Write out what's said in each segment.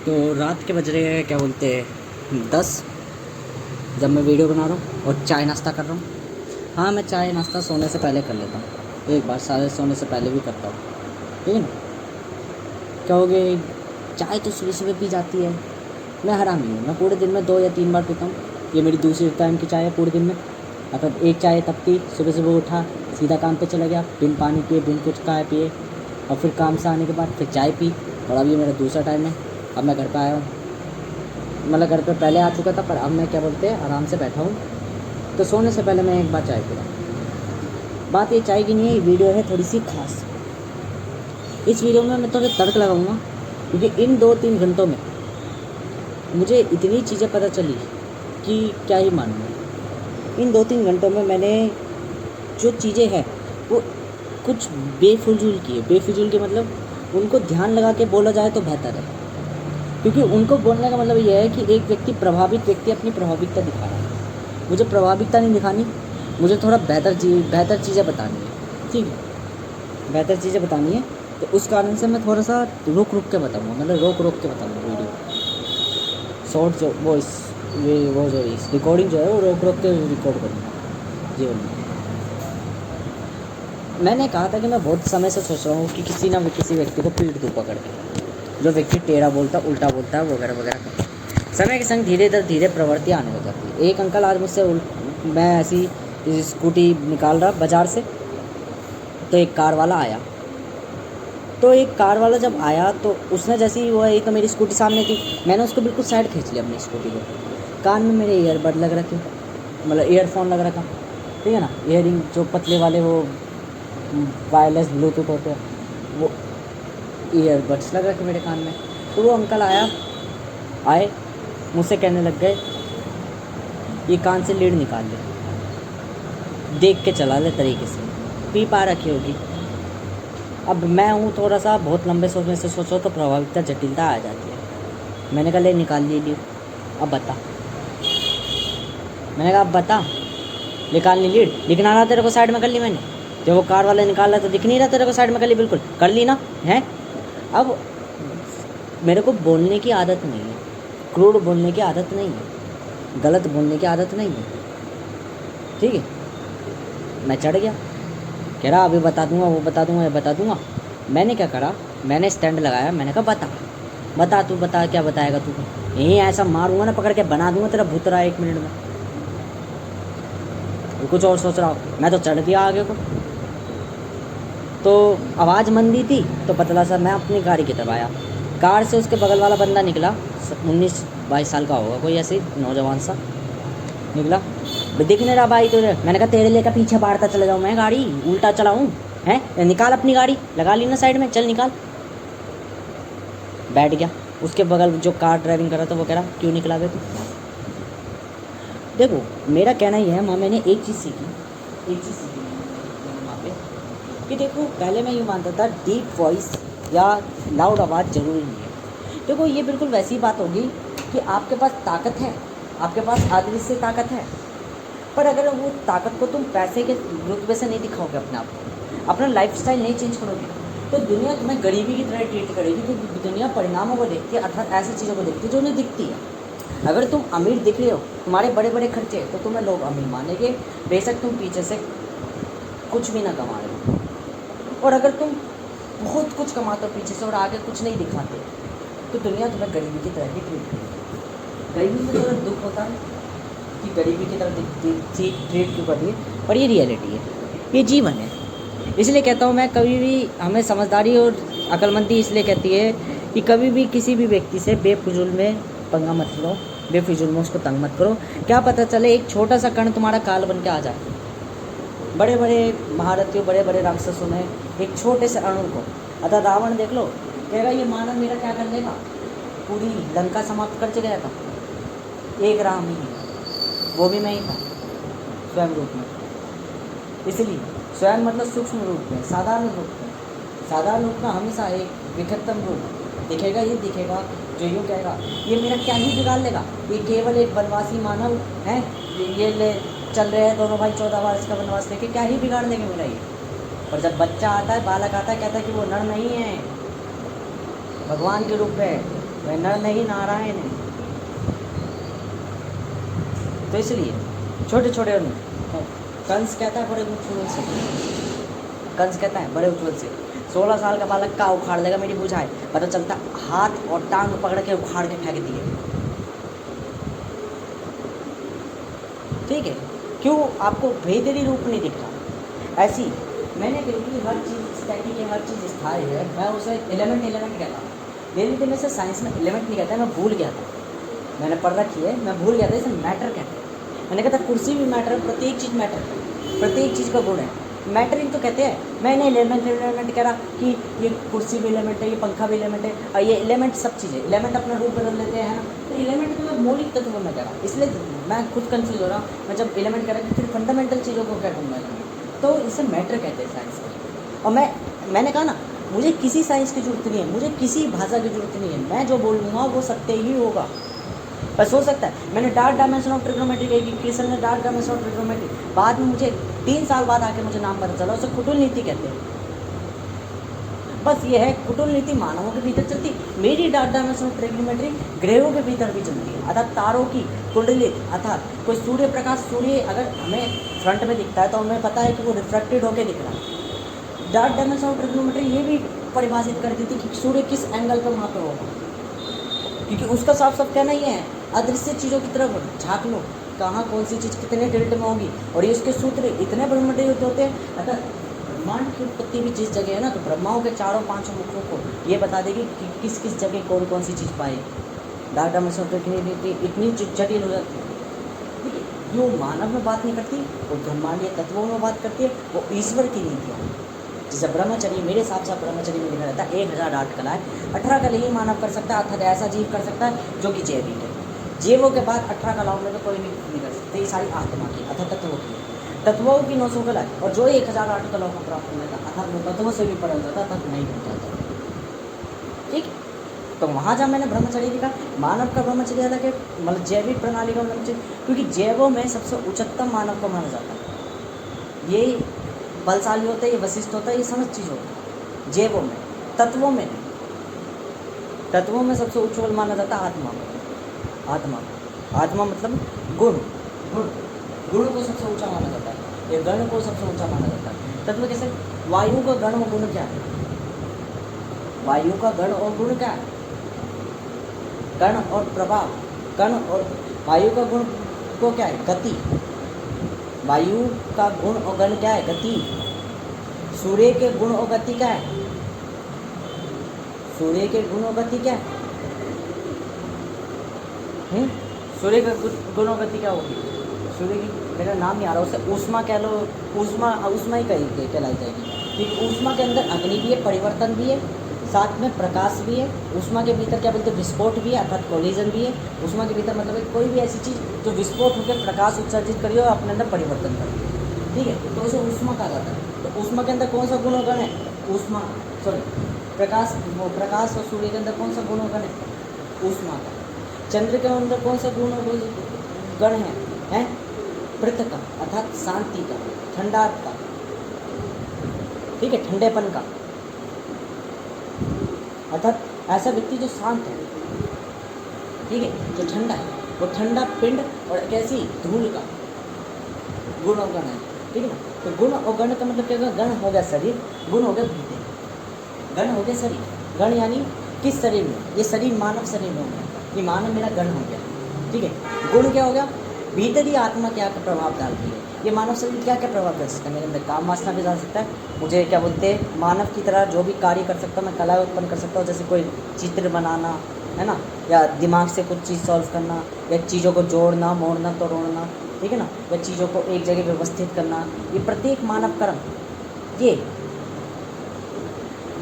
तो रात के बज रहे हैं क्या बोलते हैं 10, जब मैं वीडियो बना रहा हूँ और चाय नाश्ता कर रहा हूँ। हाँ, मैं चाय नाश्ता सोने से पहले कर लेता हूँ, एक बार सारे सोने से पहले भी करता हूँ, ठीक है ना। क्या हो गया, चाय तो सुबह सुबह पी जाती है। मैं हरामी हूँ, मैं पूरे दिन में 2 या 3 बार पीता हूँ। ये मेरी दूसरी टाइम की चाय है पूरे दिन में। मतलब एक चाय तब पी, सुबह सुबह उठा, सीधा काम पे चला गया, बिन पानी पिए बिन कुछ खाए पिए, और फिर काम से आने के बाद फिर चाय पी। और अब ये मेरा दूसरा टाइम है। अब मैं घर पे आया हूँ, मतलब घर पे पहले आ चुका था, पर अब मैं क्या बोलते हैं आराम से बैठा हूँ। तो सोने से पहले मैं एक बार चाय पी रहा हूँ। बात ये चाय की नहीं है, ये वीडियो है थोड़ी सी खास। इस वीडियो में मैं थोड़े तर्क लगाऊंगा, क्योंकि इन 2-3 घंटों में मुझे इतनी चीज़ें पता चली कि क्या ही मानूँ। इन 2-3 घंटों में मैंने जो चीज़ें हैं वो कुछ बेफिजूल की है। बेफिजूल की मतलब उनको ध्यान लगा के बोला जाए तो बेहतर है, क्योंकि उनको बोलने का मतलब यह है कि एक व्यक्ति प्रभावित व्यक्ति अपनी प्रभाविकता दिखा रहा है। मुझे प्रभाविकता नहीं दिखानी, मुझे थोड़ा बेहतर चीज़ें बतानी है, ठीक है। बेहतर चीज़ें बतानी है, तो उस कारण से मैं थोड़ा सा रुक रुक के बताऊँगा, मतलब रोक के बताऊँगा वीडियो शॉर्ट जो वो जो रिकॉर्डिंग जो है वो रोक के रिकॉर्ड करूँगा जीवन में। मैंने कहा था कि मैं बहुत समय से सोच रहा हूँ कि किसी ना किसी व्यक्ति को पीट दूँ पकड़ के, जो व्यक्ति टेढ़ा बोलता है, उल्टा बोलता है, वगैरह वगैरह। समय के संग धीरे प्रवृत्ति आने हो जाती है। एक अंकल आज मुझसे मैं ऐसी स्कूटी निकाल रहा बाज़ार से, तो एक कार वाला आया। जब आया तो उसने जैसे ही वो आई तो मेरी स्कूटी सामने थी, मैंने उसको बिल्कुल साइड खींच लिया अपनी स्कूटी को। कान में मेरे ईयरबड लग रखे, मतलब ईयरफोन लग रखा, ठीक है ना, ईयरिंग जो पतले वाले वो वायरलेस ब्लूटूथ होते हैं, वो ईयरबड्स लग रखे मेरे कान में। तो वो अंकल आए मुझसे कहने लग गए, ये कान से लीड निकाल ले, देख के चला ले तरीके से, पी पा रखी होगी। अब मैं हूँ थोड़ा सा बहुत लंबे सोचने से सोचो तो प्रभाविकता जटिलता आ जाती है। मैंने कहा ले निकाल ली, अब बता। मैंने कहा अब बता, निकाल ली लीड, दिखना रहा तेरे को साइड में कर ली मैंने, जब वो कार वाला निकाल रहा तो दिख नहीं रहा तेरे को साइड में कर ली, बिल्कुल कर ली ना है। अब मेरे को बोलने की आदत नहीं है, क्रूड बोलने की आदत नहीं है, गलत बोलने की आदत नहीं है, ठीक है। मैं चढ़ गया, कह रहा अभी बता दूंगा, वो बता दूंगा, ये बता दूंगा। मैंने क्या करा, मैंने स्टैंड लगाया, मैंने कहा बता तू बता, क्या बताएगा तू, यहीं ऐसा मारूंगा ना पकड़ के, बना दूंगा तेरा भूतरा 1 मिनट में। कुछ और सोच रहा हो, मैं तो चढ़ दिया आगे को। तो आवाज़ मंदी थी तो पतला सा मैं अपनी गाड़ी की तरफ आया। कार से उसके बगल वाला बंदा निकला, 19-22 साल का होगा, कोई ऐसे नौजवान सा निकला। दिख नहीं रहा भाई तुझे, मैंने कहा तेरे लेकर पीछे बाढ़ता चला जाऊँ मैं, गाड़ी उल्टा चलाऊँ हैं, निकाल अपनी गाड़ी, लगा ली ना साइड में, चल निकाल। बैठ गया। उसके बगल जो कार ड्राइविंग कर रहा था वो कह रहा क्यों निकला बे तू। देखो मेरा कहना ही है, मैंने एक चीज़ सीखी वहाँ पे, कि देखो पहले मैं यूँ मानता था डीप वॉइस या लाउड आवाज़ ज़रूरी नहीं है। देखो ये बिल्कुल वैसी बात होगी कि आपके पास ताकत है, आपके पास अदृश्य ताकत है, पर अगर वो ताकत को तुम पैसे के रुतबे से नहीं दिखाओगे, अपने आप को, अपना लाइफस्टाइल नहीं चेंज करोगे, तो दुनिया तुम्हें गरीबी की तरह ट्रीट करेगी, क्योंकि दुनिया परिणामों को देखती है, अर्थात ऐसी चीज़ों को देखती है जो उन्हें दिखती है। अगर तुम अमीर दिख रहे हो, तुम्हारे बड़े बड़े खर्चे, तो तुम्हें लोग अमीर मानेंगे, बेशक तुम पीछे से कुछ भी ना कमा रहे हो। और अगर तुम बहुत कुछ कमाते हो पीछे से और आगे कुछ नहीं दिखाते, तो दुनिया तुम्हें गरीबी की तरह ही ट्रीट करेगी। गरीबी में थोड़ा दुख होता है कि गरीबी की तरह ट्रीट क्यों करती है, पर ये रियलिटी है, ये जीवन है। इसलिए कहता हूँ मैं, कभी भी हमें समझदारी और अक्लमंदी इसलिए कहती है कि कभी भी किसी भी व्यक्ति से बेफिजूल में पंगा मत लो, बेफिजूल में उसको तंग मत करो। क्या पता चले एक छोटा सा कण तुम्हारा काल बन के आ जाए। बड़े बड़े महारथियों, बड़े बड़े राक्षसों ने एक छोटे से अणु को, अतः रावण देख लो, कहेगा ये मानव मेरा क्या कर लेगा, पूरी लंका समाप्त कर गया था, एक राम ही, वो भी मैं ही था स्वयं रूप में। इसलिए स्वयं मतलब सूक्ष्म रूप में, साधारण रूप में हमेशा एक विखत्तम रूप दिखेगा ही दिखेगा, जो यूँ कहेगा ये मेरा क्या ही बिगाड़ लेगा, ये केवल एक वनवासी मानव है, ये ले चल रहे हैं दोनों भाई 14 वर्ष का वनवास लेके, क्या ही बिगाड़ लेंगे मेरा ये। पर जब बच्चा आता है, बालक आता है, कहता है कि वो नर नहीं है, भगवान के रूप में वह नर नहीं नारायण है। तो इसलिए छोटे छोटे कंस कहता है बड़े उज्ज्वल से, कंस कहता है बड़े उज्ज्वल से 16 साल का बालक का उखाड़ लेगा मेरी बुझाए, पता चलता हाथ और टांग पकड़ के उखाड़ के फेंक दिए। ठीक है, क्यों आपको बेहतरी रूप नहीं दिख रहा? ऐसी मैंने बिल्कुल हर चीज़ स्टैटिक है, हर चीज़ स्थायी है, मैं उसे एलिमेंट कहता हूँ। धीरे धीरे से साइंस में एलिमेंट नहीं कहता है, मैं भूल गया था, मैंने पढ़ रखी है, मैं भूल गया था इसे मैटर कहते हैं। मैंने कहा था कुर्सी भी मैटर है, प्रत्येक चीज़ मैटर है, प्रत्येक चीज़ का गुण है। मैटरिंग तो कहते हैं, मैंने एलिमेंट कह रहा कि ये कुर्सी भी एलिमेंट है, ये पंखा भी एलिमेंट है, और ये एलिमेंट सब चीज़ें एलिमेंट अपना रूप बदल लेते हैं ना। तो एलिमेंट तो मैं मौलिक तत्व में कह रहा हूँ, इसलिए मैं खुद कंफ्यूज हो रहा हूँ। मैं जब एलिमेंट कह रहा हूँ फिर फंडामेंटल चीज़ों को क्या कहूँगा, तो इसे मैटर कहते हैं साइंस में। और मैंने कहा ना, मुझे किसी साइंस की जरूरत नहीं है, मुझे किसी भाषा की जरूरत नहीं है, मैं जो बोलूँगा वो सत्य ही होगा। बस हो सकता है मैंने डार्क डायमेंशन ऑफ ट्रिग्नोमेट्री कही, किशन ने डार्क डायमेंशन ऑफ ट्रिग्नोमेट्री, बाद में मुझे 3 साल बाद आके मुझे नाम पता चला, उसे कुटुल नीति कहते हैं। बस ये है, कुटुल नीति मानवों के भीतर चलती, मेरी डार्क डायमेंशन ऑफ ट्रिग्नोमेट्री ग्रहों के भीतर भी चलती है, अर्थात तारों की कुंडली, अर्थात कोई सूर्य प्रकाश, सूर्य अगर हमें फ्रंट में दिखता है तो हमें पता है कि वो रिफ्लेक्टेड होकर दिख रहा है। डार्क डायमेंशन ऑफ ट्रिग्नोमेट्री ये भी परिभाषित कर देती कि सूर्य किस एंगल पर वहाँ पर होगा, क्योंकि उसका साफ साफ कहना ही है अदृश्य चीज़ों की तरफ झाँक लो, कहाँ कौन सी चीज़ कितने टिल्ट में होगी, और ये उसके सूत्र इतने ब्रह्मांड होते हैं। अगर ब्रह्मांड की उत्पत्ति भी जिस जगह है ना, तो ब्रह्माओं के चारों पांचों मुखों को ये बता देगी कि किस किस जगह कौन कौन सी चीज़ पाए। डार्क डायमेंशन इतनी जटिल हो जाती है, ठीक है, जो मानव में बात नहीं करती, वो ब्रह्मांडीय तत्वों में बात करती है, वो ईश्वर की नीतियाँ। जैसे ब्रह्मचर्य, मेरे हिसाब से ब्रह्मचर्य में लिखा रहता है 1008 कला है, 18 कला ही मानव कर सकता है, अर्थात ऐसा जीव कर सकता है जो कि जैविक है। जीवों के बाद 18 कलाओं में तो कोई नहीं कर सकते, ये सारी आत्मा की अर्थात तत्वों की, तत्वों की 900 कला है, और जो 1008 कलाओं को प्राप्त करने का अर्थात वो तत्वों से भी पड़ा जाता तब नहीं होता था। ठीक, तो वहाँ जहाँ मैंने ब्रह्मचर्य लिखा, मानव का ब्रह्मचर्य अलग है, मतलब जैविक प्रणाली का ब्रह्मचर्य, क्योंकि जैवों में सबसे उच्चतम मानव को माना जाता है। ये बलशाली होता है, ये वशिष्ठ होता है, ये समझ चीज़ होता है जैवों में, तत्वों में नहीं। तत्वों में सबसे उच्चतम माना जाता है आत्मा को। आत्मा मतलब गुण को सबसे ऊंचा माना जाता है, ये गण को सबसे ऊंचा माना जाता है। तत्व कैसे, वायु का गण और गुण क्या है, वायु का गण और गुण क्या है, कण और प्रभाव, कण और वायु का गुण को क्या है, गति, वायु का गुण और गण क्या है, गति। सूर्य के गुण और गति क्या है, सूर्य के गुण और गति क्या है, सूर्य का गुण और गति क्या होगी, सूर्य की, मेरा नाम नहीं आ रहा, उसे ऊष्मा कह लो, ऊष्मा ही कहलाई जाएगी, क्योंकि ऊष्मा के अंदर अग्नि भी है, परिवर्तन भी है, साथ में प्रकाश भी है। ऊष्मा के भीतर क्या बोलते हैं, विस्फोट भी है, अर्थात कोलिजन भी है। ऊष्मा के भीतर मतलब कोई भी ऐसी चीज़ जो विस्फोट होकर प्रकाश उत्सर्जित करी और अपने अंदर परिवर्तन करी, ठीक है, तो उसे ऊष्मा कहा जाता है। तो ऊष्मा के अंदर कौन सा गुण और गण है, ऊष्मा, सॉरी प्रकाश और सूर्य के अंदर कौन सा गुण और गण है, ऊष्मा का। चंद्र के अंदर कौन सा गुण और गण है, पृथ्वी का, अर्थात शांति का, ठंडा का, ठीक है, ठंडेपन का, अर्थात ऐसा व्यक्ति जो शांत है, ठीक है, जो ठंडा है, वो ठंडा पिंड और कैसी धूल का गुण और गण है, ठीक है ना। तो गुण और गण का मतलब क्या होगा, गण हो गया शरीर, गुण हो गया भीतर, गण हो गया शरीर, गण यानी किस शरीर में, ये शरीर मानव शरीर में हो गया, ये मानव मेरा गण हो गया, ठीक है। गुण क्या हो गया, भीतर ही आत्मा क्या प्रभाव डालती है, ये मानव शरीर क्या क्या प्रभाव कर सकता है, मेरे अंदर काम वासना भी डाल सकता है, मुझे क्या बोलते हैं मानव की तरह जो भी कार्य कर सकता हूँ, मैं कला उत्पन्न कर सकता हूँ, जैसे कोई चित्र बनाना है ना, या दिमाग से कुछ चीज़ सॉल्व करना, या चीज़ों को जोड़ना मोड़ना तोड़ना, ठीक है ना, या चीज़ों को एक जगह व्यवस्थित करना, ये प्रत्येक मानव कर्म ये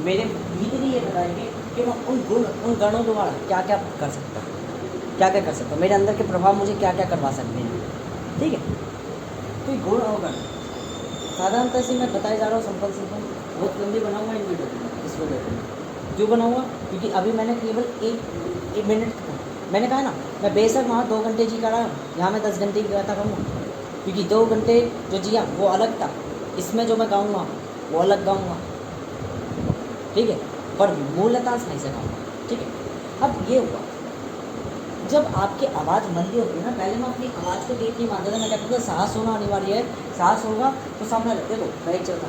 मेरे भीतर ही ये बताएंगे कि मैं उन गणों द्वारा क्या क्या कर सकता हूँ, क्या क्या कर सकता हूँ, मेरे अंदर के प्रभाव मुझे क्या क्या करवा सकते हैं, ठीक है। तो गुण और गण साधारणतः से मैं बताया जा रहा हूँ, सिंपल बहुत लंबी बनाऊंगा इन वीडियो को, इस वीडियो को क्यों बनाऊंगा, क्योंकि अभी मैंने केवल एक मिनट मैंने कहा ना, मैं बेशक वहाँ 2 घंटे जी का रहा, यहाँ मैं 10 घंटे की गाता कहूँगा, क्योंकि 2 घंटे जो जिया वो अलग था, इसमें जो मैं गाऊँगा वो अलग गाऊँगा, ठीक है, पर मूलतः सही से गाऊँगा, ठीक है। अब ये हुआ, जब आपकी आवाज़ मंदी होती है ना, पहले मैं अपनी आवाज़ को डीप नहीं मानता था, मैं कहता था साहस होना अनिवार्य है, साहस होगा तो सामने लगते दो बैठ चलता।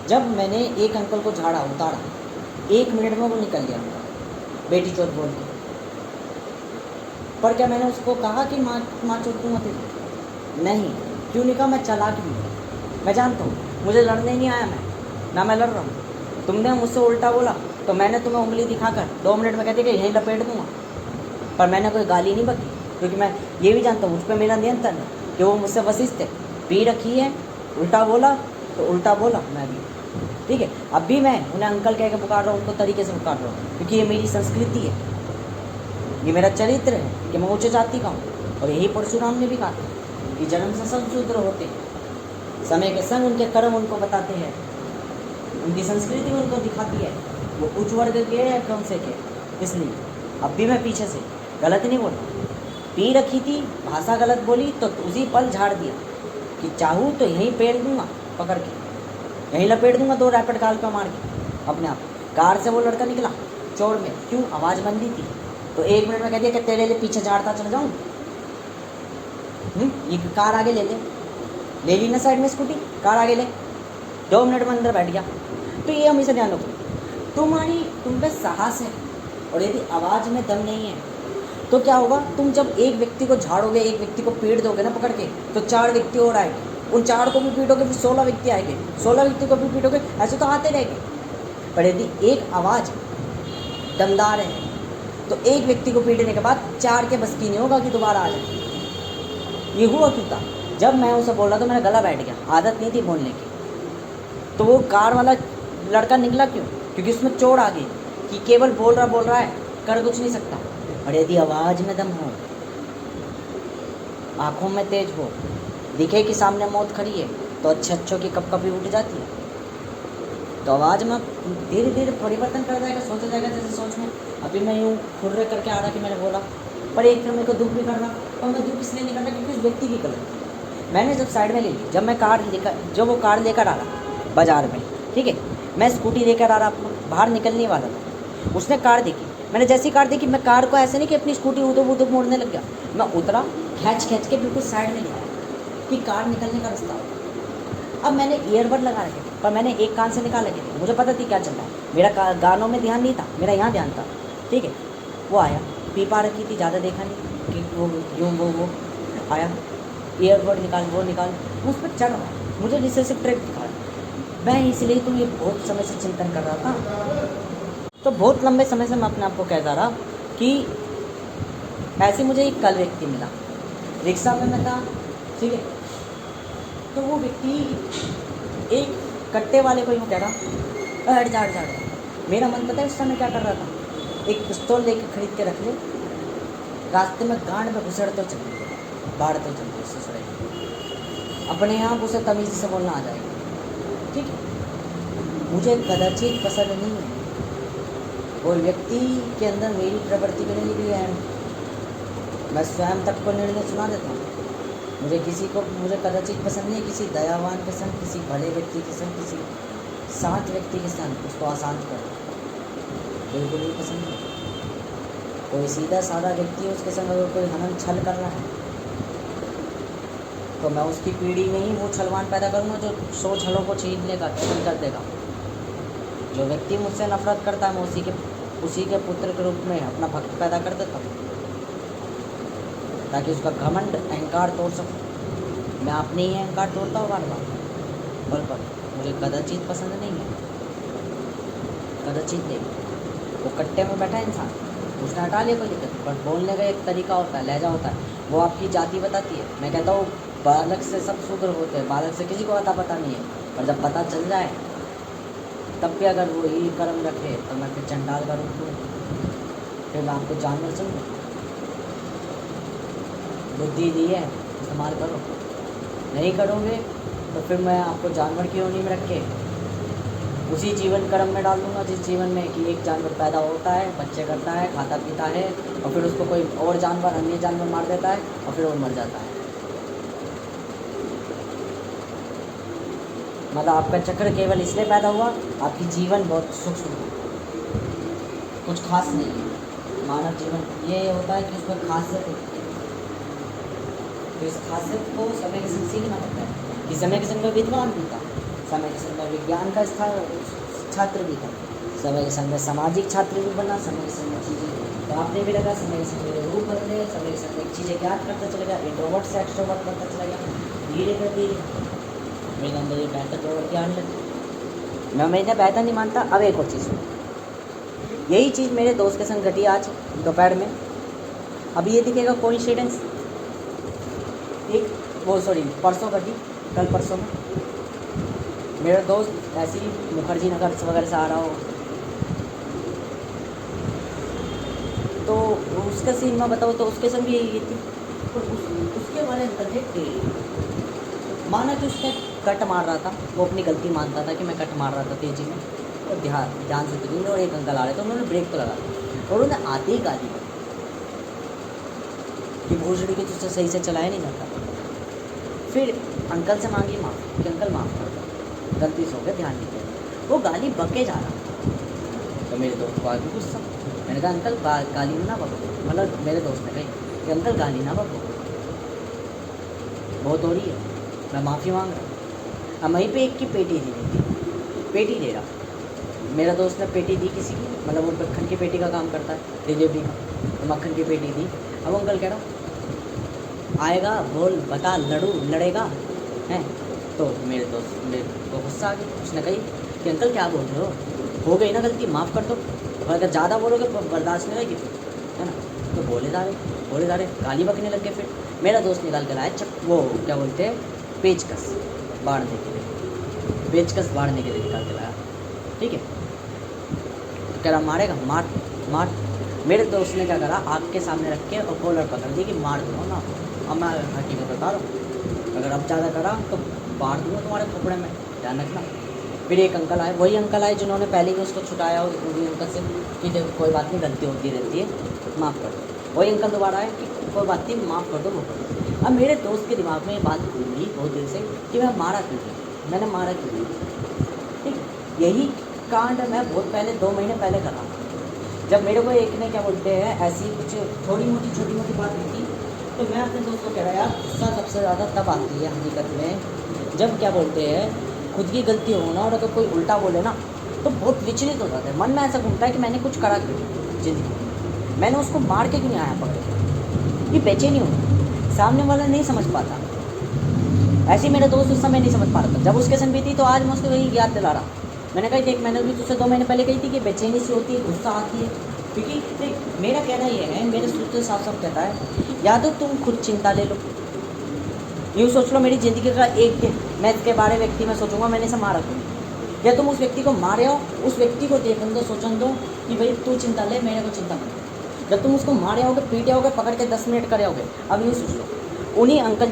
जब मैंने एक अंकल को झाड़ा उतारा, 1 मिनट में वो निकल गया उनका बेटी चोट बोल के। पर क्या मैंने उसको कहा कि माँ चोट दूँगा तेरी? नहीं। क्यों नहीं कहा? मैं चालाक भी हूँ, मैं जानता हूँ, मुझे लड़ने नहीं आया, मैं ना मैं लड़ रहा हूँ। तुमने मुझसे उल्टा बोला तो मैंने तुम्हें उंगली दिखाकर 2 मिनट में कहती कि यहीं लपेट दूँगा, पर मैंने कोई गाली नहीं बकी, क्योंकि मैं ये भी जानता हूँ उस पर मेरा नियंत्रण है कि वो मुझसे वशिष्ठ है। पी रखी है, उल्टा बोला तो उल्टा बोला मैं भी, ठीक है। अब भी मैं उन्हें अंकल कह के पुकार रहा हूँ, उनको तरीके से पुकार रहा हूँ, क्योंकि ये मेरी संस्कृति है, ये मेरा चरित्र है कि मैं उच्च जाति का हूँ। और यही परशुराम ने भी कहा था कि जन्म से सब शूद्र होते हैं, समय के संग उनके कर्म उनको बताते हैं, उनकी संस्कृति उनको दिखाती है वो उच्च वर्ग के या कम से के। इसलिए अब भी मैं पीछे से गलत नहीं बोला, पी रखी थी, भाषा गलत बोली तो उसी पल झाड़ दिया कि चाहूँ तो यहीं पेड़ दूंगा पकड़ के, यहीं लपेट दूंगा 2 रैपिड गाल पे मार के अपने आप। कार से वो लड़का निकला चोर में, क्यों? आवाज़ मंदी थी, तो 1 मिनट में कह दिया कि तेरे लिए पीछे झाड़ता चल जाऊँ। ये कार आगे ले ली ना साइड में स्कूटी, कार आगे ले, 2 मिनट में अंदर बैठ गया। तो ये हमेशा ध्यान रखो, तुम पे साहस है और यदि आवाज़ में दम नहीं है तो क्या होगा? तुम जब एक व्यक्ति को झाड़ोगे, एक व्यक्ति को पीट दोगे ना पकड़ के, तो 4 व्यक्ति और आएंगे, उन 4 को भी पीटोगे, फिर 16 व्यक्ति आएंगे, 16 व्यक्ति को भी पीटोगे, ऐसे तो आते रहेंगे। पर यदि एक आवाज़ दमदार है तो एक व्यक्ति को पीटने के बाद 4 के बस की नहीं होगा कि दोबारा आ जाए। ये हुआ क्यों था? जब मैं उसे बोल रहा था मेरा गला बैठ गया, आदत नहीं थी बोलने की। तो वो कार वाला लड़का निकला क्यों? क्योंकि उसमें चोट आ गई कि केवल बोल रहा है, कर कुछ नहीं सकता। और यदि आवाज़ में दम हो, आँखों में तेज हो, दिखे कि सामने मौत खड़ी है, तो अच्छों की कपकपी उठ जाती है। तो आवाज़ में धीरे धीरे परिवर्तन कर जाएगा, सोचा जाएगा जैसे सोच में। अभी मैं यूँ खुर्रे करके आ रहा कि मैंने बोला, पर एक मेरे को दुख भी कर रहा, और मैं दुख इसलिए नहीं कर रहा क्योंकि उस व्यक्ति की गलती थी। मैंने जब साइड में ले ली, जब वो कार लेकर आ रहा बाज़ार में, ठीक है, मैं स्कूटी लेकर आ रहा, बाहर निकलने वाला था, उसने कार देखी, मैंने जैसी कार देखी, मैं कार को ऐसे नहीं कि अपनी स्कूटी उधर मोड़ने लग गया, मैं उतरा, खींच के बिल्कुल साइड में ले आया कि कार निकलने का रास्ता हो। अब मैंने ईयरबड लगा रखे थे, पर मैंने एक कान से निकाल रखे थे, मुझे पता थी क्या चल रहा है, मेरा गानों में ध्यान नहीं था, मेरा यहाँ ध्यान था, ठीक है। वो आया, पीपा रखी थी, ज़्यादा देखा नहीं कि वो यूँ वो आया, ईयरबड निकाल, वो निकाल, उस पर चढ़ रहा, मुझे रिसेसिव ट्रैक दिखा रहा। मैं इसलिए तो ये बहुत समय से चिंतन कर रहा था, तो बहुत लंबे समय से मैं अपने आप को कहता रहा कि ऐसे मुझे एक कल व्यक्ति मिला, रिक्शा में मैं था, ठीक है, तो वो व्यक्ति एक कट्टे वाले को यूँ कह रहा, हट जा। मेरा मन पता है उस समय क्या कर रहा था? एक पिस्तौल लेके खरीद के रख ले, रास्ते में गांड में घुसड़ते चल बाढ़ते चलते ससुरे, अपने आप उसे तमीज़ से बोलना आ जाएगा, ठीक है। मुझे कदाचित पसंद नहीं है और व्यक्ति के अंदर मेरी प्रवृत्ति भी नहीं भी है, मैं स्वयं तक को निर्णय सुना देता हूँ। मुझे कदाचित पसंद नहीं है किसी दयावान के संग, किसी भले व्यक्ति के संग, किसी शांत व्यक्ति के संग उसको अशांत करो, बिल्कुल नहीं पसंद है। कोई सीधा साधा व्यक्ति है, उसके संग अगर कोई हनन छल कर रहा है तो मैं उसकी पीढ़ी में ही वो छलवान पैदा करूँगा जो 100 छलों को छीन लेगा, छल कर देगा। जो व्यक्ति मुझसे नफरत करता है मैं उसी के पुत्र के रूप में अपना भक्त पैदा कर देता हूँ, ताकि उसका घमंड अहंकार तोड़ सकूँ। मैं अपने ही अहंकार तोड़ता हूँ बार बार, पर मुझे कदाचित पसंद नहीं है, कदाचित नहीं। वो कट्टे में बैठा इंसान, उसने हटा लिया कोई दिक्कत, पर बोलने का एक तरीका होता है, लहजा होता है, वो आपकी जाति बताती है। मैं कहता हूँ बालक से सब शूद्र होते हैं, बालक से किसी को अता पता नहीं है, पर जब पता चल जाए तब भी अगर वो ही कर्म रखे तो मैं फिर चंडाल का रूप लूँ, फिर मैं आपको जानवर समझूँ। बुद्धि दी है, इस्तेमाल करो, नहीं करोगे तो फिर मैं आपको जानवर की योनि में रख के उसी जीवन कर्म में डाल दूँगा जिस जीवन में कि एक जानवर पैदा होता है, बच्चे करता है, खाता पीता है, और फिर उसको कोई और जानवर, अन्य जानवर मार देता है और फिर वो मर जाता है। मतलब आपका चक्र केवल इसलिए पैदा हुआ, आपकी जीवन बहुत सूक्ष्म है, कुछ खास नहीं है। मानव जीवन ये होता है कि उसमें खासियत होती है, तो इस खासियत को समय के संग सीखना पड़ता है कि समय के संग में विद्वान भी था, समय के संग में विज्ञान का छात्र भी था, समय के संग में सामाजिक छात्र भी बना, समय के संग में चीज़ें काँपने भी लगा, समय के संग में रूप बदले, समय के संग में चीज़ें ज्ञात करता चला गया, इंट्रोवर्ट से एक्सट्रोवर्ट बनता चला गया, धीरे धीरे मेरे अंदर ये बेहतर प्रवृत्ति आने लगी। मैं इन्हें बेहतर नहीं मानता। अब एक और चीज़, यही चीज़ मेरे दोस्त के संग घटी आज दोपहर में। अब ये दिखेगा कोइंसिडेंस, एक वो सॉरी परसों घटी, कल परसों में मेरा दोस्त ऐसे ही मुखर्जी नगर वगैरह से आ रहा हो, तो उसका सीन मैं बताऊँ तो उसके संग भी यही थी। तो उसके बारे में कहे माना कि उसने कट मार रहा था, वो अपनी गलती मानता था कि मैं कट मार रहा था तेज़ी में, और ध्यान से तो और एक अंकल आ रहे थे, उन्होंने ब्रेक तो लगा और उन्होंने आते ही गाली कि भोसड़ी की तुझसे सही से चलाया नहीं जाता। फिर अंकल से मांगी माफ़ कि अंकल माफ़ कर दो, गलती से हो गया, ध्यान नहीं दिया। वो गाली बके जा रहा, तो मेरे दोस्त को आगे गुस्सा, मैंने कहा अंकल गाली ना बको, मतलब मेरे दोस्त ने कही कि अंकल गाली ना बको, बहुत हो रही है, मैं माफ़ी मांग रहा हूँ। अब वहीं पे एक की पेटी दी, पेटी दे रहा, मेरा दोस्त ने पेटी दी किसी की, मतलब वो मक्खन की पेटी का काम करता है डिलीवरी का, तो मक्खन की पेटी दी। अब अंकल कह रहा आएगा बोल बता लड़ेगा हैं, तो मेरे दोस्त मेरे को गुस्सा आ गया, उसने कही कि अंकल क्या बोल रहे हो गई ना गलती, माफ़ कर दो, अगर ज़्यादा बोलोगे बर्दाश्त नहीं होगी है ना। तो बोले जा रहे गाली बकने लग गए। फिर मेरा दोस्त निकाल कर आया वो क्या बोलते हैं पेचकस बाढ़ने के लिए निकाल के लाया, ठीक है। तो कह रहा मारेगा, मार। मेरे दोस्त ने क्या करा, आग के सामने रख के और कॉलर पकड़ दी कि मार दूँगा ना। अब मैं हकीकत बता रहा हूँ, अगर अब ज़्यादा करा तो बाढ़ दूँगा तुम्हारे कपड़े में, ध्यान रखना। फिर एक अंकल आए, वही अंकल आए जिन्होंने पहले ही उसको छुटाया हो वही अंकल से कि देखो कोई बात नहीं, गलती होती रहती है, माफ़ कर दो। वही अंकल दोबारा आए कि कोई बात नहीं, माफ़ कर दो, वो कर दो। अब मेरे दोस्त के दिमाग में ये बात घूमी बहुत देर से कि मैंने मारा क्यों, ठीक। यही कांड मैं बहुत पहले 2 महीने पहले कर रहा था। जब मेरे को एक ने क्या बोलते हैं ऐसी कुछ छोटी मोटी बात हुई थी, तो मैं अपने दोस्त को कह रहा यार गुस्सा सबसे ज़्यादा तब आती है हकीकत में जब क्या बोलते हैं खुद की गलती हो ना, और अगर कोई उल्टा बोले ना तो बहुत विचलित हो जाता है, मन में ऐसा घूमता है कि मैंने कुछ करा क्यों जिंदगी, मैंने उसको मार के क्यों नहीं आया पकड़ के, ये बेचैनी होती, सामने वाला नहीं समझ पाता। ऐसे ही मेरा दोस्त उस समय नहीं समझ पा रहा था, जब उसके संग भी थी तो आज मैं उसको वही याद दिला रहा। मैंने कहा देख मैंने भी तुझसे 2 महीने पहले कही थी कि बेचैनी सी होती है, गुस्सा आती है, क्योंकि देख मेरा कहना ये है, मेरे सूत्र साफ कहता है या तो तुम खुद चिंता ले लो, यूँ सोच लो मेरी ज़िंदगी का एक दिन मैं इसके बारे व्यक्ति में सोचूंगा मैंने इसे मारा क्यों, या तुम उस व्यक्ति को मारे हो, उस व्यक्ति को देखने दो, सोचने दो कि भाई तू चिंता ले, मेरे को चिंता मत। जब तुम उसको मारे होगे, पीटे होगे, पकड़ के 10 मिनट करे होगे, अब यूँ सोच लो उन्हीं अंकल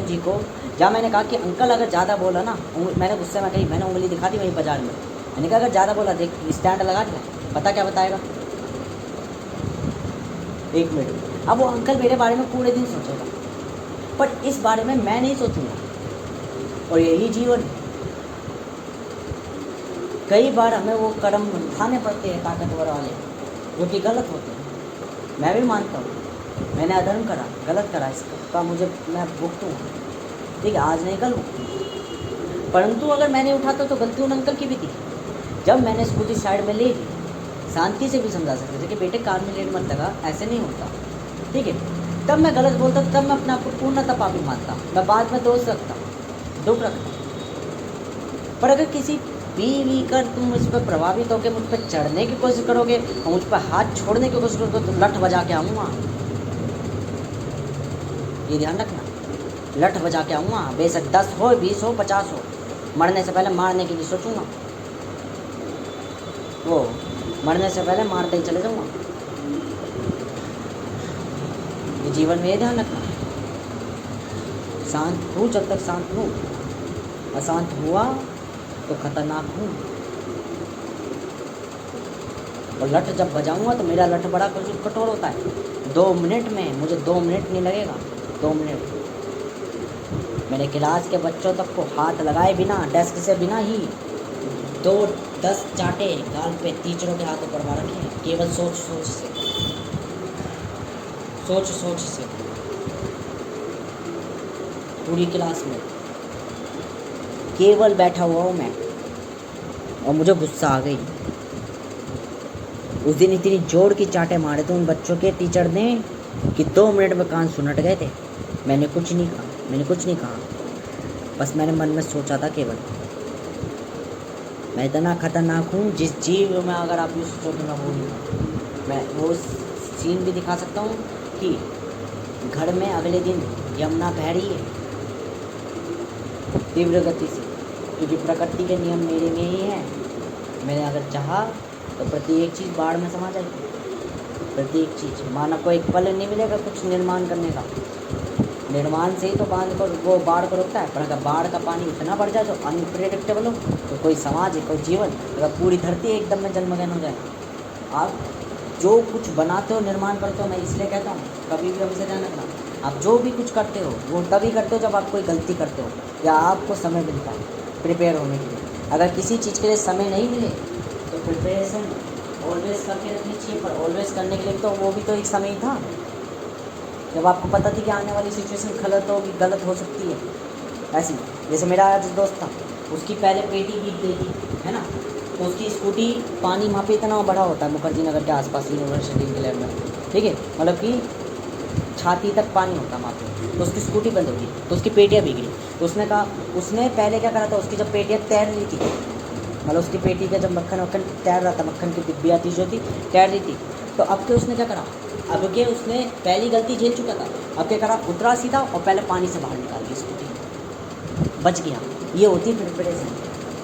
जी को जहाँ मैंने कहा कि अंकल अगर ज़्यादा बोला ना, मैंने गुस्से में कही, मैंने उंगली दिखा दी वहीं बाजार में, मैंने कहा अगर ज़्यादा बोला देख स्टैंड लगा दिया, पता क्या बताएगा 1 मिनट। अब वो अंकल मेरे बारे में पूरे दिन सोचेगा, पर इस बारे में मैं नहीं सोचूंगा, और यही जीवन। कई बार हमें वो कदम उठाने पड़ते हैं ताकतवर वाले जो कि गलत होते हैं। मैं भी मानता हूँ मैंने अधर्म करा, गलत करा, इसका मुझे मैं भुगतूँगा, ठीक है, आज नहीं कल भुगतूँगा। परंतु अगर मैंने उठाता तो गलती उन अंकल की भी थी। जब मैंने स्कूटी साइड में ले ली, शांति से भी समझा सकते थे कि बेटे कार में लेट मत लगा, ऐसे नहीं होता, ठीक है। तब मैं गलत बोलता, तब मैं अपने आप को पूर्णतः पापी मानता, मैं बाद में दोष रखता, दुख रखता। पर अगर किसी पी कर तुम इस पर प्रभावित होकर मुझ पर चढ़ने की कोशिश करोगे और मुझ पर हाथ छोड़ने की कोशिश करोगे तो लठ बजा के आऊँगा, ये ध्यान रखना, लठ बजा के आऊँगा। बेशक 10 हो, 20 हो, 50 हो, मरने से पहले मारने के लिए सोचूंगा, वो मरने से पहले मारते ही चले जाऊँगा। ये जीवन में ये ध्यान रखना, शांत हूँ जब तक शांत हूँ, अशांत हुआ तो खतरनाक हूँ। और लठ जब बजाऊंगा तो मेरा लठ बड़ा कठोर होता है, 2 मिनट में, मुझे 2 मिनट नहीं लगेगा, 2 मिनट। मैंने क्लास के बच्चों तक को हाथ लगाए बिना, डेस्क से बिना ही 2-10 चाटे गाल पे टीचरों के हाथों पर मार रखे हैं, केवल सोच से। सोच सोच से पूरी क्लास में केवल बैठा हुआ हूँ मैं, और मुझे गुस्सा आ गई। उस दिन इतनी जोर की चाटे मारे थे उन बच्चों के टीचर ने कि 2 मिनट में कान सुनट गए थे। मैंने कुछ नहीं कहा, बस मैंने मन में सोचा था केवल मैं इतना खतरनाक हूँ, जिस जीव में अगर आप यूँ सोचोगे वो नहीं। मैं वो सीन भी दिखा सकता हूँ कि घर में अगले दिन यमुना बह रही है तीव्र गति से, क्योंकि प्रकृति के नियम मेरे में ही हैं। मैंने अगर चाहा तो प्रत्येक चीज़ बाढ़ में समा जाएगी, प्रत्येक चीज़। मानव को एक पल नहीं मिलेगा कुछ निर्माण करने का। निर्माण से ही तो बांध को वो बाढ़ को रोकता है। पर अगर बाढ़ का पानी इतना बढ़ जाए जो अनप्रेडिक्टेबल हो, तो कोई समाज कोई जीवन, अगर पूरी धरती एकदम में जलमग्न हो जाए। आप जो कुछ बनाते हो निर्माण करते हो, मैं इसलिए कहता हूँ कभी भी हमसे ध्यान रखना, आप जो भी कुछ करते हो वो तभी करते हो जब आप कोई गलती करते हो या आपको समय मिलता है प्रिपेयर होने के लिए। अगर किसी चीज़ के लिए समय नहीं मिले तो प्रिपरेशन ऑलवेज करके रखनी चाहिए। पर ऑलवेज करने के लिए तो वो भी तो एक समय ही था जब आपको पता थी कि आने वाली सिचुएशन गलत हो सकती है। ऐसी जैसे मेरा आज दोस्त था, उसकी पहले पेटी भीग गई थी, है ना, तो उसकी स्कूटी पानी वहाँ पे इतना बड़ा होता है मुखर्जी नगर के आसपास यूनिवर्सिटी के लेवल में, ठीक है, मतलब कि छाती तक पानी होता वहाँ पे। तो उसकी स्कूटी बंद होगी तो उसकी पेटियाँ बिगड़ी। तो उसने कहा, उसने पहले क्या करा था, उसकी जब पेटियाँ तैर रही थी, मतलब उसकी पेटी का जब मक्खन तैर रहा था, मक्खन की डिब्बी आती जो थी तैर रही थी, तो अब के उसने क्या करा, अब के उसने पहली गलती झेल चुका था, अब क्या करा, उतरा सीधा और पहले पानी से बाहर निकाल दी स्कूटी, बच गया। ये होती है प्रिपरेशन,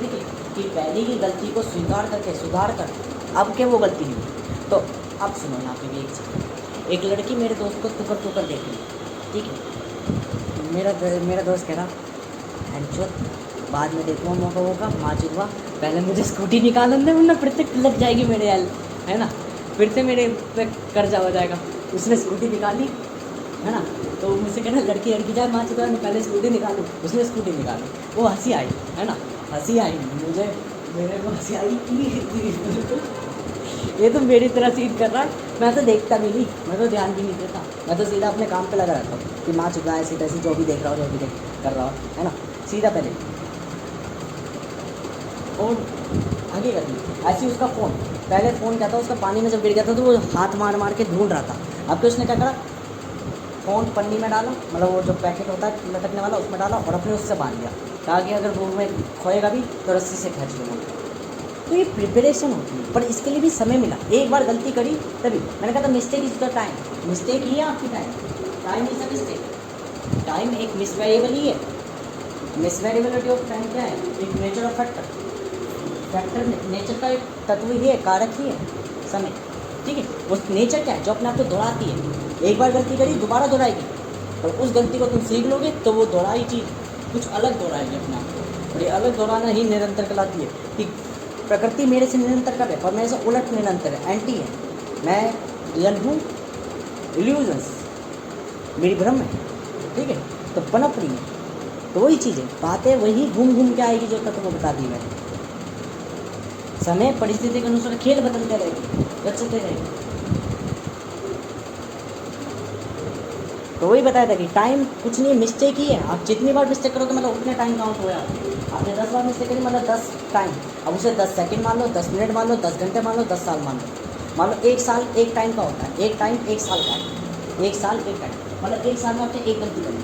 ठीक है, कि पहले की गलती को स्वीकार करके सुधार कर अब के वो गलती नहीं हुई। तो अब सुनो यहाँ पे भी एक चीज़, एक लड़की मेरे दोस्त को टुकर देख रही, ठीक है, मेरा दोस्त कह रहा बाद में देखूँगा मौका होगा, माँ चुदवा पहले मुझे स्कूटी निकालने दे, वरना फिर से लग जाएगी मेरे यार, है ना, फिर से मेरे पे कर्जा हो जाएगा। उसने स्कूटी निकाली, है ना, तो मुझसे कहना लड़की जाए, माँ चुदवा मैं पहले स्कूटी निकालूँ। उसने स्कूटी निकाली, वो हंसी आई, है ना, हंसी आई मुझे, मेरे को हंसी आई ये तो मेरी तरह सीट कर रहा है। मैं तो देखता भी नहीं, मैं तो ध्यान भी नहीं देता, मैं तो सीधा अपने काम पे लगा रहता हूँ कि माँ चुदवा ऐसी तैसी जो भी देख रहा हो, जो भी कर रहा हो, है ना, सीधा पहले और आगे कर दी। ऐसे ही उसका फ़ोन, पहले फ़ोन क्या था, उसका पानी में जब गिर गया था तो वो हाथ मार के ढूंढ रहा था। अब तो उसने क्या करा, फ़ोन पन्नी में डाला, मतलब वो जो पैकेट होता है लटकने वाला उसमें डाला और अपने उससे बांध दिया, कहा कि अगर वो में खोएगा भी तो रस्सी से खींच लूँगा। तो ये प्रिपरेशन होती है, पर इसके लिए भी समय मिला। एक बार गलती करी तभी मैंने कहा था mistake is the time, mistake ही है आपकी, time is a mistake. Time एक मिस वेरिएबल ही है। मिस वेरिएबिलिटी ऑफ टाइम क्या है, एक नेचर ऑफ फैक्टर नेचर का एक तत्व ही है, कारक ही है समय, ठीक है। उस नेचर क्या है, जो अपने आप को दोहराती है। एक बार गलती करी दोबारा दोहराएगी, और उस गलती को तुम सीख लोगे तो वो दोहराई चीज़ कुछ अलग दोहराएगी अपने आप को। और ये अलग दोहराना ही निरंतर कहलाती है। कि प्रकृति मेरे से निरंतर कर है, पर मेरे से उलट निरंतर है, एंटी है। मैं रियल हूँ, इल्यूजन्स मेरी भ्रम है, ठीक है, तो पनप रही है। तो वही चीज़ें बातें वही घूम के आएगी जो तत्व बता दी मैंने। समय परिस्थिति के अनुसार खेल बदलते रहेगी, बचते रहेगी। तो वही बताया था कि टाइम कुछ नहीं, मिस्टेक ही है। आप जितनी बार मिस्टेक करोगे मतलब उतने टाइम काउंट हुआ आपने 10 बार मिस्टेक करी मतलब 10 टाइम। अब उसे 10 सेकंड मान लो, 10 मिनट मान लो, 10 घंटे मान लो, 10 साल मान लो। एक साल एक टाइम का होता है, एक टाइम एक साल का है, एक साल एक टाइम, मतलब एक साल में आपने एक गलती करी,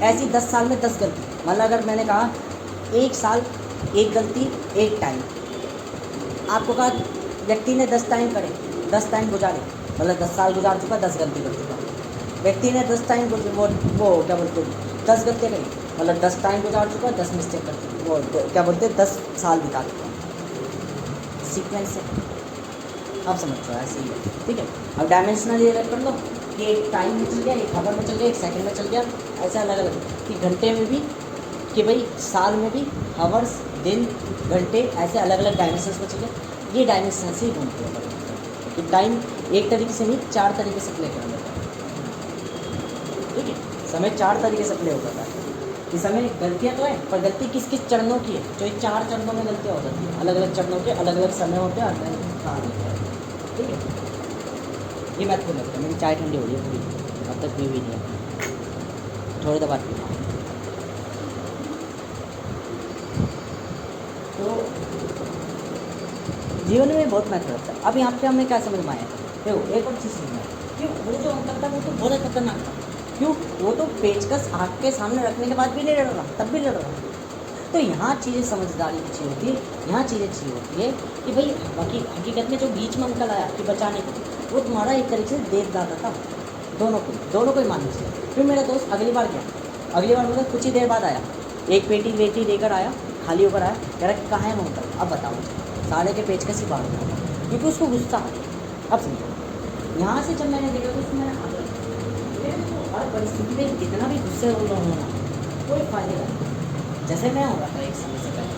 ऐसी 10 साल में 10 गलती। मतलब अगर मैंने कहा एक साल एक गलती एक टाइम, आपको कहा व्यक्ति ने 10 टाइम करे, 10 टाइम गुजारे, मतलब 10 साल गुजार चुका, 10 गलती कर चुका। व्यक्ति ने 10 टाइम वो क्या बोलते हैं 10 गलतियाँ करी, मतलब 10 टाइम गुजार चुका, 10 मिस्टेक कर चुका, वो क्या बोलते हैं 10 साल बिता चुका। सीक्वेंस से आप समझ लो ऐसे ही है, ठीक है। अब डायमेंशनल ये कर लो कि एक टाइम में चल गया, एक खबर में चल गया, एक सेकंड में चल गया, ऐसे अलग अलग। कि घंटे में भी, कि भाई साल में भी, हावर्स, दिन, घंटे, ऐसे अलग अलग डायमेंशंस में चल गया। ये डायमेंशन से ही घूमते हैं कि टाइम एक तरीके से नहीं 4 तरीके से प्ले कर लेता है, ठीक है। समय 4 तरीके से प्ले होता है कि समय गलतियाँ तो है, पर गलती किस किस चरणों की है, जो 4 चरणों में गलतियाँ हो जाती हैं, अलग अलग चरणों के अलग अलग समय होते हैं, अलग अलग काल होते हैं, ठीक है। ये मैं खुद लगता है, मेरी चाय ठंडी हो रही है पूरी, अब तक पी भी नहीं है, थोड़ी देर बाद पीना। तो जीवन में बहुत महत्व रखता है। अब यहाँ पे हमें क्या समझ में आया, देखो एक और चीज़ समझ में आई, क्यों वो जो अंकल था वो तो बहुत खतरनाक था, क्यों वो तो पेचकस आँख के सामने रखने के बाद भी नहीं लड़ रहा, तब भी लड़ रहा। तो यहाँ चीज़ें समझदारी अच्छी होती है, यहाँ चीज़ें अच्छी होती है कि भाई बाकी हकीकत में जो बीच में अंकल आया कि बचाने को, वो तुम्हारा एक तरीके से देवदाता था, दोनों को ही मानना चाहिए। फिर मेरा दोस्त अगली बार गया, अगली बार मतलब कुछ ही देर बाद आया, एक पेटी वेटी लेकर आया, खाली होकर आया, कह रहा कि कहाँ है वो अंकल, अब बताओ। सारे के पेचकस ही बाहर था, क्योंकि उसको गुस्सा आ गया। अब समझो, यहाँ से जब मैंने देखा तो उसमें मैंने हर परिस्थिति में कितना भी गुस्से होना कोई फायदा नहीं, जैसे मैं हो रहा था एक समय से पहले,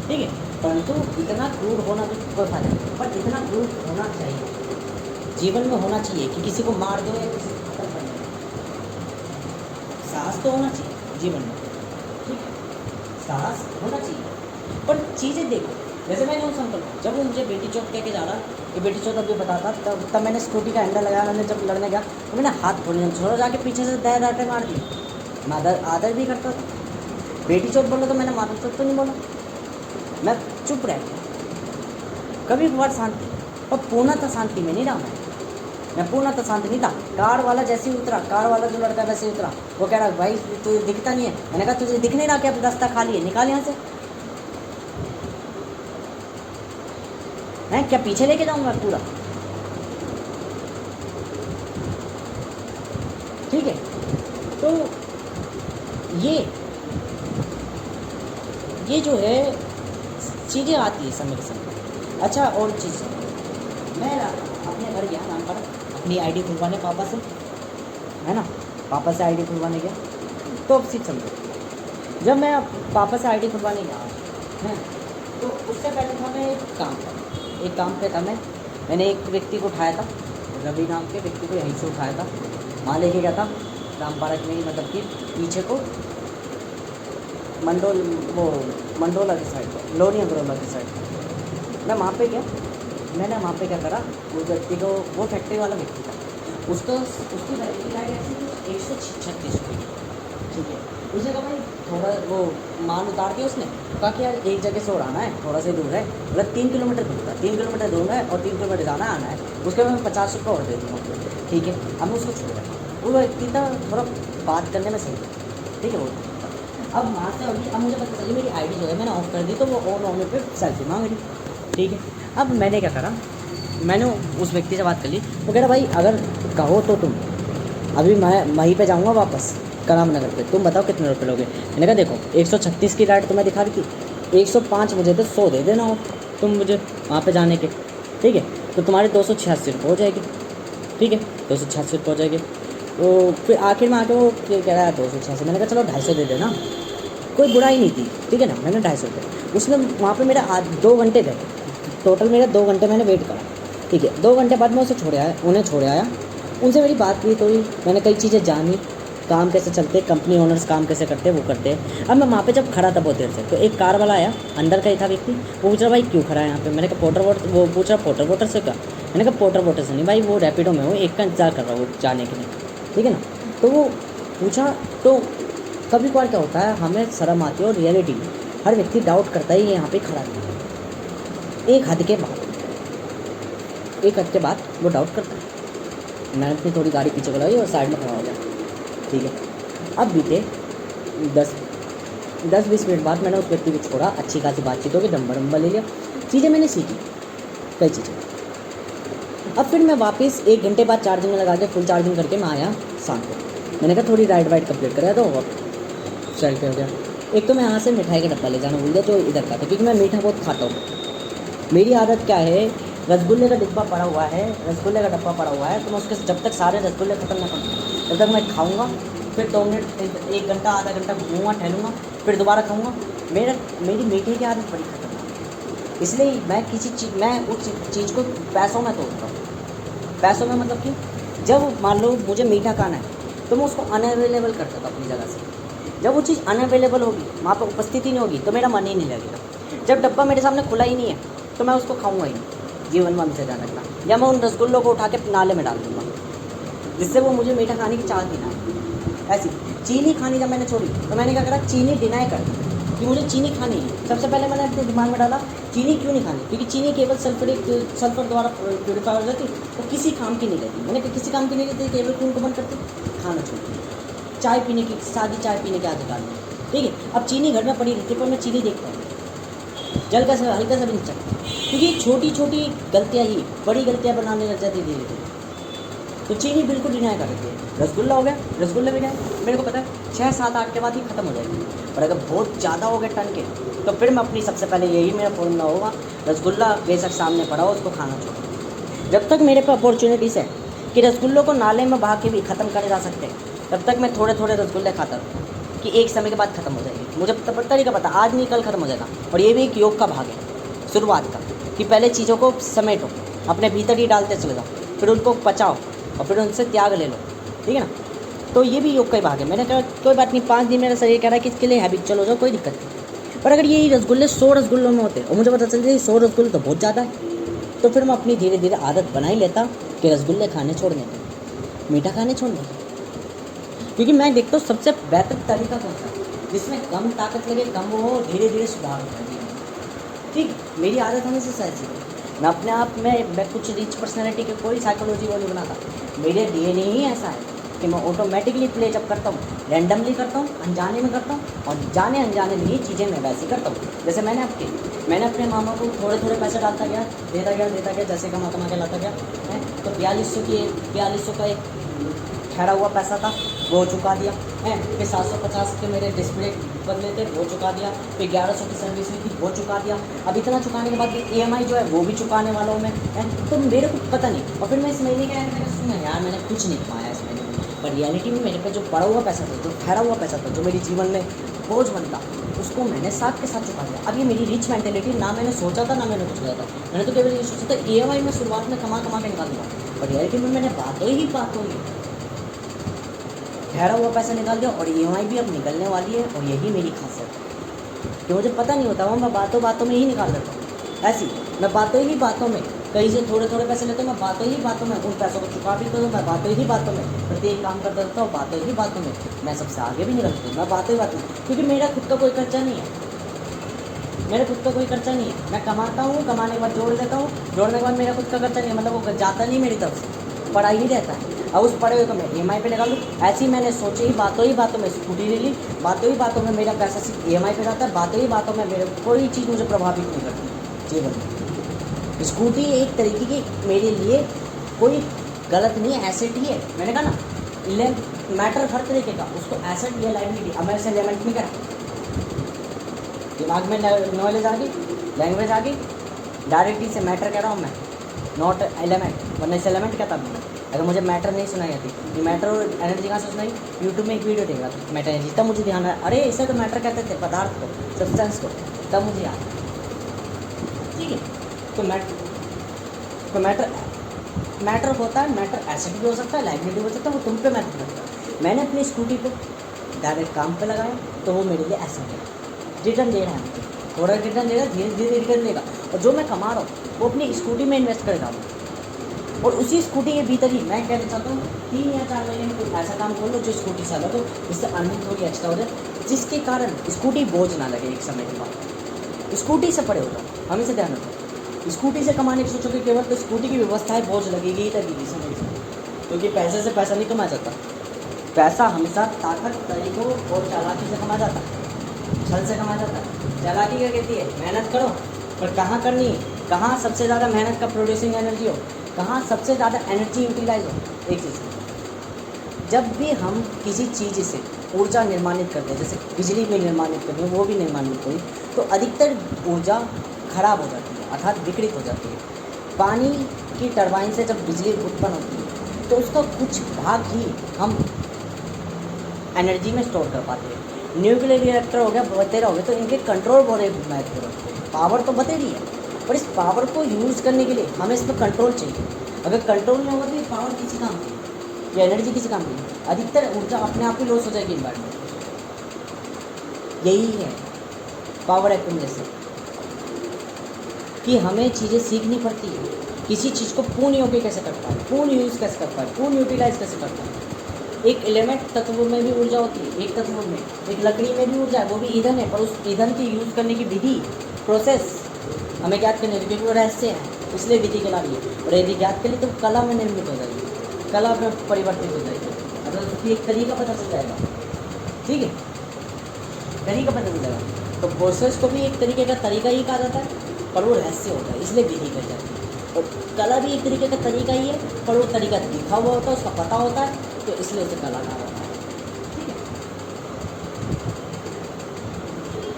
ठीक है, परंतु इतना क्रूर होना भी कोई फायदा नहीं, पर इतना क्रूर होना चाहिए, जीवन में होना चाहिए कि किसी को मार दो या किसी को खत्म कर दो। साहस तो होना चाहिए जीवन में, ठीक है, साहस होना चाहिए, पर चीज़ें देखो। जैसे मैंने उस अंकल को, जब वो मुझे बेटी चौथ कह के जा रहा कि बेटी चौथ अभी बताता, तब मैंने स्कूटी का हैंडल लगाया, मैंने जब लड़ने गया तो मैंने हाथ थोड़ी नहीं छोड़ा, जाके पीछे से दह डाटे मार दिए। मैं आदर भी करता था, बेटी चौथ बोला तो मैंने माता चौथ तो नहीं बोला, मैं चुप रह गया। कभी कभार शांति, पर पूर्णतः शांति में नहीं रहा मैं पूर्णतः शांति नहीं था। कार वाला जैसे ही उतरा, कार वाला जो लड़का वैसे ही उतरा, वो कह रहा भाई तुझे दिखता नहीं है। मैंने कहा तुझे दिख नहीं रहा क्या, रास्ता खाली है, निकाल यहाँ से। मैं क्या पीछे लेके जाऊंगा पूरा, ठीक है। तो ये जो है चीज़ें आती है समय के समय। अच्छा और चीज़, मैं अपने घर गया नाम पर अपनी आईडी खुलवाने पापा से, है ना, पापा से आईडी खुलवाने गया। तो अब सीख समझो, जब मैं पापा से आईडी खुलवाने गया हैं, तो उससे पहले था मैं एक काम पे था मैंने एक व्यक्ति को उठाया था, रवि नाम के व्यक्ति को यहीं से उठाया था, वहाँ लेके गया था राम पार्क में, मतलब कि पीछे को मंडोला की साइड, लोनी अग्रोला की साइड। मैं वहाँ पे गया, मैंने वहाँ पे क्या करा, उस व्यक्ति को, वो फैक्ट्री वाला व्यक्ति था, उसकी वैलिडिटी लाइट ऐसी 136 रुपये, ठीक है। उसने कहा भाई थोड़ा वो मान उतार के उसने कहा कि यार एक जगह से उड़ाना है, थोड़ा सा दूर है, मतलब 3 किलोमीटर दूर था, 3 किलोमीटर दूर है और 3 किलोमीटर जाना आना है, उसके मैं 50 रुपये और दे दूँगा, ठीक है। अब मैं उसको छोड़ा, वो व्यक्ति था थोड़ा बात करने में सही, ठीक है। वो अब वहाँ से अब मुझे पता चली मेरी आईडी जो है मैंने ऑफ कर दी, तो वो ऑन होने पे सेल्फी मांग रही, ठीक है। अब मैंने क्या करा, मैंने उस व्यक्ति से बात कर ली, वो कह रहा भाई अगर कहो तो तुम, अभी मैं वहीं पे जाऊँगा वापस कराम नगर पे, तुम बताओ कितने रुपये लोगे। मैंने कहा देखो 136 की राइड तुम्हें दिखा रही थी, 105 मुझे तो 100 दे देना और तुम मुझे वहाँ पे जाने के, ठीक है, तो तुम्हारे 286 रुपये हो जाएगी, ठीक है, 286 रुपये हो जाएगी। तो फिर आखिर में आके वो कह रहा है 286, मैंने कहा चलो 250 दे देना, कोई बुराई नहीं थी, ठीक है ना। मैंने 250 रुपये, उसने वहाँ पर मेरा 2 घंटे गए, टोटल मेरा 2 घंटे मैंने वेट करा, ठीक है। 2 घंटे बाद मैं उन्हें छोड़े आया, उनसे मेरी बात हुई, तो मैंने कई चीज़ें जानी, काम कैसे चलते, कंपनी ओनर्स काम कैसे करते हैं, वो करते हैं। अब मैं वहाँ पे जब खड़ा था बहुत देर से, तो एक कार वाला आया, अंदर का ही था व्यक्ति, वो पूछ रहा भाई क्यों खड़ा है यहाँ पे। मैंने कहा वो पूछ रहा पोर्टर वोटर से क्या, मैंने कहा पोर्टर वोटर से नहीं भाई, वो रैपिडो में हो, एक का इंतजार कर रहा हूँ जाने के लिए, ठीक है ना। तो वो पूछा, तो कभी कभार क्या होता है, हमें शर्म आती है और रियलिटी हर व्यक्ति डाउट करता है, ये यहाँ पे खड़ा है। एक हद के बाद वो डाउट करता है। मैंने अपनी थोड़ी गाड़ी पीछे चलाई और साइड में खड़ा हो गया, ठीक है। अब बीते 10-20 मिनट बाद मैंने उस व्यक्ति को छोड़ा, अच्छी खासी बातचीत हो गई, नंबर ले लिया, चीज़ें मैंने सीखी कई चीज़ें। अब फिर मैं वापस 1 घंटे बाद चार्जिंग में लगा के फुल चार्जिंग करके मैं आया शाम को। मैंने कहा थोड़ी राइड कंप्लीट कराया तो सेल्फी हो गया। एक तो मैं यहाँ से मिठाई का डब्बा ले जाना भूल गया जो इधर का था, क्योंकि मैं मीठा बहुत खाता हूँ। मेरी आदत क्या है, रसगुल्ले का डब्बा पड़ा हुआ है, तो मैं उसके जब तक सारे रसगुल्ले ख़त्म ना करूँ तब तक मैं खाऊंगा, फिर 2 मिनट 1 घंटा आधा घंटा घूमूंगा टहलूँगा, फिर दोबारा खाऊंगा। मेरी मीठे की आदत बड़ी खतरनाक, इसलिए मैं उस चीज़ को पैसों में तोड़ता हूँ। पैसों में मतलब कि जब मान लो मुझे मीठा खाना है तो मैं उसको अनअवेलेबल करता था अपनी जगह से। जब वो चीज़ अनअवेलेबल होगी, वहाँ पर उपस्थिति नहीं होगी, तो मेरा मन ही नहीं लगेगा। जब डब्बा मेरे सामने खुला ही नहीं है तो मैं उसको खाऊंगा ही नहीं। जीवन में हमसे ध्यान रखना, या मैं उन रसगुल्लों को उठा के नाले में डाल दूँगा, जिससे वो मुझे मीठा खाने की चाहत ही ना आए। ऐसी चीनी खानी जब मैंने छोड़ी तो मैंने क्या करा, चीनी डिनाई कर दी कि मुझे चीनी खानी है। सबसे पहले मैंने अपने दिमाग में डाला चीनी क्यों नहीं खानी, क्योंकि चीनी केवल सल्फर द्वारा प्योरीफाई हो जाती, तो किसी काम की नहीं रहती। मैंने कहा किसी काम की नहीं रहती, केवल खून को बंद करती, खाना छोड़ती, चाय पीने की, सादी चाय पीने की आदत डाली। ठीक है, अब चीनी घर में पड़ी रहती है पर मैं चीनी देखता हूँ हल्का सा भी नहीं चलता, क्योंकि छोटी छोटी गलतियाँ ही बड़ी गलतियाँ बनाने लग जाती धीरे धीरे। तो चीनी बिल्कुल डिनाई कर देती है। रसगुल्ला हो गया, रसगुल्ले भी गए, मेरे को पता है 6, 7, 8 के बाद ही ख़त्म हो जाएगी। पर अगर बहुत ज़्यादा हो गए टन के, तो फिर मैं अपनी सबसे पहले यही मेरा फॉर्मूला होगा, रसगुल्ला बेशक सामने पड़ा हो उसको खाना छोड़ो। जब तक मेरे पे अपॉर्चुनिटीज़ है कि रसगुल्लों को नाले में बहा के भी ख़त्म करे जा सकते हैं, तब तक मैं थोड़े थोड़े रसगुल्ले खाता रहूँ कि एक समय के बाद ख़त्म हो जाएगी। मुझे तरीका पता, आज नहीं कल ख़त्म हो जाएगा। और ये भी एक योग का भाग है शुरुआत का, कि पहले चीज़ों को समेटो, अपने भीतर ही डालते चले जाओ, फिर उनको पचाओ और फिर उनसे त्याग ले लो। ठीक है ना, तो ये भी योग का ही भाग है। मैंने कहा कोई बात नहीं, 5 दिन मेरा शरीर कह रहा है कि इसके लिए हैबिचुअल हो जाओ, कोई दिक्कत नहीं। पर अगर ये रसगुल्ले 100 रसगुल्लों में होते और मुझे पता चल जाए 100 रसगुल्ले तो बहुत ज़्यादा है, तो फिर मैं अपनी धीरे धीरे आदत बना ही लेता कि रसगुल्ले खाने छोड़ने की, मीठा खाने छोड़ने की। क्योंकि मैं देखता हूँ सबसे बेहतर तरीका कौन सा है, जिसमें कम ताकत लगे, कम वो हो, धीरे धीरे सुधार होता है। ठीक, मेरी आदत हमेशा ऐसी है। मैं अपने आप में मैं कुछ रिच पर्सनैलिटी के कोई साइकोलॉजी वो नहीं बनाता, मेरे डीएनए ही ऐसा है कि मैं ऑटोमेटिकली प्ले जब करता हूँ, रैंडमली करता हूँ, अनजाने में करता हूँ, और जाने अनजाने में ही चीज़ें मैं वैसे करता हूँ। जैसे मैंने अपने मामा को थोड़े थोड़े पैसे डालता गया, देता गया, जैसे कमा के लाता गया है। तो 4200 का एक ठहरा हुआ पैसा था, वो चुका दिया है। फिर 750 के मेरे डिस्प्ले बदले थे, वो चुका दिया। फिर 1100 की सर्विस हुई थी, वो चुका दिया। अब इतना चुकाने के बाद EMI जो है वो भी चुकाने वाला हूँ मैं, है। तो मेरे को पता नहीं, और फिर मैं इस महीने के एंड में सुना यार मैंने कुछ नहीं कमाया इस महीने में, पर रियलिटी में मेरे पे जो पड़ा हुआ पैसा था, जो ठहरा हुआ पैसा था, जो मेरे जीवन में बोझ बनता, उसको मैंने साथ के साथ चुका दिया। अब ये मेरी रिच मेंटेलिटी, ना मैंने सोचा था ना मैंने कुछ किया था। मैंने तो केवल ये सोचा था EMI में शुरुआत में कमा के निकाल दूँगा, पर रियलिटी में मैंने बातों ही ठहरा हुआ पैसा निकाल दिया, और EMI भी अब निकलने वाली है। और यही मेरी खासियत है कि मुझे पता नहीं होता, वो मैं बातों में ही निकाल देता हूँ। ऐसी मैं बातों में कहीं से थोड़े पैसे लेता हूँ, मैं बातों में उन पैसों को चुका भी देता हूँ। मैं बातों ही में प्रत्येक काम करता रहता हूँ, बातों ही में मैं सबसे आगे भी निकलती हूँ। मैं बातों ही क्योंकि मेरा खुद का कोई खर्चा नहीं है, मैं कमाता हूँ, कमाने के बाद जोड़ देता हूँ, जोड़ने के बाद मेरा खुद का खर्चा नहीं है, मतलब वो जाता नहीं मेरी तरफ से, पड़ा ही रहता है। अब उस पड़े हुए को मैं EMI पे निकाल लूँ। ऐसे ही मैंने सोचे ही बातों में स्कूटी ले ली, बातों में मेरा पैसा सिर्फ EMI पे जाता है, बातों में मेरे कोई चीज़ मुझे प्रभावित नहीं करती जीवन में। स्कूटी एक तरीके की मेरे लिए कोई गलत नहीं है, एसेट ही है। मैंने कहा ना, मैटर हर तरीके का, उसको एसेट या लाइबिलिटी। अब मैं इसे एलिमेंट में करा, दिमाग में नॉलेज आ गई, लैंग्वेज आ गई, डायरेक्टली से मैटर कह रहा हूँ मैं, नॉट एलिमेंट। वरना इसे एलिमेंट कहता मैं। अगर मुझे मैटर नहीं सुनाई आती, ये मैटर और एनर्जी कहाँ से सुनाई, यूट्यूब में एक वीडियो देख रहा था मैटर एनर्जी, तब मुझे ध्यान आया, अरे इसे तो मैटर कहते थे, पदार्थ को, सब्सटेंस को, तब मुझे याद। ठीक है, तो मैटर होता है, मैटर एसिड भी हो सकता है, लाइबिलिटी हो सकता है, वो तुम पे मैटर करता है। मैंने अपनी स्कूटी को डायरेक्ट काम पे लगाया, तो वो मेरे लिए एसिड है, रिटर्न दे रहा है मुझे, थोड़ा रिटर्न देगा, धीरे धीरे रिटर्न देगा। और जो मैं कमा रहा हूँ वो अपनी स्कूटी में इन्वेस्ट करेगा, और उसी स्कूटी के भीतर ही मैं कहना चाहता हूँ 3 या 4 महीने में कोई ऐसा काम खोल लो जो स्कूटी से अलग हो, जिससे अर्निंग थोड़ी एक्स्ट्रा हो जाए, जिसके कारण स्कूटी बोझ ना लगे एक समय के बाद। स्कूटी से पड़े हो जाओ, हमेशा ध्यान रखो। स्कूटी से कमाने की सोचोगे केवल, तो स्कूटी की व्यवस्था है, बोझ लगेगी ही लगेगी समय से, क्योंकि पैसे से पैसा नहीं कमाया जाता। पैसा हमेशा ताकत, तरीकों और चालाकी से कमाया जाता है, छल से कमाया जाता है। चालाकी क्या कहती है, मेहनत करो, पर कहाँ करनी है, कहाँ सबसे ज़्यादा मेहनत का प्रोड्यूसिंग एनर्जी हो, कहाँ सबसे ज़्यादा एनर्जी यूटिलाइज हो। एक चीज़, जब भी हम किसी चीज़ से ऊर्जा निर्माणित करते हैं, जैसे बिजली भी निर्माणित करते हैं, वो भी निर्माणित हुई, तो अधिकतर ऊर्जा खराब हो जाती है, अर्थात विकृत हो जाती है। पानी की टरबाइन से जब बिजली उत्पन्न होती है, तो उसका कुछ भाग ही हम एनर्जी में स्टोर कर पाते हैं। न्यूक्लियर रिएक्टर हो गया, बतेरा हो गया, तो इनके कंट्रोल बड़े महत्वपूर्ण है। पावर तो बतेरी है, पर इस पावर को यूज़ करने के लिए हमें इस पर कंट्रोल चाहिए। अगर कंट्रोल नहीं होगा तो ये पावर किसी काम की, ये एनर्जी किसी काम की, अधिकतर ऊर्जा अपने आप ही लॉस हो जाएगी इन्वायरमेंट। यही है पावर एक्यूमुलेशन, कि हमें चीज़ें सीखनी पड़ती है, किसी चीज़ को पूर्ण योग्य कैसे कर पाए, पूर्ण यूज़ कैसे कर पाए, पूर्ण यूटिलाइज कैसे कर पाए। एक एलिमेंट तत्व में भी ऊर्जा होती है, एक तत्व में, एक लकड़ी में भी ऊर्जा है, वो भी ईंधन है, पर उस ईंधन की यूज़ करने की विधि, प्रोसेस हमें ज्ञात करनी होगी, क्योंकि वो रहस्य है, इसलिए विधि के लिए। और यदि ज्ञात करें तो कला में निर्मित हो जाएगी, कला में परिवर्तित हो जाएगी, मतलब उसकी एक तरीका पता चल जाएगा। ठीक है, तरीका पता चल जाएगा। तो प्रोसेस को भी एक तरीके का तरीका ही कहा जाता है, पर वो रहस्य होता है, इसलिए विधि कही जाती है। और कला भी एक तरीके का तरीका ही है, पर वो तरीका लिखा हुआ होता है, उसका पता होता है, तो इसलिए उसे कला कहा जाता है। ठीक है,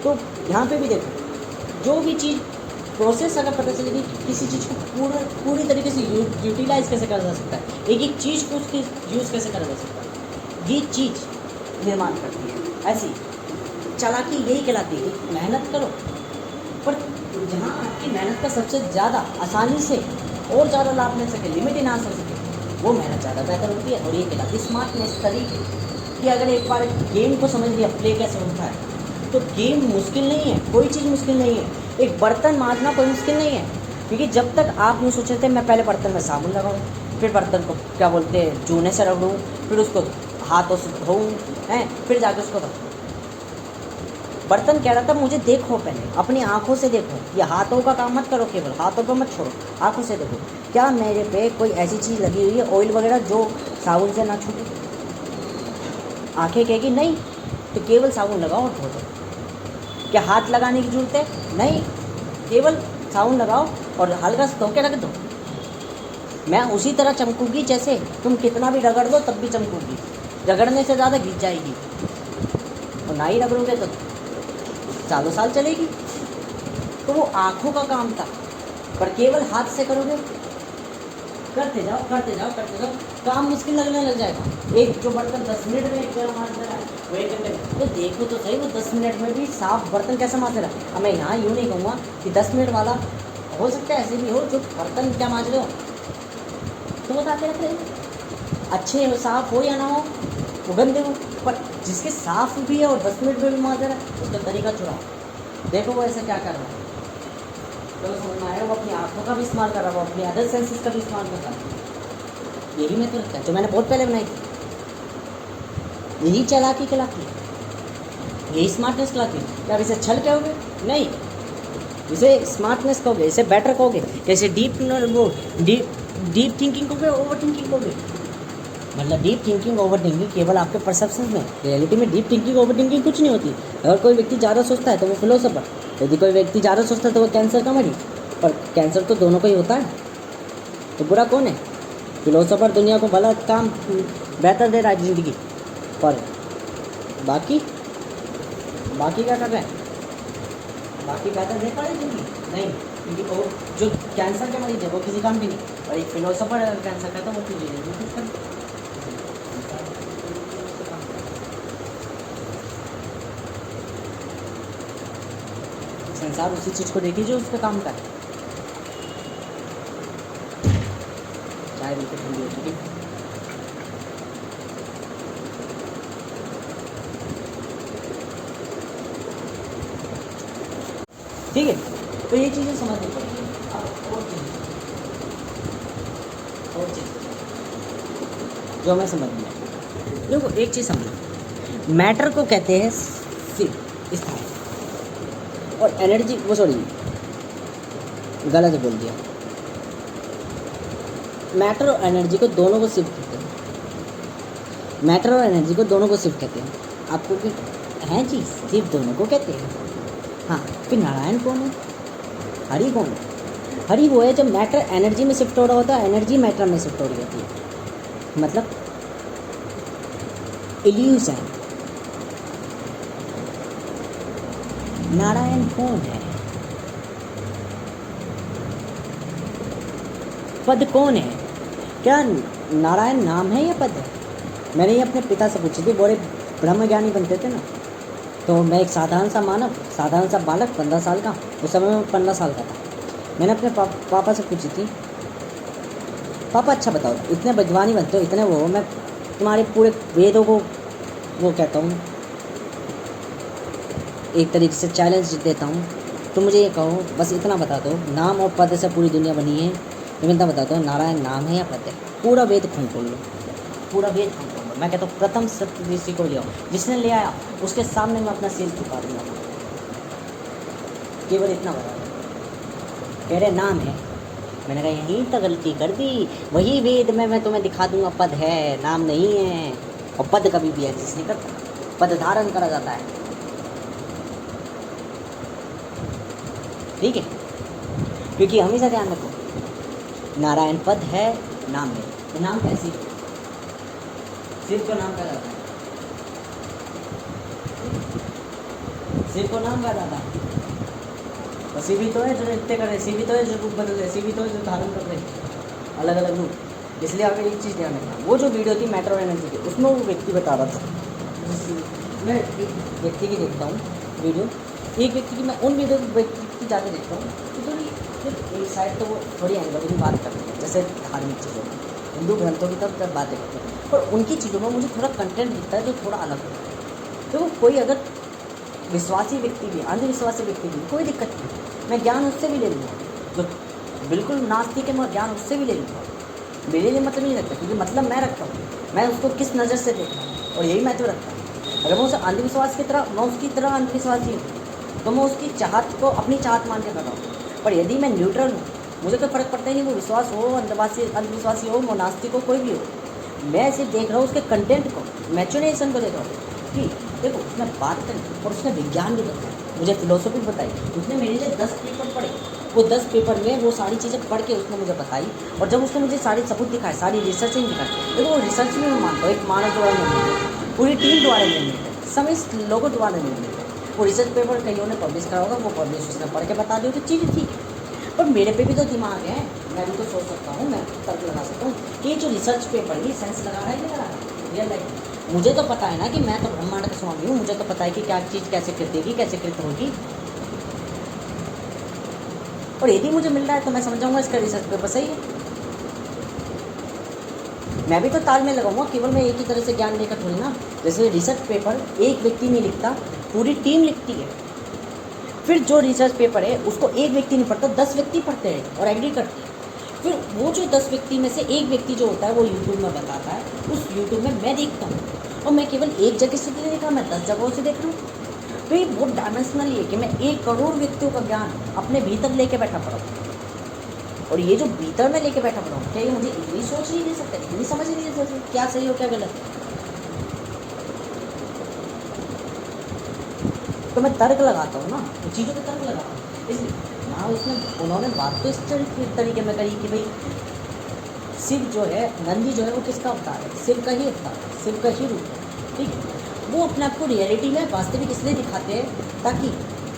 तो यहाँ पे भी देखो, जो भी चीज़ प्रोसेस अगर पता चलेगी, किसी चीज़ को पूरी तरीके से यूटिलाइज कैसे करा जा सकता है, एक एक चीज़ को उसकी यूज़ कैसे करा जा सकता है, ये चीज़ निर्माण करती है। ऐसी चालाकी यही कहलाती है कि मेहनत करो, पर जहाँ आपकी मेहनत का सबसे ज़्यादा आसानी से और ज़्यादा लाभ मिल सके, लिमिट इनहांस हो सके, वो मेहनत ज़्यादा बेहतर होती है। और ये कहलाती है स्मार्टनेस तरीके कि अगर एक बार गेम को समझ लिया प्ले कैसे होता है, तो गेम मुश्किल नहीं है, कोई चीज़ मुश्किल नहीं है। एक बर्तन मांजना कोई मुश्किल नहीं है, क्योंकि जब तक आप यूँ सोचते थे मैं पहले बर्तन में साबुन लगाऊँ, फिर बर्तन को क्या बोलते हैं चूने से रगड़ूँ, फिर उसको हाथों से धोऊँ हैं, फिर जाकर उसको रखूँ। बर्तन कह रहा था मुझे देखो, पहले अपनी आंखों से देखो, ये हाथों का काम मत करो, केवल हाथों पर मत छोड़ो, आंखों से देखो क्या मेरे पे कोई ऐसी चीज़ लगी हुई है ऑयल वगैरह जो साबुन से ना छूटे। आंखें कहेगी नहीं, तो केवल साबुन लगाओ और धो दो। क्या हाथ लगाने की जरूरत है? नहीं, केवल साबुन लगाओ और हल्का से धो के रख दो। मैं उसी तरह चमकूगी जैसे तुम कितना भी रगड़ दो तब भी चमकूगी, रगड़ने से ज़्यादा घिस जाएगी, और ना ही रगड़ोगे तो सालों साल चलेगी। तो वो आँखों का काम था, पर केवल हाथ से करोगे, करते जाओ करते जाओ करते जाओ, काम मुश्किल लगने लग जाएगा। एक जो बर्तन 10 मिनट में एक बार मांज रहा है, वो 1 घंटे में, तो देखो तो सही वो 10 मिनट में भी साफ बर्तन कैसे मांज रहा है। अब मैं यहाँ यूँ नहीं कहूँगा कि 10 मिनट वाला, हो सकता है ऐसे भी हो जो बर्तन क्या मांज रहे हो तो वो ताकि रख रहे हो, अच्छे हो, साफ़ हो या ना हो, वो गंदे हो, पर जिसके साफ भी है और 10 मिनट में भी मांज रहा है, उसका तरीका चुराओ, देखो वो ऐसा क्या कर रहा है। तो समझ में आया, वो अपनी आँखों का भी इस्तेमाल कर रहा है, वो अपनी अदर सेंसेस का भी इस्तेमाल कर रहा है। यही मैं तो लगता है जो मैंने बहुत पहले बनाई थी, यही चालाकी कहलाती है, यही स्मार्टनेस कहलाती है। क्या आप इसे छल कहोगे? नहीं, इसे स्मार्टनेस कहोगे, इसे बेटर कहोगे, कैसे डीप थिंकिंग कहोगे, ओवर थिंकिंग कहोगे। मतलब डीप थिंकिंग ओवर थिंकिंग केवल आपके परसेप्शन में, रियलिटी में डीप थिंकिंग ओवर थिंकिंग कुछ नहीं होती। अगर कोई व्यक्ति ज़्यादा सोचता है तो वो फिलोसोफर, यदि कोई व्यक्ति ज़्यादा सोचता है तो वो कैंसर का मरीज। पर कैंसर तो दोनों का ही होता है, तो बुरा कौन है? फिलोसोफर दुनिया को भला काम बेहतर दे रहा है ज़िंदगी, पर बाकी क्या कर रहे हैं? बाकी बेहतर दे पा रहे ज़िंदगी? नहीं, क्योंकि वो जो कैंसर के मरीज है वो किसी काम भी नहीं, और एक फिलोसोफर अगर कैंसर का तो वो कुछ नहीं। संसार उसी चीज़ को देखिए जो उसका काम का है। चाय बिल्कुल ठंडी हो चुकी है। ठीक है, तो ये चीज़ें समझनी पड़ेगी। अब और चीज़ जो हमें समझनी है, देखो एक चीज़ समझो, मैटर को कहते हैं सिर्फ स्थान, और एनर्जी वो सॉरी गलत बोल दिया, मैटर और एनर्जी को दोनों को शिफ्ट कहते हैं। मैटर और एनर्जी को दोनों को शिफ्ट कहते हैं। आपको कि हैं चीज़ सिर्फ दोनों को कहते हैं। हाँ, फिर नारायण कौन है? हरि कौन है? हरि वो है जब मैटर एनर्जी में शिफ्ट हो रहा होता है, एनर्जी मैटर में शिफ्ट हो रही होती है, मतलब इल्यूजन। नारायण कौन है? पद कौन है? क्या नारायण नाम है या पद है? मैंने ये अपने पिता से पूछी थी, बोले ब्रह्मज्ञानी बनते थे ना, तो मैं एक साधारण सा मानव, साधारण सा बालक 15 साल का, उस समय मैं 15 साल का था। मैंने अपने पापा से पूछी थी, पापा अच्छा बताओ, इतने विद्वानी बनते हो, इतने वो, मैं तुम्हारे पूरे वेदों को वो कहता हूँ, एक तरीके से चैलेंज देता हूँ, तो मुझे ये कहो, बस इतना बता दो, नाम और पद से पूरी दुनिया बनी है, मैं इतना बताता हूँ, नारायण नाम है या पद है? पूरा वेद खोल लो, पूरा वेद खोल लो। मैं कहता हूँ प्रथम सत्य ऋषि को ले आओ, जिसने ले आया उसके सामने मैं अपना सिर झुका दूंगा। केवल इतना बता कह रहे नाम है। मैंने कहा यहीं तो गलती कर दी, वही वेद में मैं तुम्हें दिखा दूंगा पद है, नाम नहीं है। और पद कभी भी एग्जिस्ट नहीं करता, पद धारण करा जाता है, ठीक है। क्योंकि हमेशा ध्यान रखो, नारायण पद है, नाम है। तो नाम कैसी सिर्फ को नाम कहा जाता है, सिर्फ को नाम कहा जाता है। बस भी तो है जो नृत्य कर रहे, सी भी तो है जो रूप बदल रहे, सी भी तो है जो धारण कर रहे अलग अलग रूप। इसलिए आप एक चीज़ ध्यान रखना, वो जो वीडियो थी मैटर और एनर्जी की, उसमें वो व्यक्ति बता रहा था, मैं एक व्यक्ति की देखता हूँ वीडियो, एक व्यक्ति की, मैं उन वीडियो व्यक्ति की ज़्यादा देखता हूँ कि थोड़ी एक साइड तो वो थोड़ी एंगल की बात करते हैं, जैसे धार्मिक चीज़ों में, हिंदू ग्रंथों की तरफ बातें करते हैं, पर उनकी चीज़ों में मुझे थोड़ा कंटेंट दिखता है जो थोड़ा अलग होता है। तो कोई अगर विश्वासी व्यक्ति भी, अंधविश्वासी व्यक्ति भी, कोई दिक्कत नहीं, मैं ज्ञान उससे भी ले लूँगा, जो बिल्कुल नास्तिक है मैं ज्ञान उससे भी ले लूँगा, मेरे लिए मतलब नहीं रखता, क्योंकि मतलब मैं रखता हूँ, मैं उसको किस नज़र से देख रहा हूँ, और यही महत्व रखता हूँ। अगर मैं उसे अंधविश्वास की तरह, मैं उसकी तरह अंधविश्वासी हूँ, तो मैं उसकी चाहत को अपनी चाहत मान के कर रहा हूँ। पर यदि मैं न्यूट्रल हूँ, मुझे कोई फ़र्क पड़ता ही नहीं, वो विश्वास हो, अंधविश्वासी हो, वो नास्तिक हो, कोई भी हो, मैं सिर्फ देख रहा हूँ उसके कंटेंट को, मैचुरेशन को देख रहा हूँ कि देखो उसने बात करी और उसने विज्ञान भी बताया, मुझे फिलोसफी बताई, उसने मेरे लिए 10 पेपर पढ़े, वो 10 पेपर में वो सारी चीज़ें पढ़ के उसने मुझे बताई, और जब उसने मुझे सारी सबूत दिखाए, सारी रिसर्चिंग दिखाई, देखो वो रिसर्च में मैं मानता हूँ एक मानव द्वारा निर्मित है, पूरी टीम द्वारा निर्मित है, सभी लोगों द्वारा निर्मित है। वो रिसर्च पेपर कईयों ने पब्लिश करा होगा, वो पब्लिश उसने पढ़ के बता दी तो चीज़ें ठीक है, पर मेरे पे भी तो दिमाग है, मैं भी तो सोच सकता हूँ, मैं तर्क लगा सकता हूँ कि ये जो रिसर्च पेपर है ये सेंस लगा रहा है, नहीं लगा रहा है रियल लाइफ। मुझे तो पता है ना कि मैं तो ब्रह्मांड का स्वामी हूँ, मुझे तो पता है कि क्या चीज़ कैसे कृत्येगी, कैसे कृत होगी, और यदि मुझे मिल रहा है तो मैं समझ जाऊँगा इसका रिसर्च पेपर सही है। मैं भी तो ताल में लगाऊंगा, केवल मैं एक ही तरह से ज्ञान लेकर थोड़ी ना। जैसे रिसर्च पेपर एक व्यक्ति नहीं लिखता, पूरी टीम लिखती है, फिर जो रिसर्च पेपर है उसको एक व्यक्ति नहीं पढ़ता, 10 व्यक्ति पढ़ते हैं और एग्री करते हैं, फिर वो जो 10 व्यक्ति में से एक व्यक्ति जो होता है वो यूट्यूब में बताता है, उस यूट्यूब में मैं देखता हूँ, और मैं केवल एक जगह से नहीं देख रहा, मैं 10 जगहों से देख रहा हूँ। तो ये बहुत डायमेंशनल है कि मैं 1 करोड़ व्यक्तियों का ज्ञान अपने भीतर लेके बैठा पड़ा हूँ, और ये जो भीतर में लेके बैठा पड़ा हूँ, क्या ये मुझे इतनी सोच नहीं दे सकते, इतनी समझ नहीं दे सकते क्या सही हो क्या गलत है? तो मैं तर्क लगाता हूँ ना, उन चीज़ों पर तर्क लगाता हूँ। इसलिए ना उसमें उन्होंने बात तो इस तरीके में करी कि भाई शिव जो है, नंदी जो है वो किसका अवतार है? शिव का ही अवतार है, शिव का ही रूप है, ठीक है। वो अपने आप को रियलिटी में वास्तविक इसलिए दिखाते हैं ताकि,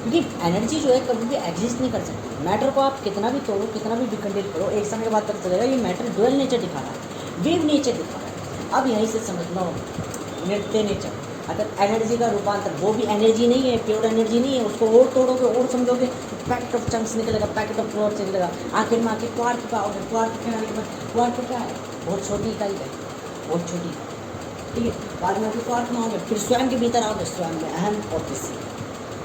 क्योंकि एनर्जी जो है कभी भी एग्जिस्ट नहीं कर सकती। मैटर को आप कितना भी तोड़ो, कितना भी विखंडित करो, एक समय के बाद पता चलेगा ये मैटर डुअल नेचर दिखा रहा है, वेव नेचर दिखा रहा है। अब यहीं से समझना होगा नृत्य नेचर, अगर एनर्जी का रूपांतर, वो भी एनर्जी नहीं है, प्योर एनर्जी नहीं है, उसको और तोड़ोगे और समझोगे, पैकेट ऑफ चंक्स निकलेगा, पैकेट ऑफ फ्लोर से निकलेगा, आखिर में आके क्वार्क पाओगे, क्वार्क के आने के बाद क्वार्क क्या है? बहुत छोटी इकाई है, बहुत छोटी, ठीक है। बाद में आके क्वार्क में आओगे, फिर स्वयं के भीतर आओगे, स्वयं में अहम और किसी,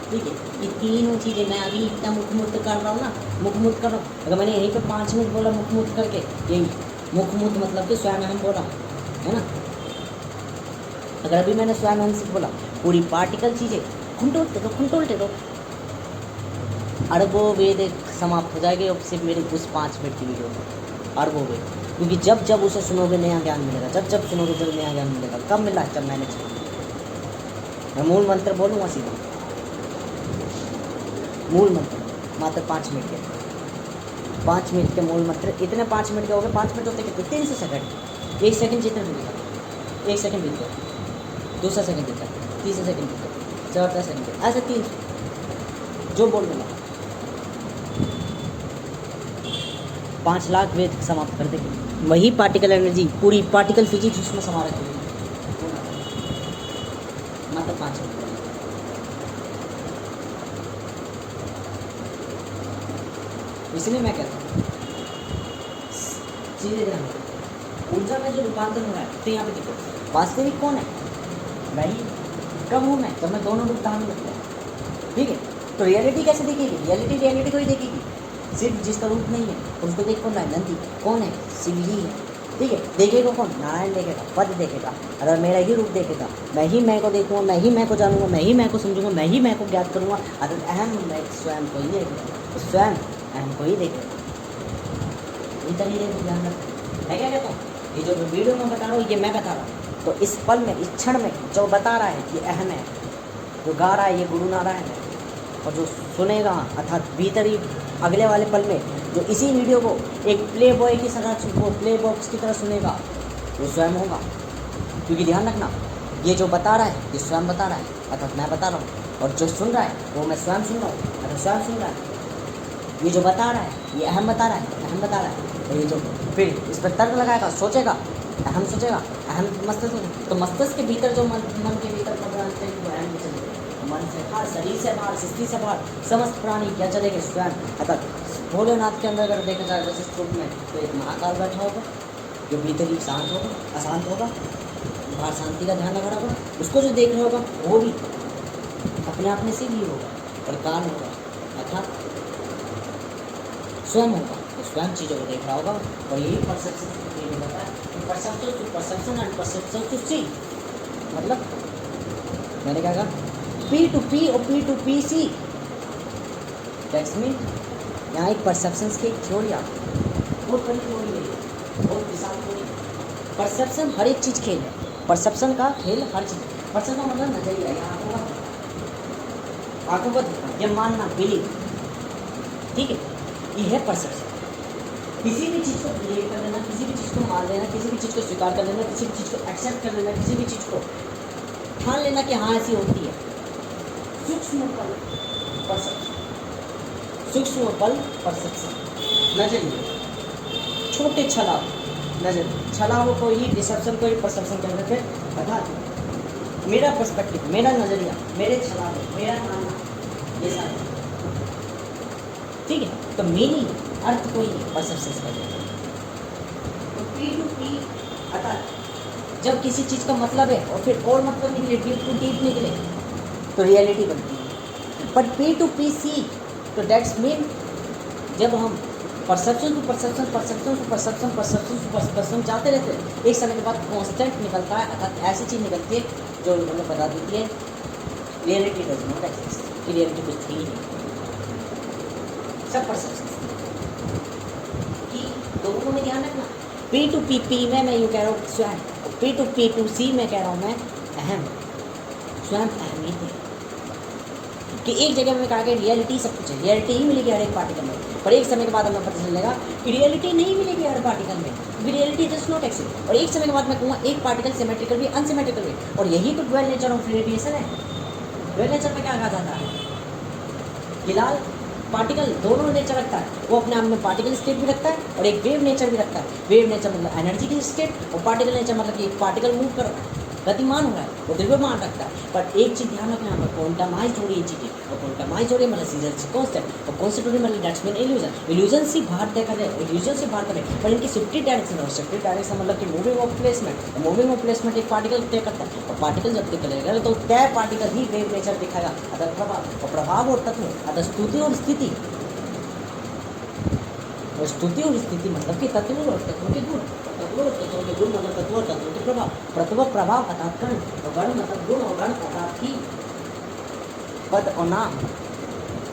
ठीक है। ये तीनों चीज़ें मैं अभी इतना मुखमुत कर रहा हूँ ना, मुखमुत कर रहा हूँ। अगर मैंने यहीं पर 5 मिनट बोला मुखमुत करके, यही मुखमुत मतलब कि स्वयं अहम बोला है ना। अगर अभी मैंने स्वयं अहम से बोला, पूरी पार्टिकल चीज़ें खुंटोलते रहो, अरबों वेद समाप्त हो जाएंगे और सिर्फ मेरे उस 5 मिनट की वीडियो में, अरबों वेद। क्योंकि जब जब उसे सुनोगे नया ज्ञान मिलेगा, जब जब सुनोगे जब नया ज्ञान मिलेगा। कब मिला? जब मैंने सुना। मैं मूल मंत्र बोलूँगा सीधा, मूल मंत्र मात्र 5 मिनट के, 5 मिनट के मूल मंत्र। इतने 5 मिनट के हो गए, 5 मिनट होते कितने? 300 सेकंड, 1 सेकंड जितना मिलेगा, 1 सेकंड बीत गया, दूसरा सेकंड बीत गया, तीसरा सेकंड बीत गया, चौथा सेकंड, ऐसे 300 जो बोल दूँगा 5 लाख वेद समाप्त कर देंगे। वही पार्टिकल एनर्जी, पूरी पार्टिकल फिजिक्स उसमें समा रखी मात्र 5 मिनट। इसलिए मैं कहता हूँ चीज़ें ध्यान रखो, ऊर्जा में जो रूपांतरण हो रहा है, तो यहाँ पे देखो वास्तविक कौन है भाई? कब हूँ मैं? जब मैं दोनों रूप धारण करता हूँ, ठीक है। तो रियलिटी कैसे दिखेगी? रियलिटी को ही देखेगी। सिर्फ जिसका रूप नहीं है उसको देखो ना, नंदी कौन है, शिव ही है। ठीक है, देखेगा कौन, नारायण देखेगा, पद देखेगा। अगर मेरा ही रूप देखेगा, मैं ही मैं को देखूँगा, मैं ही मैं को जानूंगा, मैं ही मैं को समझूंगा, मैं ही मैं को ज्ञात करूँगा। अगर अहम मैं स्वयं को ही देखेगा तो स्वयं अहम को ही देखेगा। इन तरीके को ध्यान रखना है। क्या कहता हूँ, ये जो वीडियो में बता रहा हूँ ये मैं बता रहा हूँ, तो इस पल में, इस क्षण में जो बता रहा है ये अहम है, जो गा रहा है ये गुरु नारायण है, और जो सुनेगा अर्थात भीतर ही अगले वाले पल में जो इसी वीडियो को एक प्ले बॉय की तरह, प्ले बॉक्स की तरह सुनेगा वो स्वयं होगा। क्योंकि ध्यान रखना, ये जो बता रहा है ये स्वयं बता रहा है, अर्थात मैं बता रहा हूँ, और जो सुन रहा है वो मैं स्वयं सुन रहा हूँ, अर्थात स्वयं सुन रहा है। ये जो बता रहा है ये अहम बता रहा है, अहम बता रहा है। और ये जो फिर इस पर तर्क लगाएगा, सोचेगा, अहम सोचेगा, अहम मस्तिष्क, तो मस्तिष्क के भीतर जो मन के भीतर प्रोग्राम थे वो अहम के चलेगा। मन से बाहर, शरीर से बाहर, सृष्टि से बाहर समस्त प्राणी क्या चलेंगे, स्वयं। अर्थात भोलेनाथ के अंदर अगर देखा जाए वशिष्ठ रूप में तो एक महाकाल बैठा होगा जो भीतर ही शांत होगा, अशांत होगा, बाहर शांति का ध्यान लगा होगा। उसको जो देख रहा होगा वो भी अपने आप में से भी होगा और काल होगा, अर्थात स्वयं होगा, तो स्वयं चीज़ों को देख रहा होगा। और यही परसेप्शन होता है कि perception to perception and perception to C, मतलब मैंने क्या कहा, पी टू पी और P to P C. That's mean यहाँ एक परसेप्शंस की थ्योरी आ बहुत बड़ी थ्योरी है, बहुत विशाल थ्योरी। परसेप्शन हर एक चीज़ खेल है, परसेप्शन का खेल हर चीज़। परसेप्शन का मतलब नजरिया, यहाँ आंखों का ये मानना, बिलीव, ठीक है, ये है परसेप्शन। किसी भी चीज़ को बिलीव कर लेना, किसी भी चीज़ को मान लेना, किसी भी चीज़ को स्वीकार कर लेना, किसी भी चीज़ को एक्सेप्ट कर लेना, किसी भी चीज़ को ठान लेना कि हाँ ऐसी होती है। सूक्ष्म पल परसेप्शन, सूक्ष्म पल परसेप्शन, नजरिए, छोटे छलाव, नजर छलाव को ही डिसेप्शन को ही परसेप्शन कहते थे। अर्थात मेरा पर्सपेक्टिव, मेरा नजरिया, मेरे छलाव, मेरा मानना, ये सारा, ठीक है। तो मीनिंग अर्थ को ही परसेप्शन कहते हैं। तो पी टू पी, अर्थात जब किसी चीज़ का मतलब है और फिर और मतलब निकले, डीप टू डीप निकले तो रियलिटी बनती है। But P to P C, तो दैट्स मीन जब हम perception to perception, perception to perception, perception to perception जाते रहते हैं, एक समय के बाद कॉन्स्टेंट निकलता है, अर्थात ऐसी चीज़ निकलती है जो हमें बता देती है रियलिटी डज नॉट एग्जिस्ट, कि रियलिटी कुछ थी नहीं, सब परसेप्शन की। दोनों में ध्यान रखना, पी टू पी पी में मैं यूँ कह रहा हूँ स्वयं, पी टू सी में कह रहा हूँ मैं अहम, स्वयं अहमियत है। कि एक जगह में कहा कि रियलिटी सब कुछ है, रियलिटी ही मिलेगी हर एक पार्टिकल में, पर एक समय के बाद हमें पता चलेगा कि रियलिटी नहीं मिलेगी हर पार्टिकल में, रियलिटी डज नॉट एक्सिस्ट। और एक समय के बाद मैं कहूँगा एक पार्टिकल सिमेट्रिकल भी, अनसिमेट्रिकल भी, और यही तो ड्वेल नेचर ऑफ रेडिएशन है। ड्वेल नेचर में क्या कहा जाता है, फिलहाल पार्टिकल दोनों नेचर रखता है, वो अपने आप में पार्टिकल स्टेट भी रखता है और एक वेव नेचर भी रखता है। वेव नेचर मतलब एनर्जी की स्टेट, और पार्टिकल नेचर मतलब कि एक पार्टिकल मूव कर रहा है, गतिमान हो रहा है, वो द्रव्यमान रखता है। पर एक चीज़ ध्यान रखना, यहाँ पर क्वांटमाइज हो रही है चीज़ें, और क्वांटमाइज हो रही है मतलब सीजन कॉन्स्टेंट, और कॉन्स्टेंट हो रही है मतलब दैट्स मीन इल्यूजन। इल्यूजन से बाहर देखा जाए, इल्यूजन से बाहर करें, पर इनकी शिफ्टेड डायरेक्शन और शिफ्टेड डायरेक्शन मतलब कि moving of placement, moving of placement एक पार्टिकल तय करता है, और पार्टिकल जब तय करेगा तो तय पार्टिकल ही वेव नेचर दिखाएगा, अगर प्रभाव, और प्रभाव और तत्व, अगर स्तुति और स्थिति, और स्तुति और स्थिति मतलब कि तत्व और तत्वों के गुण, तत्व और तत्वों के गुण मतलब तत्व और तत्वों के प्रभाव, तत्व प्रभाव अर्थात गण, और गण मतलब गुण, और गण अर्थात ही पद और नाम,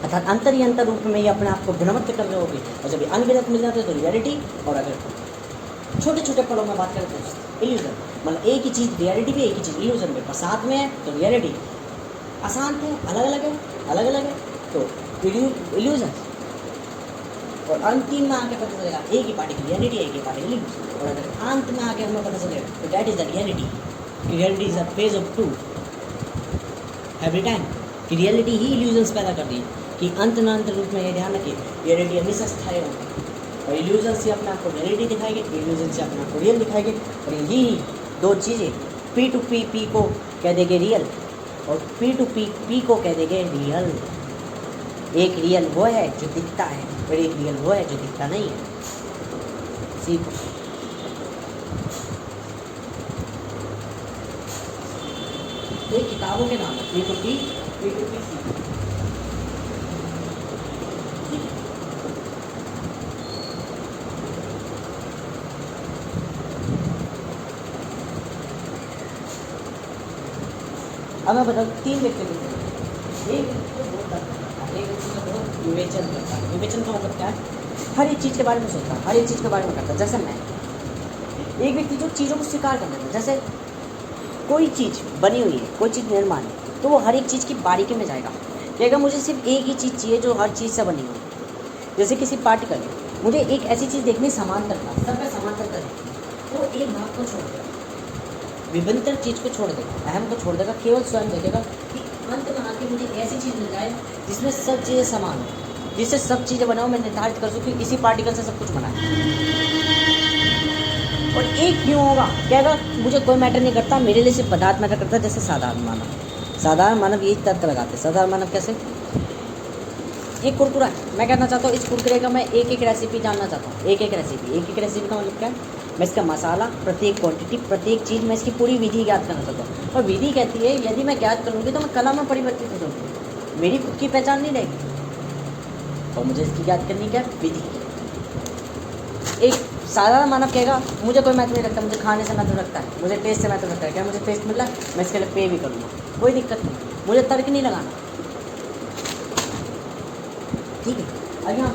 अर्थात अंतर ही अंतर रूप में ही अपने आप को भ्रमित कर रहे होगी। और जब ये अनगिनत मिल जाते हैं तो रियलिटी, और अगर छोटे छोटे पलों में बात करें तो इल्यूजन, मतलब एक ही चीज़ रियलिटी भी, एक ही चीज़ इल्यूजन में, पर साथ में है तो रियलिटी अशांत है, अलग अलग है, अलग अलग है तो इल्यूजन। और अंतिम में आके पता चलेगा एक ही पार्टिकल रियलिटी, एक ही पार्टिकल इल्यूजन। और अगर अंत में आके हमें पता चलेगा तो that is the reality. Reality is a phase of to every time, कि रियलिटी ही इल्यूजन्स पैदा कर रही है, कि अंत न अंत रूप में ये ध्यान रखिए रियलिटी हमेशा स्थायी होगी, और इल्यूजन से अपने आपको रियलिटी दिखाएगी, इल्यूजन से अपने आपको रियल दिखाएगी। और यही दो चीज़ें पी टू पी पी को कह देंगे रियल, और पी टू पी पी को कह देंगे रियल। एक रियल वो है जो दिखता है, और एक रियल वो है जो दिखता नहीं है। सीखो। तो किताबों के नाम है पी टू पी सी। अब मैं बताऊँ 3 व्यक्ति को, एक व्यक्ति को बहुत तर्क करता है, एक व्यक्ति को बहुत विवेचन करता है। विवेचन का मतलब क्या है? हर एक चीज़ के बारे में सोचता है, हर एक चीज़ के बारे में करता है। जैसे मैं, एक व्यक्ति जो चीज़ों को स्वीकार कर लेता है, जैसे कोई चीज़ बनी हुई है, कोई चीज़ निर्माण है, तो वो हर एक चीज़ की बारीकी में जाएगा कि अगर मुझे सिर्फ एक ही चीज़ चाहिए जो हर चीज़ से बनी हो। जैसे किसी पार्टिकल है, मुझे एक ऐसी चीज़ देखनी समांतर का, सब में समांतर का देखनी, तो एक भाग को छोड़ देगा, विभिन्नतर चीज़ को छोड़ देगा, अहम को छोड़ देगा, केवल स्वयं देखेगा कि अंत में आके मुझे ऐसी चीज़ मिल जाए जिसमें सब चीज़ें समान हो, जिससे सब चीज़ें बनाओ, मैं निर्धारित कर सकूँ कि इसी पार्टिकल से सब कुछ बना है। और एक क्यों होगा, कहेगा मुझे कोई मैटर नहीं करता, मेरे लिए सिर्फ पदार्थ मैटर करता है। जैसे साधारण मानव, साधारण मानव यही तर्क लगाते हैं। साधारण मानव कैसे? एक कुरकुरा है, मैं कहना चाहता हूँ इस कुरकुरे का मैं एक एक रेसिपी जानना चाहता हूँ, एक एक रेसिपी का मतलब क्या है? मैं इसका मसाला, प्रत्येक क्वांटिटी, प्रत्येक चीज़, मैं इसकी पूरी विधि ज्ञात करना चाहता हूँ। और विधि कहती है यदि मैं ज्ञात करूँगी तो मैं कला में परिवर्तित हो जाऊँगी, मेरी खुद की पहचान नहीं रहेगी। और मुझे इसकी ज्ञात करनी क्या? विधि। एक साधारण मानव कहेगा मुझे कोई महत्व नहीं रखता, मुझे खाने से महत्व रखता है, मुझे टेस्ट से महत्व रखता है। क्या मुझे टेस्ट मिल रहा है, मैं इसके लिए पे भी करूँगा, कोई दिक्कत नहीं, मुझे तर्क नहीं लगाना। ठीक है, आगे यहाँ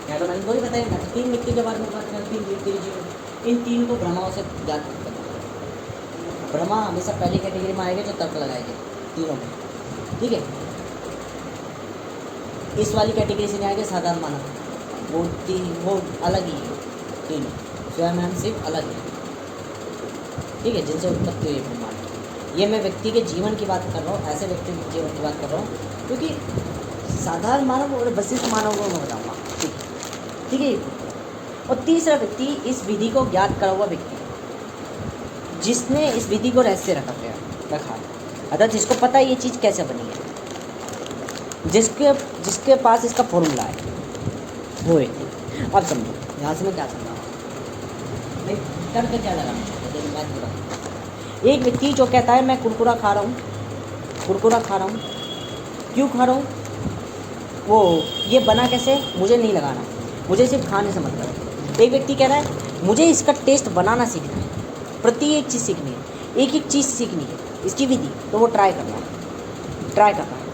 क्या तो मैंने दो ही बताया ना, 3 व्यक्ति के बारे में बात करें, 3 व्यक्ति जीवन, इन 3 को भ्रमाओं से ज्ञात करता है। भ्रमा हमेशा पहली कैटेगरी में आएगा जो तर्क लगाएंगे तीनों में। ठीक है, इस वाली कैटेगरी से नहीं आएंगे साधारण मानव, वो अलग ही है, तीनों स्वयं सिर्फ अलग है। ठीक है, जिनसे उत्पत्ति हुई ब्रह्मांड। ये मैं व्यक्ति के जीवन की बात कर रहा हूँ, ऐसे व्यक्ति के जीवन की बात कर रहा हूँ, क्योंकि साधारण मानव और वशिष्ठ मानव को मैं बताऊँगा। ठीक है। और तीसरा व्यक्ति इस विधि को ज्ञात करा हुआ व्यक्ति, जिसने इस विधि को रहस्य रखा, अर्थात जिसको पता है ये चीज़ कैसे बनी है, जिसके पास इसका फॉर्मूला है, वो व्यक्ति। अब समझो यहाँ से मैं क्या समझा भाई, करके क्या लगा मैं। एक व्यक्ति जो कहता है मैं कुरकुरा खा रहा हूँ, क्यों खा रहा हूँ, वो ये बना कैसे मुझे नहीं लगाना, मुझे सिर्फ खाने से मतलब है। एक व्यक्ति कह रहा है मुझे इसका टेस्ट बनाना सीखना है, प्रत्येक चीज़ सीखनी है, एक एक चीज़ सीखनी है, इसकी विधि, तो वो ट्राई करना है,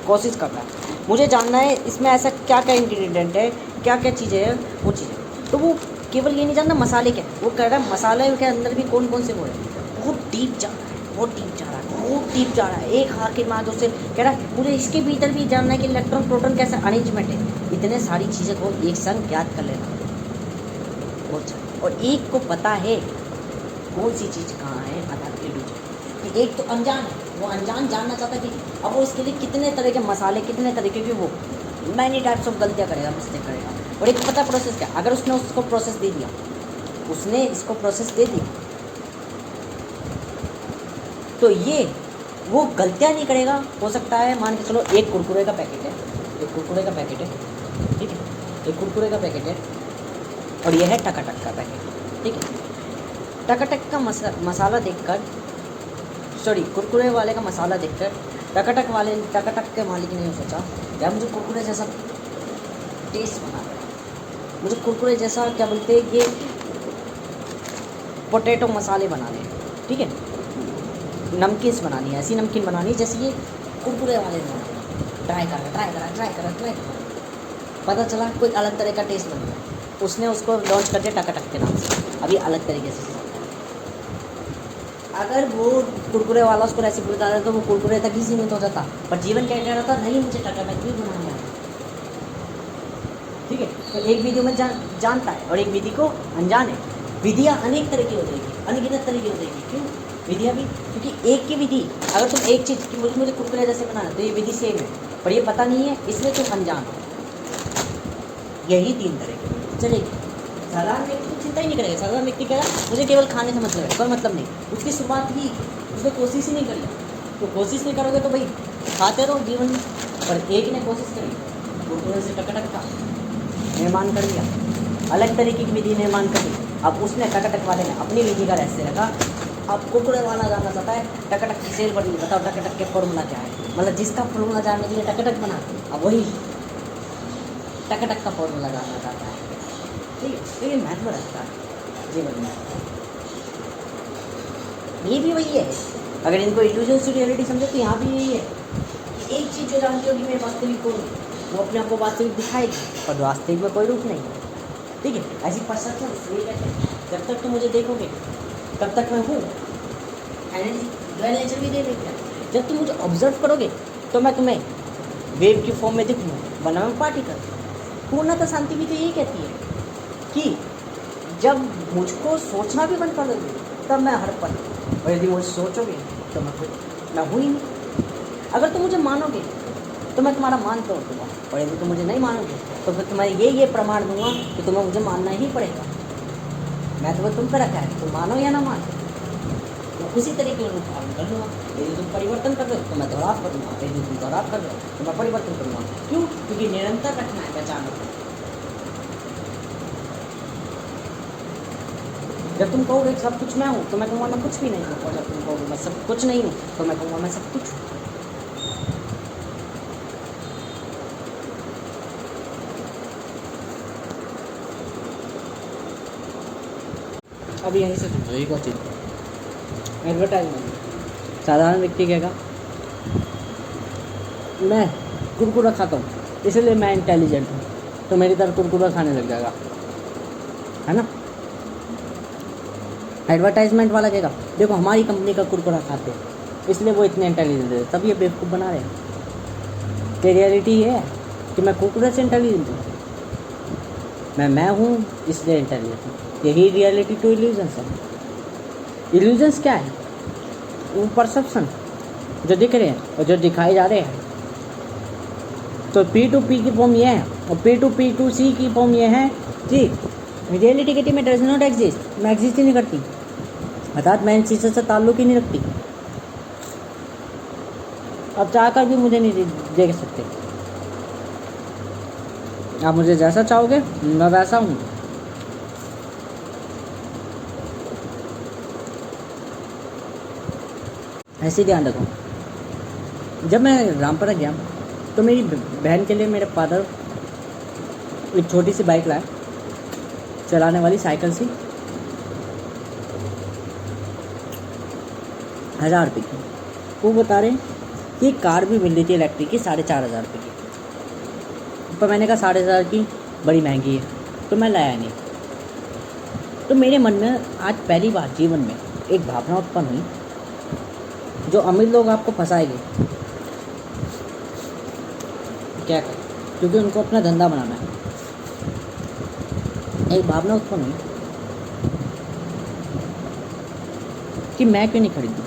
कोशिश करना है, मुझे जानना है इसमें ऐसा क्या क्या इंग्रेडिएंट है, क्या क्या चीज़ें हैं, वो चीज़ें। तो वो केवल ये नहीं जानना मसाले क्या, वो कह रहा है मसाले के अंदर भी कौन कौन से वो है, बहुत डीप जा रहा है, एक हार के बाद उससे कह रहा है मुझे इसके भीतर भी जानना है कि इलेक्ट्रॉन प्रोटॉन कैसा अरेंजमेंट है। इतने सारी चीज़ें को एक संग ज्ञात कर लेना बहुत अच्छा। और एक को पता है कौन सी चीज़ कहाँ है, आधार के बीच। एक तो अनजान है, वो अनजान जानना चाहता है कि अब वो इसके लिए कितने तरह के मसाले, कितने तरीके की वो मैनी टाइप्स ऑफ गलतियाँ करेगा, मिस्टेक करेगा। और एक पता प्रोसेस क्या, अगर उसने उसको प्रोसेस दे दिया, उसने इसको प्रोसेस दे दिया, तो ये वो गलतियाँ नहीं करेगा। हो सकता है मान के चलो एक कुरकुरे का पैकेट है, ठीक है, एक कुरकुरे का पैकेट है और यह है टकाटक का पैकेट। ठीक है, टकाटक का मसाला देखकर, सॉरी कुरकुरे वाले का मसाला देखकर टकाटक के मालिक ने सोचा यार मुझे कुरकुरे जैसा टेस्ट बना है, मुझे कुरकुरे जैसा क्या बोलते हैं ये पोटैटो मसाले बनाने, ठीक है, नमकीन्स बनानी है, ऐसी नमकीन बनानी जैसे ये कुरकुरे वाले बनाने। ट्राई करा, पता चला कोई अलग तरह का टेस्ट बन गया, उसने उसको लॉन्च कर दिया टकाटक के नाम से। अभी अलग तरीके से अगर वो कुरकुरे वाला उसको रेसिपी बता देता तो वो कुरकुरे तक ही सीमित हो जाता, पर जीवन क्या कह रहा था, नहीं मुझे टकाटक भी बनाना है। ठीक है, तो एक विधि में जानता है और एक विधि को अनजान है। विधियाँ अनेक तरह की हो जाएगी, अनगिनत तरह की हो जाएगी। क्यों विधियाँ भी, क्योंकि एक की विधि, अगर तुम एक चीज़ की मुझे कुरकुरे जैसे बनाना तो ये विधि सेम है, पर ये पता नहीं है इसलिए तुम अनजान हो। यही 3 तरह की चलेगी। साधारण व्यक्ति तो चिंता ही नहीं करेगा, साधारण व्यक्ति कहेगा मुझे केवल खाने से मतलब है, कोई मतलब नहीं, उसकी शुरुआत ही उसने कोशिश ही नहीं करी। तो कोशिश नहीं करोगे तो भाई खाते रहो जीवन में। पर एक ने कोशिश करी, कुरकुरे से टकाटक का निर्माण कर दिया, अलग तरीके की विधि निर्माण कर दी। अब उसने टकाटक वाले ने अपनी विधि का रहस्य रखा। अब कुरकुरे वाला जानना चाहता है टकाटक की सेल बनी, बताओ टकाटक के फॉर्मूला क्या है, मतलब जिसका फॉर्मूला जानने के लिए टकाटक बना, अब वही टकाटक का फॉर्मूला जानना चाहता है। ठीक है, तो ये महत्व रखता है जीवन में। ये भी वही है अगर इनको इल्यूजन से रियलिटी समझो तो यहाँ भी यही है कि एक चीज़ जो जानती होगी मेरे वास्तविक को वो अपने आप को वास्तविक दिखाएगी, पर वास्तविक में कोई रूप नहीं है। ठीक है, ऐसी परसेप्शन इसलिए कहते हैं जब तक तुम मुझे देखोगे तब तक मैं हूँ। एनर्जी ड्वेल नेचर भी दे देता है। जब तुम मुझे ऑब्जर्व करोगे तो मैं तुम्हें वेव की फॉर्म में दिखूँगा, बनाम पार्टिकल। पूर्णतः शांति भी तो यही कहती है कि जब मुझको सोचना भी बंद कर दोगे तब मैं हर पल, और यदि मुझे सोचोगे तो मैं हूँ ही नहीं। अगर तुम मुझे मानोगे तो मैं तुम्हारा मान तोड़ दूँगा, और यदि तुम मुझे नहीं मानोगे तो फिर तुम्हारे ये प्रमाण दूंगा कि तुम्हें मुझे मानना ही पड़ेगा। मैं तुम्हें तुम पर रखा है, तुम मानो या ना मानो, मैं उसी तरीके का रूप धारण कर लूँगा। यदि तुम परिवर्तन कर रहे हो तो मैं दोहराव कर दूँगा, यदि तुम दोहराव कर रहे हो तो मैं परिवर्तन करूँगा। क्यों? क्योंकि निरंतर रखना है पहचान। जब तुम कहोगे सब कुछ मैं हूँ तो मैं कहूँगा मैं कुछ भी नहीं हूँ, और जब तुम कहोगे मैं सब कुछ नहीं हूँ तो मैं कहूँगा मैं सब कुछ हूँ। अब यहीं से समझो एक और चीज़, एडवर्टाइजमेंट। साधारण व्यक्ति कहेगा मैं कुरकुरा खाता हूँ इसलिए मैं इंटेलिजेंट हूँ, तो मेरी तरह कुरकुरा खाने लग जाएगा, है ना। एडवर्टाइजमेंट वाला कहेगा देखो हमारी कंपनी का कुरकुरा खाते हैं इसलिए वो इतने इंटेलिजेंट है, तब ये बेवकूफ़ बना रहे हैं। कि रियलिटी ये है कि मैं कुरकुरे से इंटेलिजेंट हूँ, मैं हूँ इसलिए इंटेलिजेंट हूँ। यही रियलिटी टू इल्यूजन्स है। इल्यूजन्स क्या है? वो परसेप्शन जो दिख रहे हैं और जो दिखाए जा रहे हैं। तो P2P की फॉर्म ये है और P2P2C की फॉर्म ये है कि रियलिटी कहती मैं डज नॉट एग्जिस्ट, मैं एग्जिस्ट ही नहीं करती, अर्थात मैं इन चीज़ों से ताल्लुक ही नहीं रखती। अब चाहकर भी मुझे नहीं देख सकते। आप मुझे जैसा चाहोगे मैं वैसा हूँ। ऐसे ध्यान रखो। जब मैं रामपुरा गया तो मेरी बहन के लिए मेरे फादर एक छोटी सी बाइक लाए, चलाने वाली साइकिल सी, 1000 रुपये की। वो बता रहे कि कार भी मिल रही थी इलेक्ट्रिक की 4500 रुपये की, पर मैंने कहा 4500 की बड़ी महंगी है तो मैं लाया नहीं। तो मेरे मन में आज पहली बार जीवन में एक भावना उत्पन्न हुई, जो अमीर लोग आपको फंसाएंगे क्या करें, क्योंकि उनको अपना धंधा बनाना है। एक भावना उत्पन्न हुई कि मैं क्यों नहीं खरीदूं।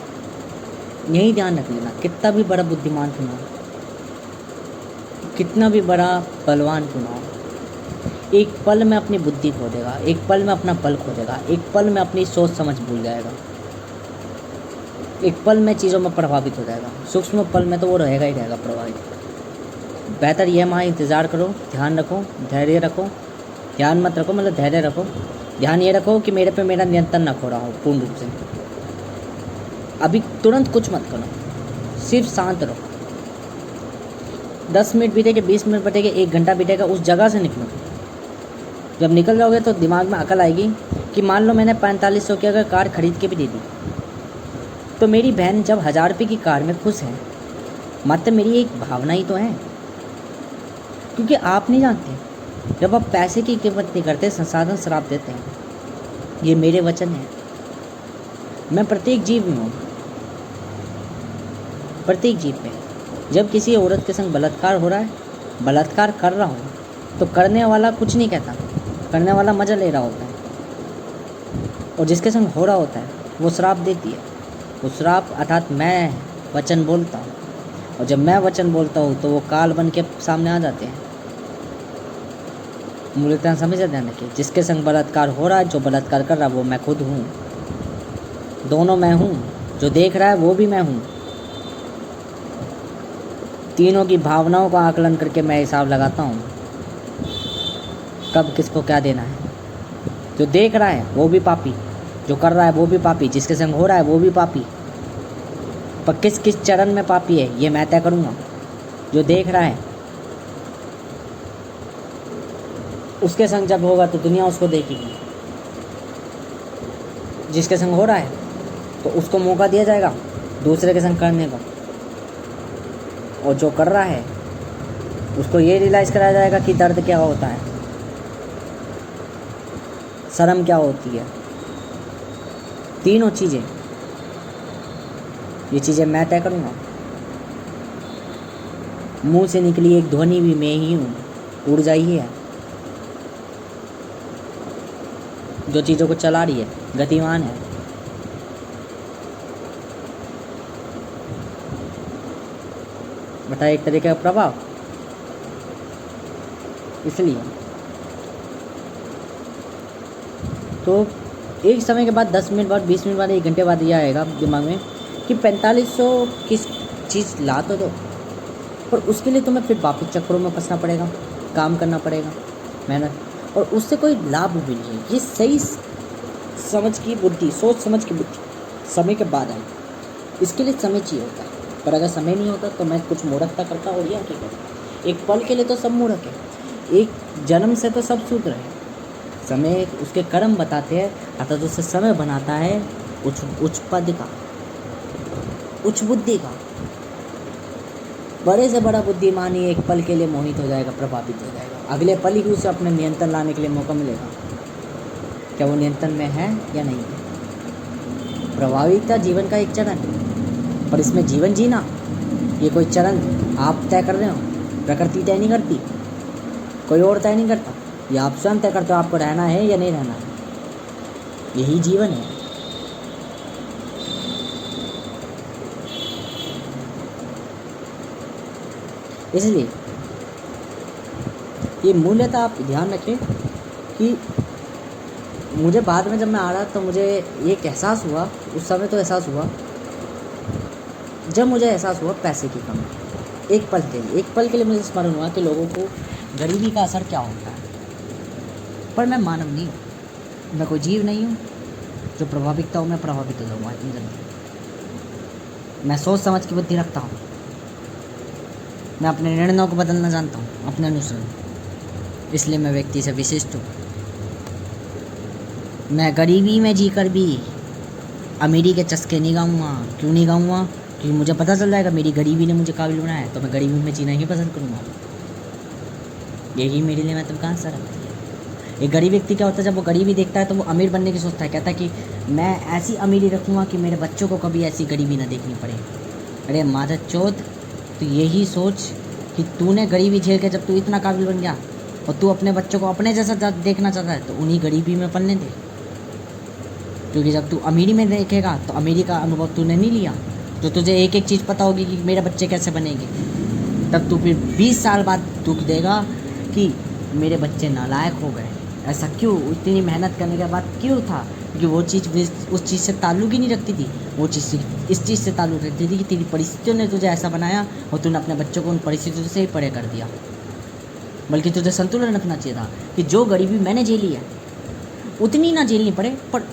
यही ध्यान रख लेना, कितना भी बड़ा बुद्धिमान क्यों ना हो, कितना भी बड़ा बलवान क्यों ना हो, एक पल में अपनी बुद्धि खो देगा, एक पल में अपना बल खो देगा, एक पल में अपनी सोच समझ भूल जाएगा, एक पल में चीज़ों में प्रभावित हो जाएगा। सूक्ष्म पल में तो वो रहेगा ही रहेगा प्रभावित। बेहतर यह माँ इंतज़ार करो, ध्यान रखो, धैर्य रखो, ध्यान मत रखो मतलब धैर्य रखो, ध्यान ये रखो कि मेरे पे मेरा नियंत्रण ना खो रहा हो पूर्ण रूप से। अभी तुरंत कुछ मत करो, सिर्फ शांत रहो। 10 मिनट बीतेंगे, 20 मिनट बीतेंगे, 1 घंटा बीतेगा, उस जगह से निकलो। जब निकल जाओगे तो दिमाग में अकल आएगी कि मान लो मैंने 4500 की अगर कार खरीद के भी दे दी, तो मेरी बहन जब 1000 रुपये की कार में खुश है, मात्र मेरी एक भावना ही तो है। क्योंकि आप नहीं जानते, जब आप पैसे की कीमत नहीं करते, संसाधन श्राप देते हैं। ये मेरे वचन हैं। मैं प्रत्येक जीव में हूँ, प्रत्येक जीव में। जब किसी औरत के संग बलात्कार हो रहा है, बलात्कार कर रहा हूँ, तो करने वाला कुछ नहीं कहता, करने वाला मज़ा ले रहा होता है, और जिसके संग हो रहा होता है वो श्राप देती है। वो श्राप अर्थात मैं वचन बोलता हूँ, और जब मैं वचन बोलता हूँ तो वो काल बन के सामने आ जाते हैं। मूलतः समझ ध्यान रखिए, जिसके संग बलात्कार हो रहा है, जो बलात्कार कर रहा है वो मैं खुद हूँ, दोनों मैं हूँ। जो देख रहा है वो भी मैं हूँ। तीनों की भावनाओं का आकलन करके मैं हिसाब लगाता हूँ कब किसको क्या देना है। जो देख रहा है वो भी पापी, जो कर रहा है वो भी पापी, जिसके संग हो रहा है वो भी पापी। पर किस किस चरण में पापी है ये मैं तय करूँगा। जो देख रहा है उसके संग जब होगा तो दुनिया उसको देखेगी, जिसके संग हो रहा है तो उसको मौका दिया जाएगा दूसरे के संग करने का। और जो कर रहा है उसको ये रियलाइज़ कराया जाएगा कि दर्द क्या होता है, शर्म क्या होती है। तीनों चीज़ें, ये चीज़ें मैं तय करूँगा। मुंह से निकली एक ध्वनि भी मैं ही हूँ, ऊर्जा ही है जो चीज़ों को चला रही है, गतिमान है। बताए एक तरीके का प्रभाव। इसलिए तो एक समय के बाद 10 मिनट बाद, 20 मिनट बाद, 1 घंटे बाद यह आएगा दिमाग में कि 4500 किस चीज़ ला तो दो, पर उसके लिए तुम्हें फिर वापस चक्करों में फंसना पड़ेगा, काम करना पड़ेगा, मेहनत, और उससे कोई लाभ भी नहीं है। ये सही समझ की बुद्धि, सोच समझ की बुद्धि समय के बाद आई। इसके लिए समय चाहिए होता है, पर अगर समय नहीं होता तो मैं कुछ मूर्खता करता और ये हकीकत। एक पल के लिए तो सब मूर्ख है, एक जन्म से तो सब शूद्र है। समय उसके कर्म बताते हैं, अर्थात उससे समय बनाता है उच्च पद का, उच्च बुद्धि का। बड़े से बड़ा बुद्धिमान ही एक पल के लिए मोहित हो जाएगा, प्रभावित हो जाएगा, अगले पल ही उसे अपने नियंत्रण लाने के लिए मौका मिलेगा। क्या वो नियंत्रण में है या नहीं है। प्रभाविकता जीवन का एक चरण है, पर इसमें जीवन जीना ये कोई चरण आप तय कर रहे हो, प्रकृति तय नहीं करती, कोई और तय नहीं करता, ये आप स्वयं तय करते हो आपको रहना है या नहीं रहना है। यही जीवन है। इसलिए ये मूल्यता आप ध्यान रखें कि मुझे बाद में जब मैं आ रहा तो मुझे एक एहसास हुआ, उस समय तो एहसास हुआ जब मुझे एहसास हुआ पैसे की कमी। एक पल के लिए मुझे स्मरण हुआ कि लोगों को गरीबी का असर क्या होता है। पर मैं मानव नहीं हूँ, मैं कोई जीव नहीं हूँ जो प्रभाविकता हूँ, मैं प्रभावित हो जाऊँगा इतनी जल्दी। मैं सोच समझ की बुद्धि रखता हूँ, मैं अपने निर्णयों को बदलना जानता हूँ अपने अनुसार, इसलिए मैं व्यक्ति से विशिष्ट हूँ। मैं गरीबी में जीकर भी अमीरी के चस्के नहीं गाऊँगा। क्यों नहीं गाऊँगा? क्योंकि मुझे पता चल जाएगा मेरी गरीबी ने मुझे काबिल बनाया है, तो मैं गरीबी में जीना ही पसंद करूँगा। यही मेरे लिए महत्वाकांक्षा रखती है। एक गरीब व्यक्ति क्या होता है, जब वो गरीबी देखता है तो वो अमीर बनने की सोचता है, कहता है कि मैं ऐसी अमीरी रखूँगा कि मेरे बच्चों को कभी ऐसी गरीबी ना देखनी पड़े। अरे मादर चौथ, तो यही सोच कि तूने गरीबी झेल के जब तू इतना काबिल बन गया और तू अपने बच्चों को अपने जैसा देखना चाहता है, तो उन्हीं गरीबी में पलने दे। क्योंकि जब तू अमीरी में देखेगा तो अमीरी का अनुभव तूने नहीं लिया, तो तुझे एक एक चीज़ पता होगी कि मेरे बच्चे कैसे बनेंगे, तब तू फिर 20 साल बाद दुख देगा कि मेरे बच्चे नालायक हो गए। ऐसा क्यों? इतनी मेहनत करने के बाद क्यों था? क्योंकि वो चीज़ उस चीज़ से ताल्लुक ही नहीं रखती थी, वो चीज़ इस चीज़ से ताल्लुक रखती थी कि तेरी परिस्थितियों ने तुझे ऐसा बनाया और तूने अपने बच्चों को उन परिस्थितियों से ही परे कर दिया। बल्कि तुझे संतुलन रखना चाहिए था कि जो गरीबी मैंने झेली है उतनी ना झेलनी पड़े, पर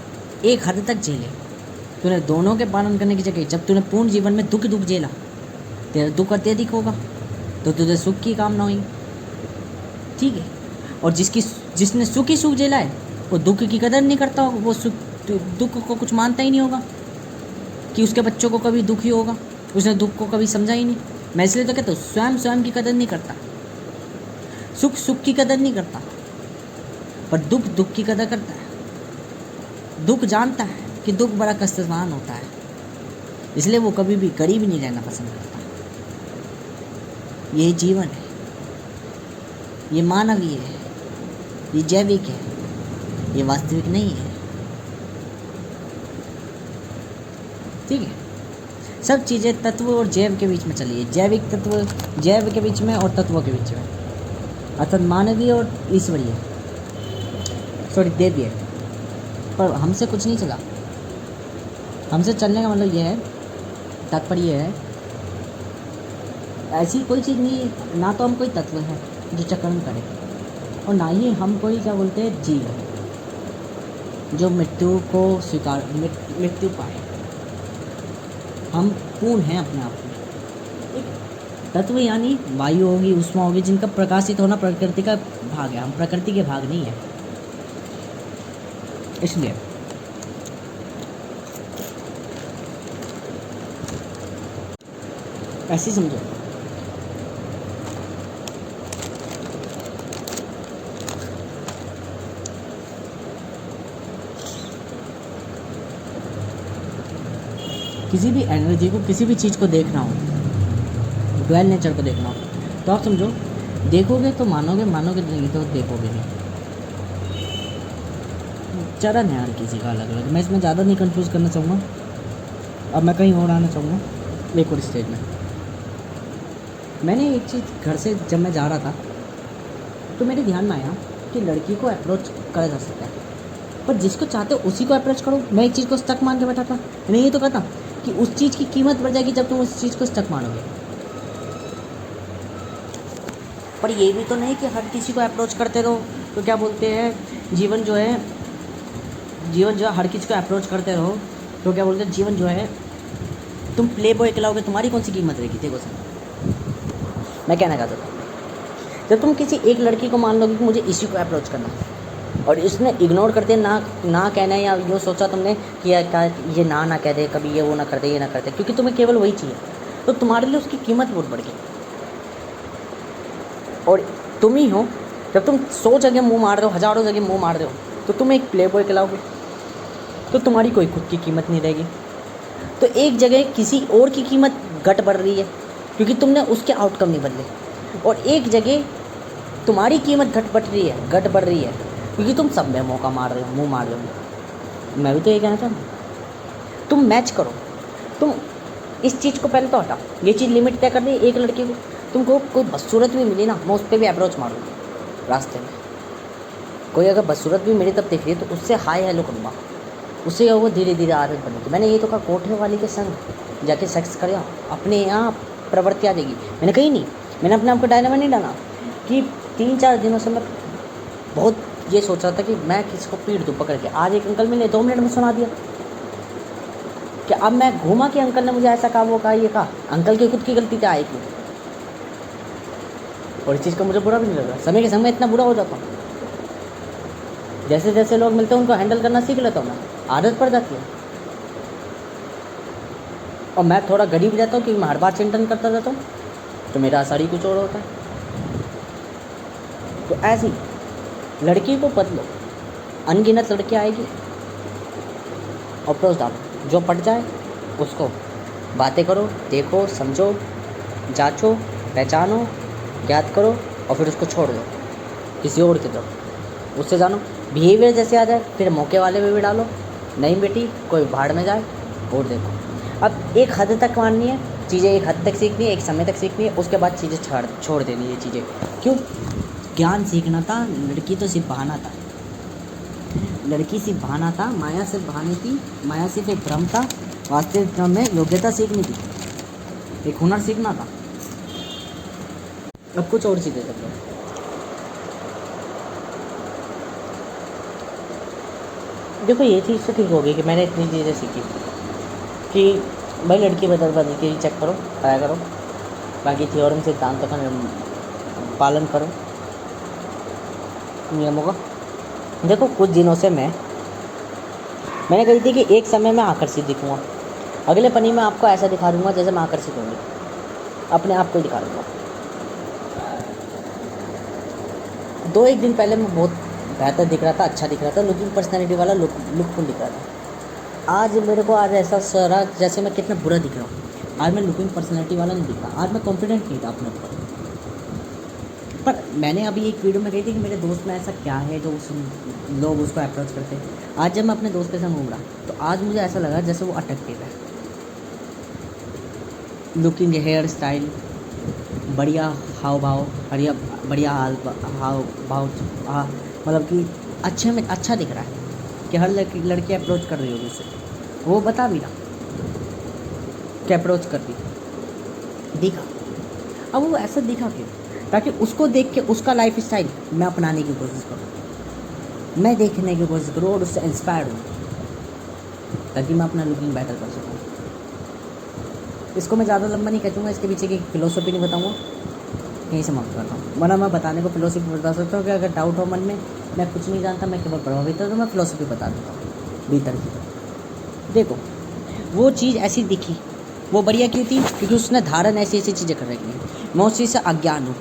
एक हद तक झेले। तूने दोनों के पालन करने की जगह जब तूने पूर्ण जीवन में दुख झेला, तेरा दुख अत्यधिक होगा तो तुझे सुख की कामना हुई, ठीक है। और जिसने सुख ही सुख झेला है वो दुख की कदर नहीं करता होगा, वो दुख को कुछ मानता ही नहीं होगा कि उसके बच्चों को कभी दुख ही होगा, उसने दुख को कभी समझा ही नहीं। मैं इसलिए तो कहता हूँ स्वयं की कदर नहीं करता, सुख की कदर नहीं करता, पर दुख की कदर करता है। दुख जानता है कि दुख बड़ा कष्टवान होता है, इसलिए वो कभी भी गरीब नहीं रहना पसंद करता। यही जीवन है, ये मानवीय है, ये जैविक है, ये वास्तविक नहीं है, ठीक है। सब चीज़ें तत्व और जैव के बीच में चली है, जैविक तत्व जैव के बीच में और तत्वों के बीच में, अर्थात मानवीय और ईश्वरीय, देवीय। पर हमसे कुछ नहीं चला। हमसे चलने का मतलब यह है, तात्पर्य है, ऐसी कोई चीज़ नहीं, ना तो हम कोई तत्व है जो चक्रण करे, और ना ही हम कोई क्या बोलते हैं जीव है जो मृत्यु को मृत्यु पाए। हम पूर्ण हैं अपने आप में। तत्व यानी वायु होगी, ऊष्मा होगी, जिनका प्रकाशित होना प्रकृति का भाग है, हम प्रकृति के भाग नहीं है। इसलिए ऐसे ही समझो। किसी भी एनर्जी को, किसी भी चीज़ को देखना हो, डुअल नेचर को देखना हो, तो आप समझो, देखोगे तो मानोगे, मानोगे नहीं तो देखोगे नहीं। चरण है हर किसी का अलग अलग। मैं इसमें ज़्यादा नहीं कंफ्यूज करना चाहूँगा। अब मैं कहीं और आना चाहूँगा, एक और स्टेज में। मैंने एक चीज़ घर से जब मैं जा रहा था तो मेरे ध्यान में आया कि लड़की को अप्रोच करा जा सकता है, पर जिसको चाहते हो उसी को अप्रोच करो। मैं एक चीज़ को स्टक मान के बैठा था। मैंने ये तो कहता कि उस चीज़ की कीमत बढ़ जाएगी जब तुम उस चीज़ को स्टक मानोगे। पर ये भी तो नहीं कि हर किसी को अप्रोच करते रहो। तो क्या बोलते हैं, जीवन जो है हर किसी को अप्रोच करते रहो तो क्या बोलते हैं, जीवन जो है तुम प्ले बॉय खिलाओगे, तुम्हारी कौन सी कीमत रहेगी। देखो सर, मैं कहना चाहता था, जब तुम किसी एक लड़की को मान लोगे कि मुझे इसी को अप्रोच करना और इसने इग्नोर करते ना कहना है, या ये सोचा तुमने कि ये ना कह दे, कभी ये वो ना कर दे, ये ना कर दे, क्योंकि तुम्हें केवल वही चाहिए, तो तुम्हारे लिए उसकी कीमत बहुत बढ़ गई। और तुम ही हो, जब तुम 100 जगह मुंह मार रहे हो, हज़ारों जगह मुंह मार रहे हो, तो तुम एक प्ले बॉय खिलाओगे तो तुम्हारी कोई खुद की कीमत नहीं रहेगी। तो एक जगह किसी और की कीमत घट बढ़ रही है क्योंकि तुमने उसके आउटकम नहीं बदले, और एक जगह तुम्हारी कीमत घट बढ़ रही है क्योंकि तुम सब में मौका मार रहे हो, मुंह मार रहे हो। मैं भी तो ये कहना चाहता हूँ, तुम मैच करो। तुम इस चीज़ को पहले तो हटाओ। ये चीज़ लिमिट तय कर दी एक लड़की को, तुमको कोई बदसूरत भी मिली ना, मैं उस पर भी अप्रोच मारूंगा। रास्ते में कोई अगर बदसूरत भी मेरी तब दिख रही है तो उससे हाय हेलो करूँगा, उससे वो धीरे धीरे आदत बनेगी। मैंने ये तो कहा कोठे वाली के संग जाके सेक्स कर, अपने यहाँ प्रवृत्ति आ जाएगी। मैंने कही नहीं, मैंने अपने आप को डायनामा नहीं डाला कि 3-4 दिनों से मैं बहुत ये सोच रहा था कि मैं किसी को पीट दूँ पकड़ के। आज एक अंकल मैंने 2 मिनट में सुना दिया कि अब मैं घूमा कि अंकल ने मुझे ऐसा कहा, वो कहा, ये कहा। अंकल की खुद की गलती क्या आएगी, और इस चीज़ का मुझे बुरा भी नहीं लग रहा। समय के संग में इतना बुरा हो जाता हूँ, जैसे जैसे लोग मिलते हैं उनको हैंडल करना सीख लेता हूँ मैं, आदत पड़ जाती है। और मैं थोड़ा गरीब रहता हूँ क्योंकि मैं हर बार चिंतन करता रहता हूँ, तो मेरा असर ही कुछ और होता है। तो ऐसी लड़की को बदलो, अनगिनत लड़की आएगी, अप्रोच डालो, जो पट जाए उसको बातें करो, देखो, समझो, जांचो, पहचानो, ज्ञात करो, और फिर उसको छोड़ दो किसी और की तरफ। उससे जानो बिहेवियर जैसे आ जाए, फिर मौके वाले में भी डालो। नहीं बेटी, कोई भाड़ में जाए और देखो। अब एक हद तक माननी है चीज़ें, एक हद तक सीखनी है, एक समय तक सीखनी है, उसके बाद चीज़ें छोड़ देनी है चीज़ें। क्यों? ज्ञान सीखना था, लड़की तो सिर्फ बहाना था। लड़की सिर्फ बहाना था, माया सिर्फ बहानी थी, माया सिर्फ एक भ्रम था, वास्तविक में योग्यता सीखनी थी, एक हुनर सीखना था। अब कुछ और सीखे सकते हो। देखो ये चीज़ तो ठीक होगी कि मैंने इतनी चीज़ें सीखी कि भाई लड़की बदल के चेक करो, ट्राई करो, बाकी थ्योरम सिद्धांतों का पालन करो, नियमों का। देखो कुछ दिनों से मैंने कही थी कि एक समय में आकर्षित दिखूँगा, अगले पनी में आपको ऐसा दिखा दूँगा जैसे मैं आकर्षित होंगी, अपने आप को ही दिखा दूँगा। 2-1 दिन पहले मैं बहुत बेहतर दिख रहा था, अच्छा दिख रहा था, लुकिंग पर्सनैलिटी वाला लुकफुल दिख रहा था। आज मेरे को आज ऐसा सरा जैसे मैं कितना बुरा दिख रहा हूँ। आज मैं लुकिंग पर्सनैलिटी वाला नहीं दिख रहा, आज मैं कॉन्फिडेंट नहीं था अपने ऊपर। पर मैंने अभी एक वीडियो में कही थी कि मेरे दोस्त में ऐसा क्या है जो लोग उसको अप्रोच करते हैं। आज जब मैं अपने दोस्त के साथ घूम रहा तो आज मुझे ऐसा लगा जैसे वो अट्रैक्टिव है। लुकिंग, हेयर स्टाइल, बढ़िया हाव भाव, बढ़िया हाव भाव, मतलब कि अच्छे में अच्छा दिख रहा है कि हर लड़की अप्रोच कर रही होगी उसे, वो बता भी रहा कि अप्रोच कर रही दिखा। अब वो ऐसा दिखा क्यों? ताकि उसको देख के उसका लाइफ स्टाइल मैं अपनाने की कोशिश करूँ, मैं देखने की कोशिश करूँ और उससे इंस्पायर्ड हूँ, ताकि मैं अपना लुकिंग बेटर कर सकूँ। इसको मैं ज़्यादा लंबा नहीं कहूँगा, इसके पीछे की फिलोसफी नहीं बताऊँगा, यहीं समाप्त करता हूँ। वरना मैं बताने को फिलोसफी बता सकता हूँ कि अगर डाउट हो मन में, मैं कुछ नहीं जानता, मैं केवल प्रभावित हूँ, तो मैं फिलोसफी बता देता हूँ भीतर की। देखो वो चीज़ ऐसी दिखी वो बढ़िया क्यों थी? क्योंकि उसने धारण ऐसी ऐसी चीज़ें कर रखी हैं। मैं उस चीज़ से अज्ञान हूँ।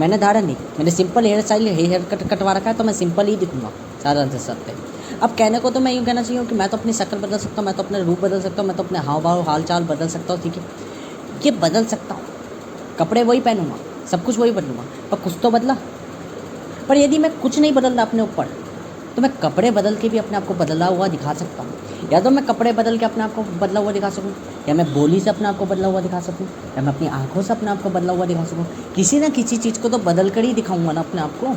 मैंने धारण नहीं, मैंने simple hair style hair cut कटवा रखा है, तो मैं सिंपल ही दिखूंगा सारा से सत्य। अब कहने को तो मैं यूँ कहना चाहिए कि मैं तो अपनी शक्ल बदल सकता हूँ, मैं तो अपने रूप बदल सकता हूँ, मैं तो अपने हाव भाव हाल चाल बदल सकता हूँ, ठीक है, ये बदल सकता हूँ। कपड़े वही पहनूंगा, सब कुछ वही बदलूंगा, पर कुछ तो बदला। पर यदि मैं कुछ नहीं बदल रहा अपने ऊपर, तो मैं कपड़े बदल के भी अपने आप को बदला हुआ दिखा सकता हूँ। या तो मैं कपड़े बदल के अपने आप को बदला हुआ दिखा सकूँ, या मैं बोली से अपने आप को बदला हुआ दिखा सकूँ, या मैं अपनी आंखों से अपने आप को बदला हुआ दिखा सकूँ। किसी ना किसी चीज़ को तो बदल कर ही दिखाऊंगा ना अपने आप को।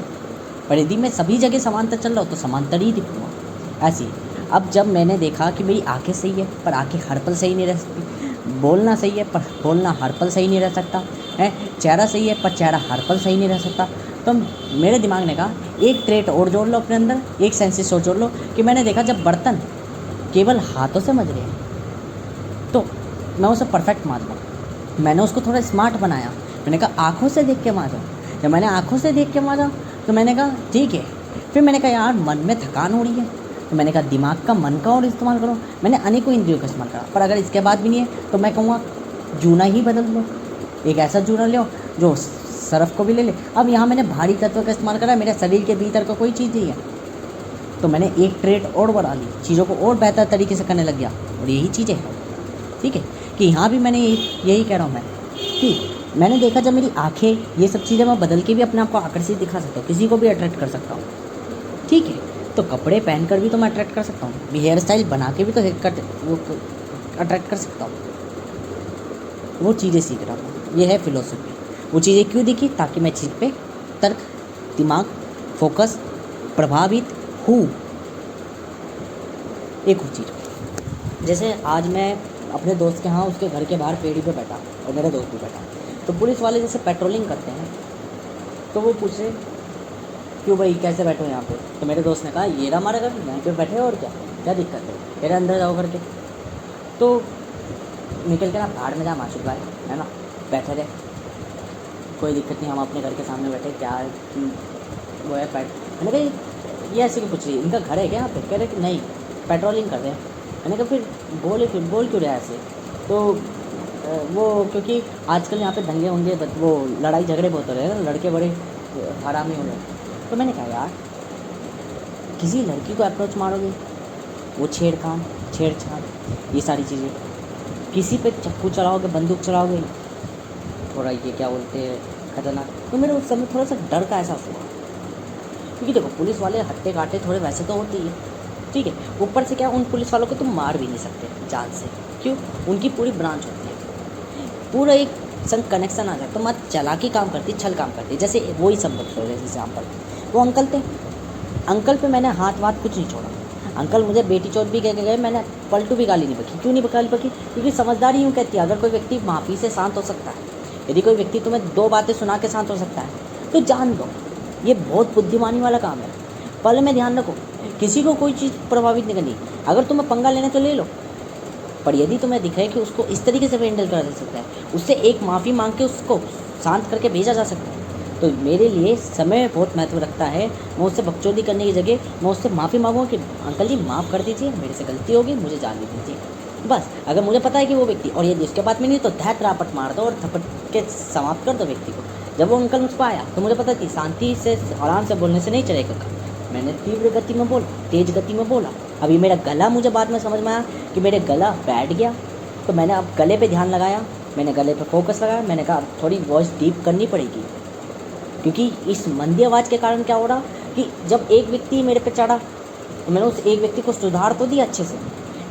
पर यदि मैं सभी जगह समांतर चल रहा हूँ तो समांतर ही दिखूँगा। ऐसे ही अब जब मैंने देखा कि मेरी आंखें सही है पर आंखें हर पल सही नहीं रह सकती, बोलना सही है पर बोलना हर पल सही नहीं रह सकता है, चेहरा सही है पर चेहरा हर पल सही नहीं रह सकता, तो मेरे दिमाग ने कहा एक ट्रेट और जोड़ लो अपने अंदर, एक सेंसेस और जोड़ लो। कि मैंने देखा जब बर्तन केवल हाथों से मज रहे हैं तो मैं उसे परफेक्ट मान लूँ। मैंने उसको थोड़ा स्मार्ट बनाया, मैंने कहा आँखों से देख के मांजो। जब मैंने आँखों से देख के मांजा तो मैंने कहा ठीक है। फिर मैंने कहा यार मन में थकान हो रही है, तो मैंने कहा दिमाग का, मन का और इस्तेमाल करो। मैंने अनेकों इंद्रियों का इस्तेमाल करा, पर अगर इसके बाद भी नहीं है तो मैं कहूँगा जूना ही बदल लो। एक ऐसा जूना लो जो सरफ को भी ले ले। अब यहाँ मैंने भारी तत्व का इस्तेमाल करा, मेरे शरीर के भीतर का कोई चीज़ नहीं है, तो मैंने एक ट्रेड और बढ़ा ली, चीज़ों को और बेहतर तरीके से करने लग गया। और यही चीज़ें हैं, ठीक है, कि यहाँ भी मैंने यही कह रहा हूँ मैं कि मैंने देखा जब मेरी आंखें ये सब चीज़ें मैं बदल के भी अपने आप को आकर्षित दिखा सकता हूँ, किसी को भी अट्रैक्ट कर सकता हूँ, ठीक है, तो कपड़े पहन कर भी तो मैं अट्रैक्ट कर सकता हूँ, हेयर स्टाइल बना के भी तो हेयर कट वो अट्रैक्ट कर सकता हूँ। वो चीज़ें सीख रहा हूँ, ये है फिलोसफी। वो चीज़ें क्यों दिखी? ताकि मैं चीज़ पे तर्क, दिमाग, फोकस, प्रभावित हूँ। एक और चीज़, जैसे आज मैं अपने दोस्त के यहाँ उसके घर के बाहर पेड़ी पे बैठा और मेरा दोस्त भी बैठा, तो पुलिस वाले जैसे पेट्रोलिंग करते हैं तो वो पूछे क्यों भाई कैसे बैठे हो यहाँ पे? तो मेरे दोस्त ने कहा ये रहा हमारा घर, यहाँ पे बैठे और क्या दिक्कत है, मेरे अंदर जाओ करके। तो निकल के ना भाड़ में जा माशुक भाई, है ना, बैठे रहे, कोई दिक्कत नहीं, हम अपने घर के सामने बैठे, क्या वो है मैंने कहा ये ऐसे क्यों पूछ रही है, इनका घर है क्या यहाँ पे? कह रहे कि नहीं, पेट्रोलिंग कर रहे हैं। मैंने कहा फिर बोल क्यों रहा है ऐसे? तो वो क्योंकि आजकल यहाँ पे दंगे होंगे, वो लड़ाई झगड़े बहुत हो रहे हैं, लड़के बड़े हरामी हो रहे हैं। तो मैंने कहा यार किसी लड़की को अप्रोच मारोगे, वो छेड़छाड़ ये सारी चीज़ें, किसी पे चाकू चलाओगे, बंदूक चलाओगे, थोड़ा ये क्या बोलते हैं खतरनाक। तो मेरे उस समय थोड़ा सा डर का एहसास हुआ, क्योंकि देखो पुलिस वाले हट्टे काटे थोड़े वैसे तो होते ही है, ठीक है, ऊपर से क्या उन पुलिस वालों को तुम मार भी नहीं सकते जान से, क्यों? उनकी पूरी ब्रांच होती है, पूरा एक संग कनेक्शन आ जाता, तो मत चालाकी काम करती, छल काम करती। जैसे वही संभव हो, जैसे एग्जाम्पल वो अंकल थे, अंकल पे मैंने हाथ कुछ नहीं छोड़ा, अंकल मुझे बेटी चौथ भी कह के गए, मैंने पलटू भी गाली नहीं बकी। क्यों नहीं गाली बकी? क्योंकि समझदारी यूँ कहती है अगर कोई व्यक्ति माफ़ी से शांत हो सकता है, यदि कोई व्यक्ति तुम्हें 2 बातें सुना के शांत हो सकता है तो जान दो ये बहुत बुद्धिमानी वाला काम है। पल में ध्यान रखो, किसी को कोई चीज़ प्रभावित नहीं करनी। अगर तुम्हें पंगा लेना तो ले लो, पर यदि तुम्हें दिखे कि उसको इस तरीके से हैंडल करा जा सकता है, उससे एक माफ़ी मांग के उसको शांत करके भेजा जा सकता है, तो मेरे लिए समय बहुत महत्व रखता है। मैं उससे बकचोदी करने की जगह मैं उससे माफ़ी मांगूँ कि अंकल जी माफ़ कर दीजिए, मेरे से गलती होगी, मुझे जाने दीजिए, बस। अगर मुझे पता है कि वो व्यक्ति, और यदि उसके बाद में नहीं तो धैत रापट मार दो और थपट के समाप्त कर दो व्यक्ति को। जब वो अंकल मुझ पर आया तो मुझे पता थी शांति से आराम से बोलने से नहीं चलेगा। मैंने तीव्र गति में बोला, तेज़ गति में बोला। अभी मेरा गला, मुझे बाद में समझ में आया कि मेरे गला बैठ गया, तो मैंने अब गले पे ध्यान लगाया, मैंने गले पे फोकस लगाया। मैंने कहा थोड़ी वॉइस डीप करनी पड़ेगी, क्योंकि इस मंदी आवाज़ के कारण क्या हो रहा कि जब एक व्यक्ति मेरे पे चढ़ा तो मैंने उस एक व्यक्ति को सुधार तो दिया अच्छे से।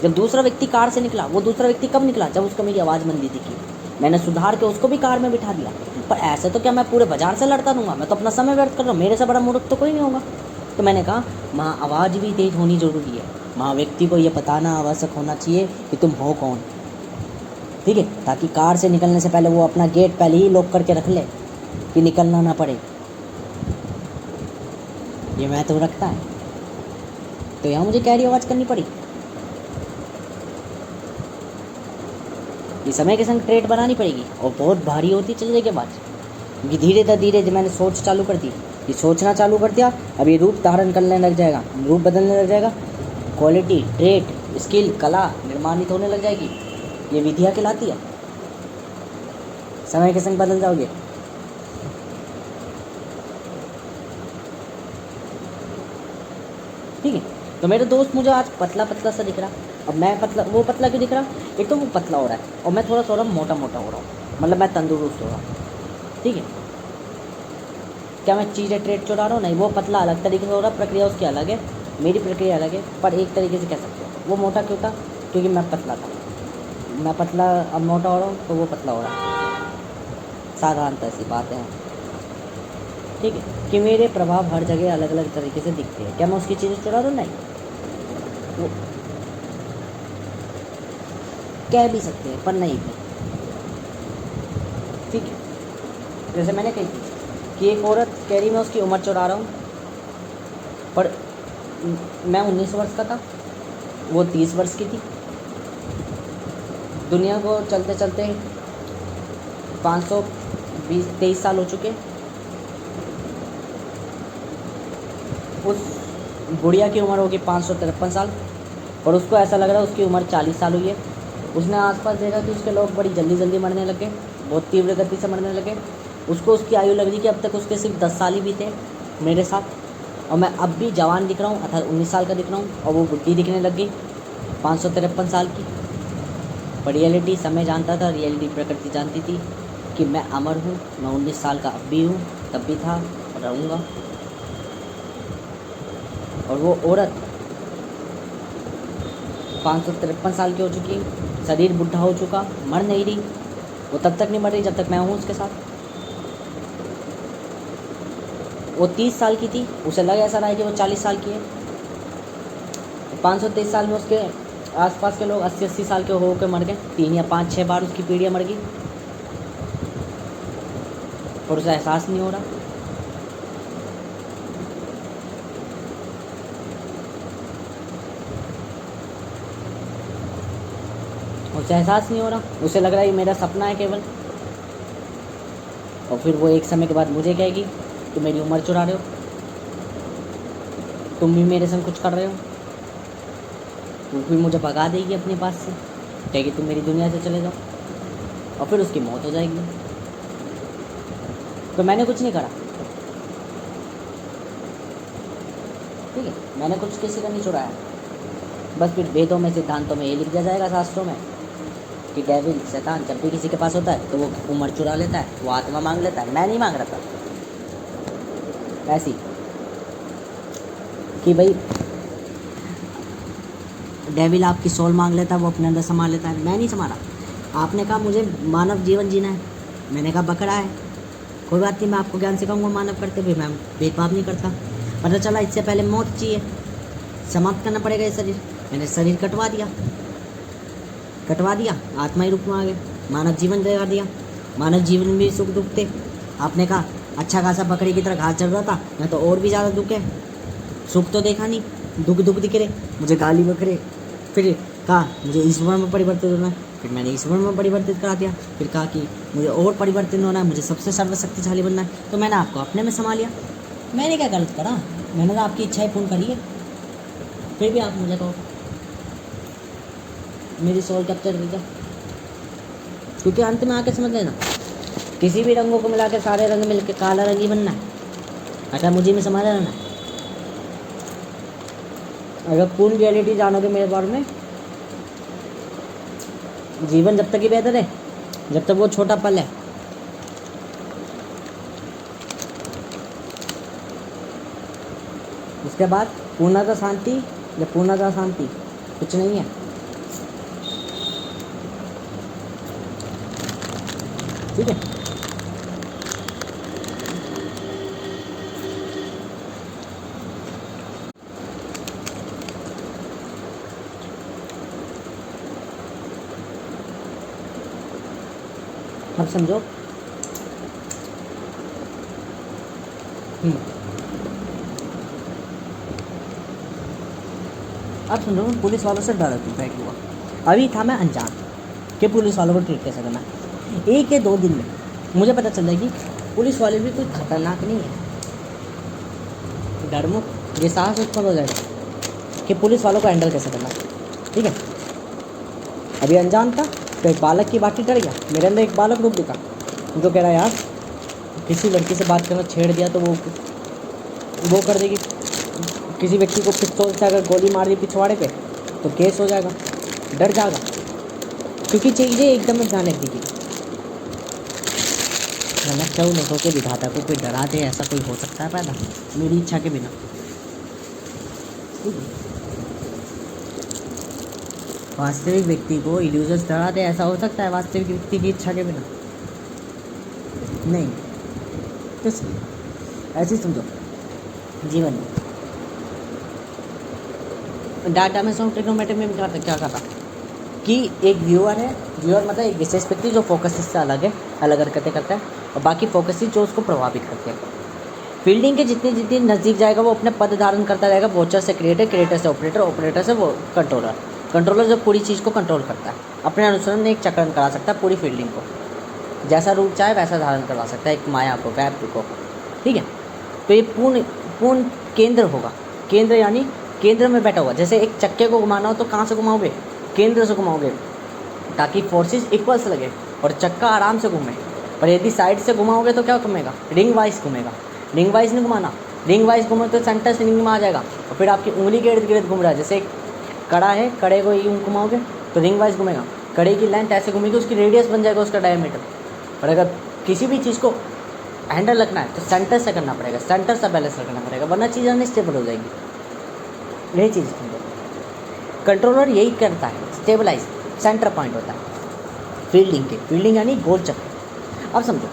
जब दूसरा व्यक्ति कार से निकला, वो दूसरा व्यक्ति कब निकला? जब उसको मेरी आवाज़ मंदी दिखी, मैंने सुधार के उसको भी कार में बिठा दिया। पर ऐसे तो क्या मैं पूरे बाजार से लड़ता रहूँगा? मैं तो अपना समय व्यर्थ कर रहा हूँ, मेरे से बड़ा मूर्ख तो कोई नहीं होगा। तो मैंने कहा वहाँ आवाज़ भी तेज़ होनी ज़रूरी है, वहाँ व्यक्ति को ये बताना आवश्यक होना चाहिए कि तुम हो कौन, ठीक है, ताकि कार से निकलने से पहले वो अपना गेट पहले ही लॉक करके रख ले कि निकलना ना पड़े। ये महत्व रखता है, तो यहाँ मुझे गहरी आवाज़ करनी पड़ी। ये समय के संग ट्रेड बनानी पड़ेगी और बहुत भारी होती चल जाएगी बात, क्योंकि धीरे धीरे मैंने सोच चालू कर दी, ये सोचना चालू कर दिया, अब ये रूप धारण करने लग जाएगा, रूप बदलने लग जाएगा, क्वालिटी, ट्रेड, स्किल, कला निर्माणित होने लग जाएगी। ये विधियाँ कहलाती है। समय के संग बदल जाओगे। ठीक है, तो मेरे दोस्त मुझे आज पतला पतला सा दिख रहा, अब मैं पतला, वो पतला क्यों दिख रहा? एक तो वो पतला हो रहा है और मैं थोड़ा थोड़ा मोटा मोटा हो रहा हूँ, मतलब मैं तंदुरुस्त हो रहा हूँ। ठीक है, क्या मैं चीज़ें ट्रेड चुरा रहा हूँ? नहीं, वो पतला अलग तरीके से हो रहा, प्रक्रिया उसकी अलग है, मेरी प्रक्रिया अलग है, पर एक तरीके से कह सकते हो। वो मोटा क्यों था? क्योंकि मैं पतला था। मैं पतला अब मोटा हो रहा हूँ तो वो पतला हो रहा है। साधारणतः ऐसी बात है। ठीक है, कि मेरे प्रभाव हर जगह अलग अलग तरीके से दिखते हैं। क्या मैं उसकी चीज़ें चुरा रहा हूँ? नहीं, वो कह भी सकते हैं पर नहीं भी। ठीक है, जैसे मैंने कही थी कि एक औरत कह रही मैं उसकी उम्र चुरा रहा हूँ, पर मैं 19 वर्ष का था, वो 30 वर्ष की थी। दुनिया को चलते चलते 523 साल हो चुके। उस बुढ़िया की उम्र होगी 553 साल, और उसको ऐसा लग रहा है उसकी उम्र 40 साल हुई है। उसने आसपास देखा कि उसके लोग बड़ी जल्दी जल्दी मरने लगे, बहुत तीव्र गति से मरने लगे। उसको उसकी आयु लग रही कि अब तक उसके सिर्फ 10 साल ही बीते मेरे साथ, और मैं अब भी जवान दिख रहा हूँ, अर्थात 19 साल का दिख रहा हूँ, और वो बुढ़ी दिखने लग गई 553 साल की। पर रियलिटी समय जानता था, रियलिटी प्रकृति जानती थी कि मैं अमर हूँ, मैं 19 साल का अब भी हूँ, तब भी था और रहूँगा। और वो औरत 553 साल की हो चुकी, शरीर बुढ़ा हो चुका, मर नहीं रही। वो तब तक नहीं मर रही जब तक मैं हूँ उसके साथ। वो 30 साल की थी, उसे लगा ऐसा रहा है कि वो 40 साल की है। 523 साल में उसके आसपास के लोग 80-80 साल के हो के मर गए, 3 या 5-6 बार उसकी पीढ़ियाँ मर गई, और उसे एहसास नहीं हो रहा। उसे एहसास नहीं हो रहा, उसे लग रहा है ये मेरा सपना है केवल। और फिर वो एक समय के बाद मुझे कहेगी तुम मेरी उम्र चुरा रहे हो, तुम भी मेरे संग कुछ कर रहे हो। वो फिर मुझे भगा देगी अपने पास से, कहेगी तुम मेरी दुनिया से चले जाओ, और फिर उसकी मौत हो जाएगी। तो मैंने कुछ नहीं करा। ठीक है, मैंने कुछ किसी का नहीं चुराया। बस फिर वेदों में, सिद्धांतों में ये लिख दिया जाएगा, शास्त्रों में, कि डेविल, शैतान जब भी किसी के पास होता है तो वो उम्र चुरा लेता है, वो आत्मा मांग लेता है। मैं नहीं मांग रहा था ऐसी कि भाई डेविल आपकी सोल मांग लेता है, वो अपने अंदर समा लेता है। मैं नहीं संभाला। आपने कहा मुझे मानव जीवन जीना है, मैंने कहा बकरा है, कोई बात नहीं, मैं आपको ज्ञान सिखाऊंगा मानव करते हुए। मैं भेदभाव नहीं करता। पता चला इससे पहले मौत चाहिए, समाप्त करना पड़ेगा ये शरीर। मैंने शरीर कटवा दिया, आत्मा ही रूप में आ गए, मानव जीवन दे दिया। मानव जीवन में भी सुख दुख थे। आपने कहा अच्छा खासा बकरी की तरह घास चल रहा था, मैं तो और भी ज़्यादा दुख है, सुख तो देखा नहीं, दुख दिख रहे, मुझे गाली बकरे। फिर कहा मुझे ईश्वर में परिवर्तित होना है, फिर मैंने ईश्वर में परिवर्तित करा दिया। फिर कहा कि मुझे और परिवर्तित होना है, मुझे सबसे सर्वशक्तिशाली बनना है, तो मैंने आपको अपने में समा लिया। मैंने क्या गलत करा? मैंने तो आपकी इच्छाएं पूर्ण करी है, फिर भी आप मुझे कहो मेरी सोल कैप्चर कर दिया। क्योंकि अंत में आके समझ लेना, किसी भी रंगों को मिला के सारे रंग मिल के काला रंग ही बनना है। अच्छा, मुझे में समा रहना है। अगर पूर्ण रियलिटी जानोगे मेरे बारे में, जीवन जब तक ही बेहतर है जब तक वो छोटा पल है। उसके बाद पूर्णतः शांति या पूर्णतः शांति कुछ नहीं है। ठीक है, अब समझो। अब समझो, मैं पुलिस वालों से डर बैठ हुआ। अभी था मैं अनजान कि पुलिस वालों को ट्रीट कैसे करना। 1 या 2 दिन में मुझे पता चल जाएगी पुलिस वाले भी कोई खतरनाक नहीं है। डरमुक्त ये साहस उत्पन्न हो जाएगा कि पुलिस वालों को हैंडल कैसे करना। ठीक है, अभी अनजान था, तो एक बालक की बात डर गया, मेरे अंदर एक बालक रूप दिखा जो कह रहा है यार किसी लड़की से बात करना छेड़ दिया तो वो कर देगी, किसी व्यक्ति को पिस्तौल से अगर गोली मार दी पिछवाड़े पे तो केस हो जाएगा, डर जाएगा, क्योंकि चीज़ें एकदम भयानक दिखी। मैं चाहूँ लोगों के विधाता को कोई डरा दे, ऐसा कोई हो सकता है पैदा मेरी इच्छा के बिना? वास्तविक व्यक्ति को इल्यूजन्स डरा दे, ऐसा हो सकता है वास्तविक व्यक्ति की इच्छा के बिना? नहीं। तो ऐसे समझो जीवन में डाटा में ट्रिग्नोमेट्री में क्या कहा कि एक व्यूअर है, व्यूअर मतलब एक विशेष व्यक्ति जो फोकस से अलग है, अलग हरकतें करता है, और बाकी फोकस जो उसको प्रभावित करते हैं। फील्डिंग के जितनी जितनी नज़दीक जाएगा वो अपने पद धारण करता रहेगा। वॉचर से क्रिएटर, क्रिएटर से ऑपरेटर, ऑपरेटर से वो कंट्रोलर, कंट्रोलर जो पूरी चीज़ को कंट्रोल करता है, अपने अनुसार एक चक्रण करा सकता है पूरी फील्डिंग को, जैसा रूप चाहे वैसा धारण करवा सकता है एक माया को, व्याप्ति को। ठीक है, तो ये पूर्ण केंद्र होगा। केंद्र यानी केंद्र में बैठा हुआ, जैसे एक चक्के को घुमाना हो तो कहाँ से घुमाओगे? केंद्र से घुमाओगे, ताकि फोर्सेस इक्वल्स लगे और चक्का आराम से घूमे। और यदि साइड से घुमाओगे तो क्या घूमेगा? रिंग वाइज घूमेगा। रिंग वाइज नहीं घुमाना, रिंग वाइज घूमे तो सेंटर से रिंग में आ जाएगा और फिर आपकी उंगली के इर्द गिर्द घूम रहा है। जैसे एक कड़ा है, कड़े को यूँ घुमाओगे तो रिंग वाइज घूमेगा, कड़े की लेंथ ऐसे घूमेगी, उसकी रेडियस बन जाएगा उसका डायमीटर। और अगर किसी भी चीज़ को हैंडल रखना है तो सेंटर से करना पड़ेगा, सेंटर से बैलेंस रखना पड़ेगा, वरना चीज़ अनस्टेबल हो जाएगी। यही चीज़ कंट्रोलर यही करता है, स्टेबलाइज सेंटर पॉइंट होता है फील्डिंग के। फील्डिंग यानी गोल चक्कर। अब समझो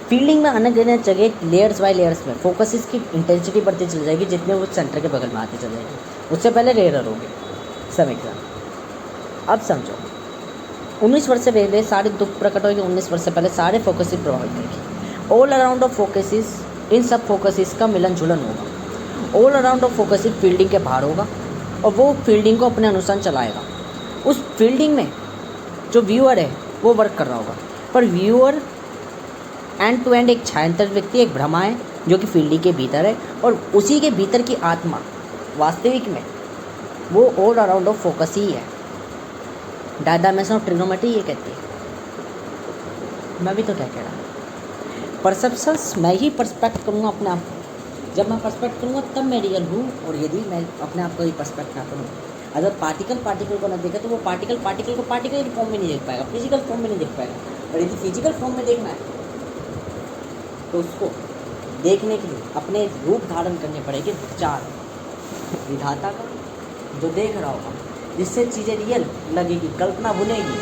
फील्डिंग में अनेक अनेक जगह लेयर्स बाय लेयर्स में फोकस की इंटेंसिटी बढ़ती चली जाएगी जितने वो सेंटर के बगल में आती चल जाएगी। उससे पहले रेयरर होंगे सब एग्जाम। अब समझो 19 वर्ष से पहले सारे दुख प्रकट होगी, 19 वर्ष से पहले सारे फोकस प्रभावित करेगी। ऑल अराउंड ऑफ फोकसिस, इन सब फोकसिस का मिलन जुलन होगा। All around of focuses fielding के बाहर होगा और वो फील्डिंग को अपने अनुसार चलाएगा। उस फील्डिंग में जो व्यूअर है वो वर्क कर रहा होगा, पर व्यूअर एंड टू एंड एक छायांतर व्यक्ति, एक ब्रह्मा है जो कि फील्डिंग के भीतर है, और उसी के भीतर की आत्मा वास्तविक में वो ऑल अराउंड ऑफ फोकस ही है। डायमेंशन ऑफ ट्रिग्नोमेट्री ये कहती है। मैं भी तो क्या कह रहा हूँ, परसेप्शंस मैं ही पर्सपेक्ट करूँगा अपने आप को। जब मैं पर्सपेक्ट करूँगा तब मैं रियल हूँ, और यदि मैं अपने आप को ही पर्सपेक्ट ना करूँ, अगर पार्टिकल को ना देखे तो वो पार्टिकल को पार्टिकल की फॉर्म में नहीं देख पाएगा, फिजिकल फॉर्म में नहीं देख पाएगा। और यदि फिजिकल फॉर्म में देखना है तो उसको देखने के लिए अपने रूप धारण करने पड़ेंगे चार। विधाता का जो देख रहा होगा, जिससे चीज़ें रियल लगेगी, कल्पना बुनेगी।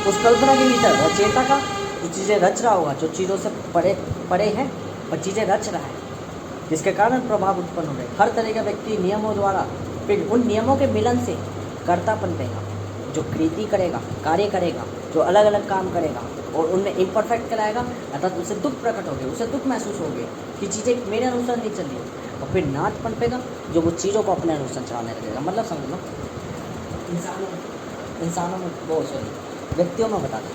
उस कल्पना के भीतर रचयिता का जो चीज़ें रच रहा होगा, जो चीज़ों से परे है और चीज़ें रच रहा है, जिसके कारण प्रभाव उत्पन्न हो रहे। हर तरह का व्यक्ति नियमों द्वारा, फिर उन नियमों के मिलन से कर्तापन देगा, जो कृति करेगा, कार्य करेगा, जो अलग अलग काम करेगा और उनमें इम्परफेक्ट कराएगा, अर्थात उसे दुख प्रकट हो गया, उसे दुख महसूस हो गया कि चीज़ें मेरे अनुसार नहीं चल रही। और फिर नाथ पनपेगा जो वो चीज़ों को अपने अनुसार चलाने लगेगा। मतलब समझ लो इंसानों में वो सॉरी व्यक्तियों में बता दो,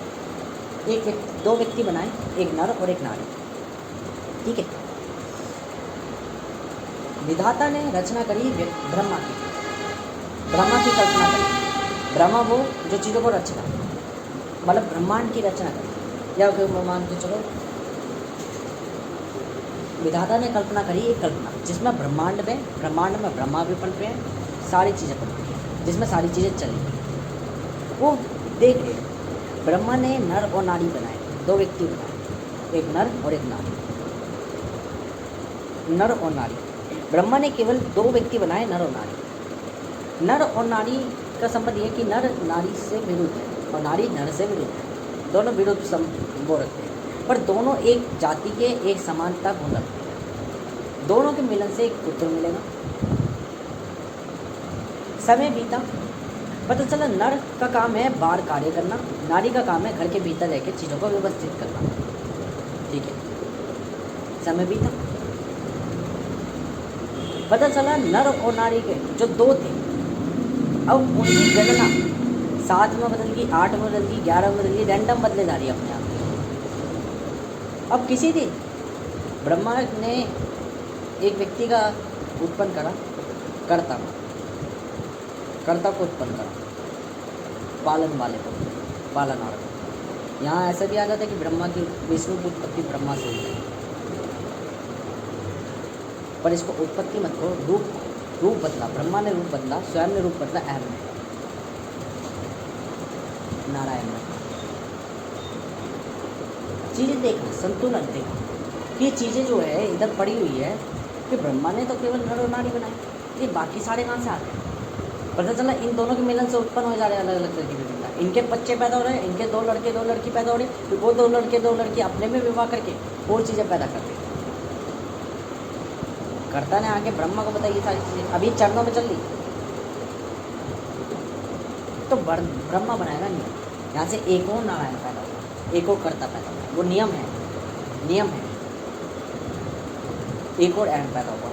दो व्यक्ति बनाए, एक नर और एक नारी। ठीक है, विधाता ने रचना करी ब्रह्मा की कल्पना करी। ब्रह्मा वो जो चीज़ों को रचना, मतलब ब्रह्मांड की रचना करी, या मान के चलो विधाता ने कल्पना करी एक कल्पना जिसमें ब्रह्मांड में ब्रह्मा भी पनपे हैं, सारी चीज़ें पनपी हैं, जिसमें सारी चीज़ें चली। वो देख रहे, ब्रह्मा ने नर और नारी बनाए, दो व्यक्ति बनाए, एक नर और एक नारी। नर और नारी, ब्रह्मा ने केवल दो व्यक्ति बनाए, नर और नारी। नर और नारी का संबंध यह कि नर नारी से विरुद्ध है और नारी नर से विरुद्ध है, दोनों विरुद्ध वो रखते हैं, पर दोनों एक जाति के एक समानता गुण रखते हैं। दोनों के मिलन से एक पुत्र मिलेगा। समय बीता, पता चला नर का काम है बाहर कार्य करना, नारी का काम है घर के भीतर रहकर चीज़ों को व्यवस्थित करना। ठीक है, समय बीता, पता चला नर और नारी के जो दो थे, अब उनकी गणना 7 में बदल गई, 8 में बदल गई, 11 में बदल गई, रैंडम बदले जा रही है अपने आप। अब किसी दिन ब्रह्मा ने एक व्यक्ति का उत्पन्न करा, कर्ता को उत्पन्न करा, पालन वाले को, पालनार्थ। यहाँ ऐसा भी आ जाता है कि ब्रह्मा की विष्णु की उत्पत्ति ब्रह्मा से हुई है, पर इसको उत्पत्ति मत करो, रूप बदला, ब्रह्मा ने रूप बदला, स्वयं ने रूप बदला, अहम ने, नारायण ने। चीज़ें देखना, संतुलन देखना कि चीज़ें जो है इधर पड़ी हुई है कि ब्रह्मा ने तो केवल नर और नारी बनाई, ये बाकी सारे कहाँ से आ गए? पता चला इन दोनों के मिलन से उत्पन्न हो जा रहे हैं अलग अलग तरह की विभिन्नता। इनके बच्चे पैदा हो रहे हैं, इनके 2 लड़के 2 लड़की पैदा हो रही है, फिर वो 2 लड़के 2 लड़की अपने में विवाह करके और चीज़ें पैदा करते हैं। कर्ता ने आगे ब्रह्मा को बताई ये सारी चीज़ें, अभी चरणों में चल रही, तो ब्रह्मा बनाएगा नहीं। यहाँ से एक और नारायण पैदा होगा, एक और कर्ता पैदा होगा, वो नियम है, नियम है। एक और अहम पैदा होगा।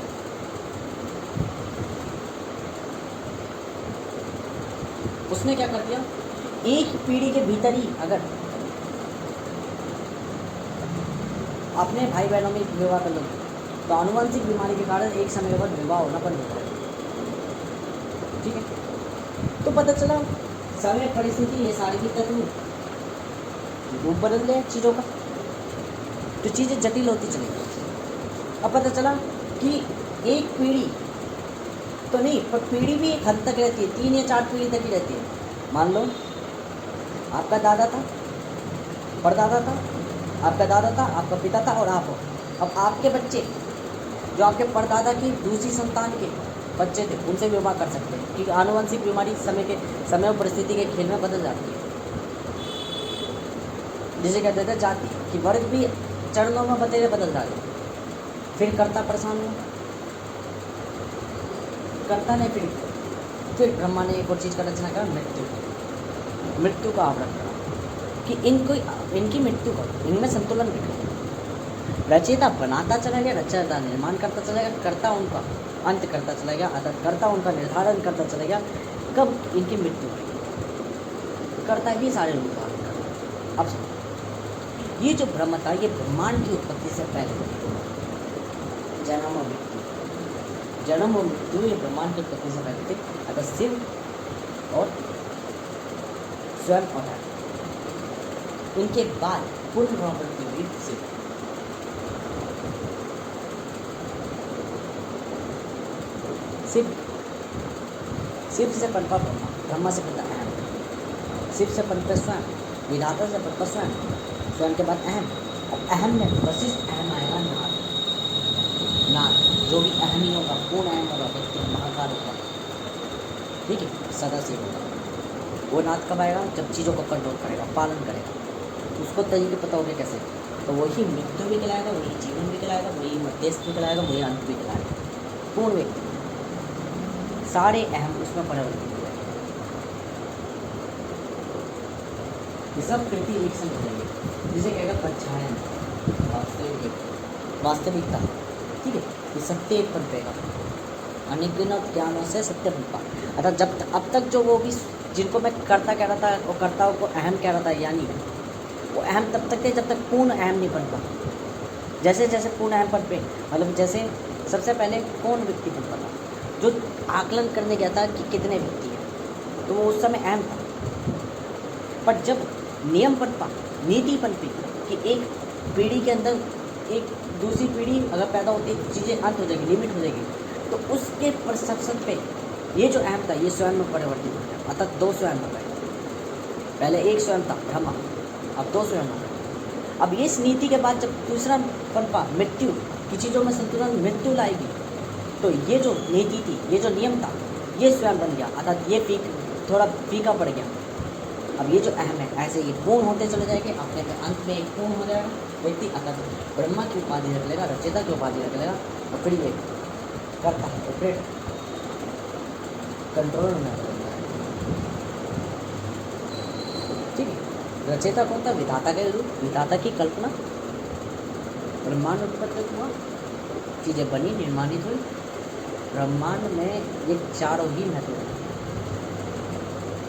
उसने क्या कर दिया, एक पीढ़ी के भीतर ही अगर अपने भाई बहनों में विवाह कर लो तो आनुवंशिक बीमारी के कारण एक समय के बाद विवाह होना बंद हो जाएगा। ठीक है, तो पता चला समय परिस्थिति ये सारी भी तत्व रूप बदल गया चीज़ों का, तो चीज़ें जटिल होती चली गई। अब पता चला कि एक पीढ़ी तो नहीं, पर पीढ़ी भी एक हद तक रहती है, 3 या 4 पीढ़ी तक ही रहती है। मान लो आपका दादा था, परदादा था, आपका दादा था, आपका पिता था और आप हो। अब आपके बच्चे जो आपके परदादा की दूसरी संतान के बच्चे थे उनसे विवाह कर सकते हैं, क्योंकि आनुवंशिक बीमारी समय और परिस्थिति के खेल में बदल जाती है। जिसे कहते थे जाति कि वर्ग भी चरणों में बदल जाते। फिर कर्ता परेशान हुआ, कर्ता ने फिर ब्रह्मा ने एक और चीज़ का रचना करा, मृत्यु का आवरण करा कि इनकी मृत्यु करो, इनमें संतुलन बिगड़े। रचयिता बनाता चला गया, रचयिता निर्माण करता चला गया, कर्ता उनका अंत करता चला गया, अर्थात कर्ता उनका निर्धारण करता चला गया कब इनकी मृत्यु हुई। कर्ता भी सारे रूप धारण करता। अब ये जो ब्रह्म था ये ब्रह्मांड की उत्पत्ति से पहले जन्म और मृत्यु ये ब्रह्मांड की उत्पत्ति से पहले थे। अगर शिव और स्वयं और उनके बाद पूर्ण प्रवृत्ति हुई शिव से पनपा ब्रह्मा, ब्रह्मा से पनपा अहम, शिव से पनपा स्वयं, विधाता से पनपा स्वयं, स्वयं के बाद अहम। अब अहम में वशिष्ठ अहम आएगा, नाद जो भी अहम ही होगा, पूर्ण अहम होगा, व्यक्ति महाकाल होगा, ठीक है, सदाशिव होगा। वो नाद कब आएगा, जब चीज़ों को कंट्रोल करेगा, पालन करेगा, उसको तरीके पता होगा कैसे, तो वही मृत्यु भी दिलाएगा, वही जीवन भी दिलाएगा, वही मध्यस्थ भी दिलाएगा, वही अंत भी दिलाएगा। पूर्ण व्यक्ति सारे अहम उसमें परिवर्तित हुए, ये सब कृति एक संग हो जाएगी, जिसे कहेगा परछाया वास्तविकता, ठीक है। ये सत्य एक पनपेगा, अनिगुणित ज्ञानों से सत्य पनपा। अर्थात जब अब तक जो वो भी जिनको मैं कर्ता कह रहा था और कर्ताओं को अहम कह रहा था, यानी वो अहम तब तक थे जब तक पूर्ण अहम नहीं पनपा। जैसे जैसे पूर्ण अहम पनपे, मतलब जैसे सबसे पहले कौन व्यक्ति पनपा था, जो आकलन करने गया था कि कितने व्यक्ति हैं, तो वो उस समय अहम था। पर जब नियम पनपा, नीति पनपी कि एक पीढ़ी के अंदर एक दूसरी पीढ़ी अगर पैदा होती है चीज़ें अंत हो जाएगी, लिमिट हो जाएगी, तो उसके परसेप्शन पे ये जो अहम था ये स्वयं में परिवर्तित हो गया, अर्थात 2 स्वयं हो गए। पहले एक स्वयं था ब्रह्मा, अब 2 स्वयं हो गए। अब इस नीति के बाद जब दूसरा पनपा मृत्यु की चीज़ों में संतुलन, मृत्यु लाएगी, तो ये जो नीति थी, ये जो नियम था, ये स्वयं बन गया, अर्थात ये थोड़ा फीका पड़ गया। अब ये जो अहम है ऐसे ये पूर्ण होते चले जाएंगे, अपने अंत में एक पूर्ण हो जाएगा व्यक्ति, अर्थात ब्रह्मा की उपाधि रख लेगा, रचयिता की उपाधि रख लेगा, और फिर ये करता है ऑपरेट कंट्रोल में रहता है, ठीक है। रचयिता कौन था, विधाता के रूप, विधाता की कल्पना, ब्रह्मांड उत्पत्ति हुआ, चीज़ें बनी, निर्माणित हुई। ब्रह्मांड में ये चारों ही महत्व,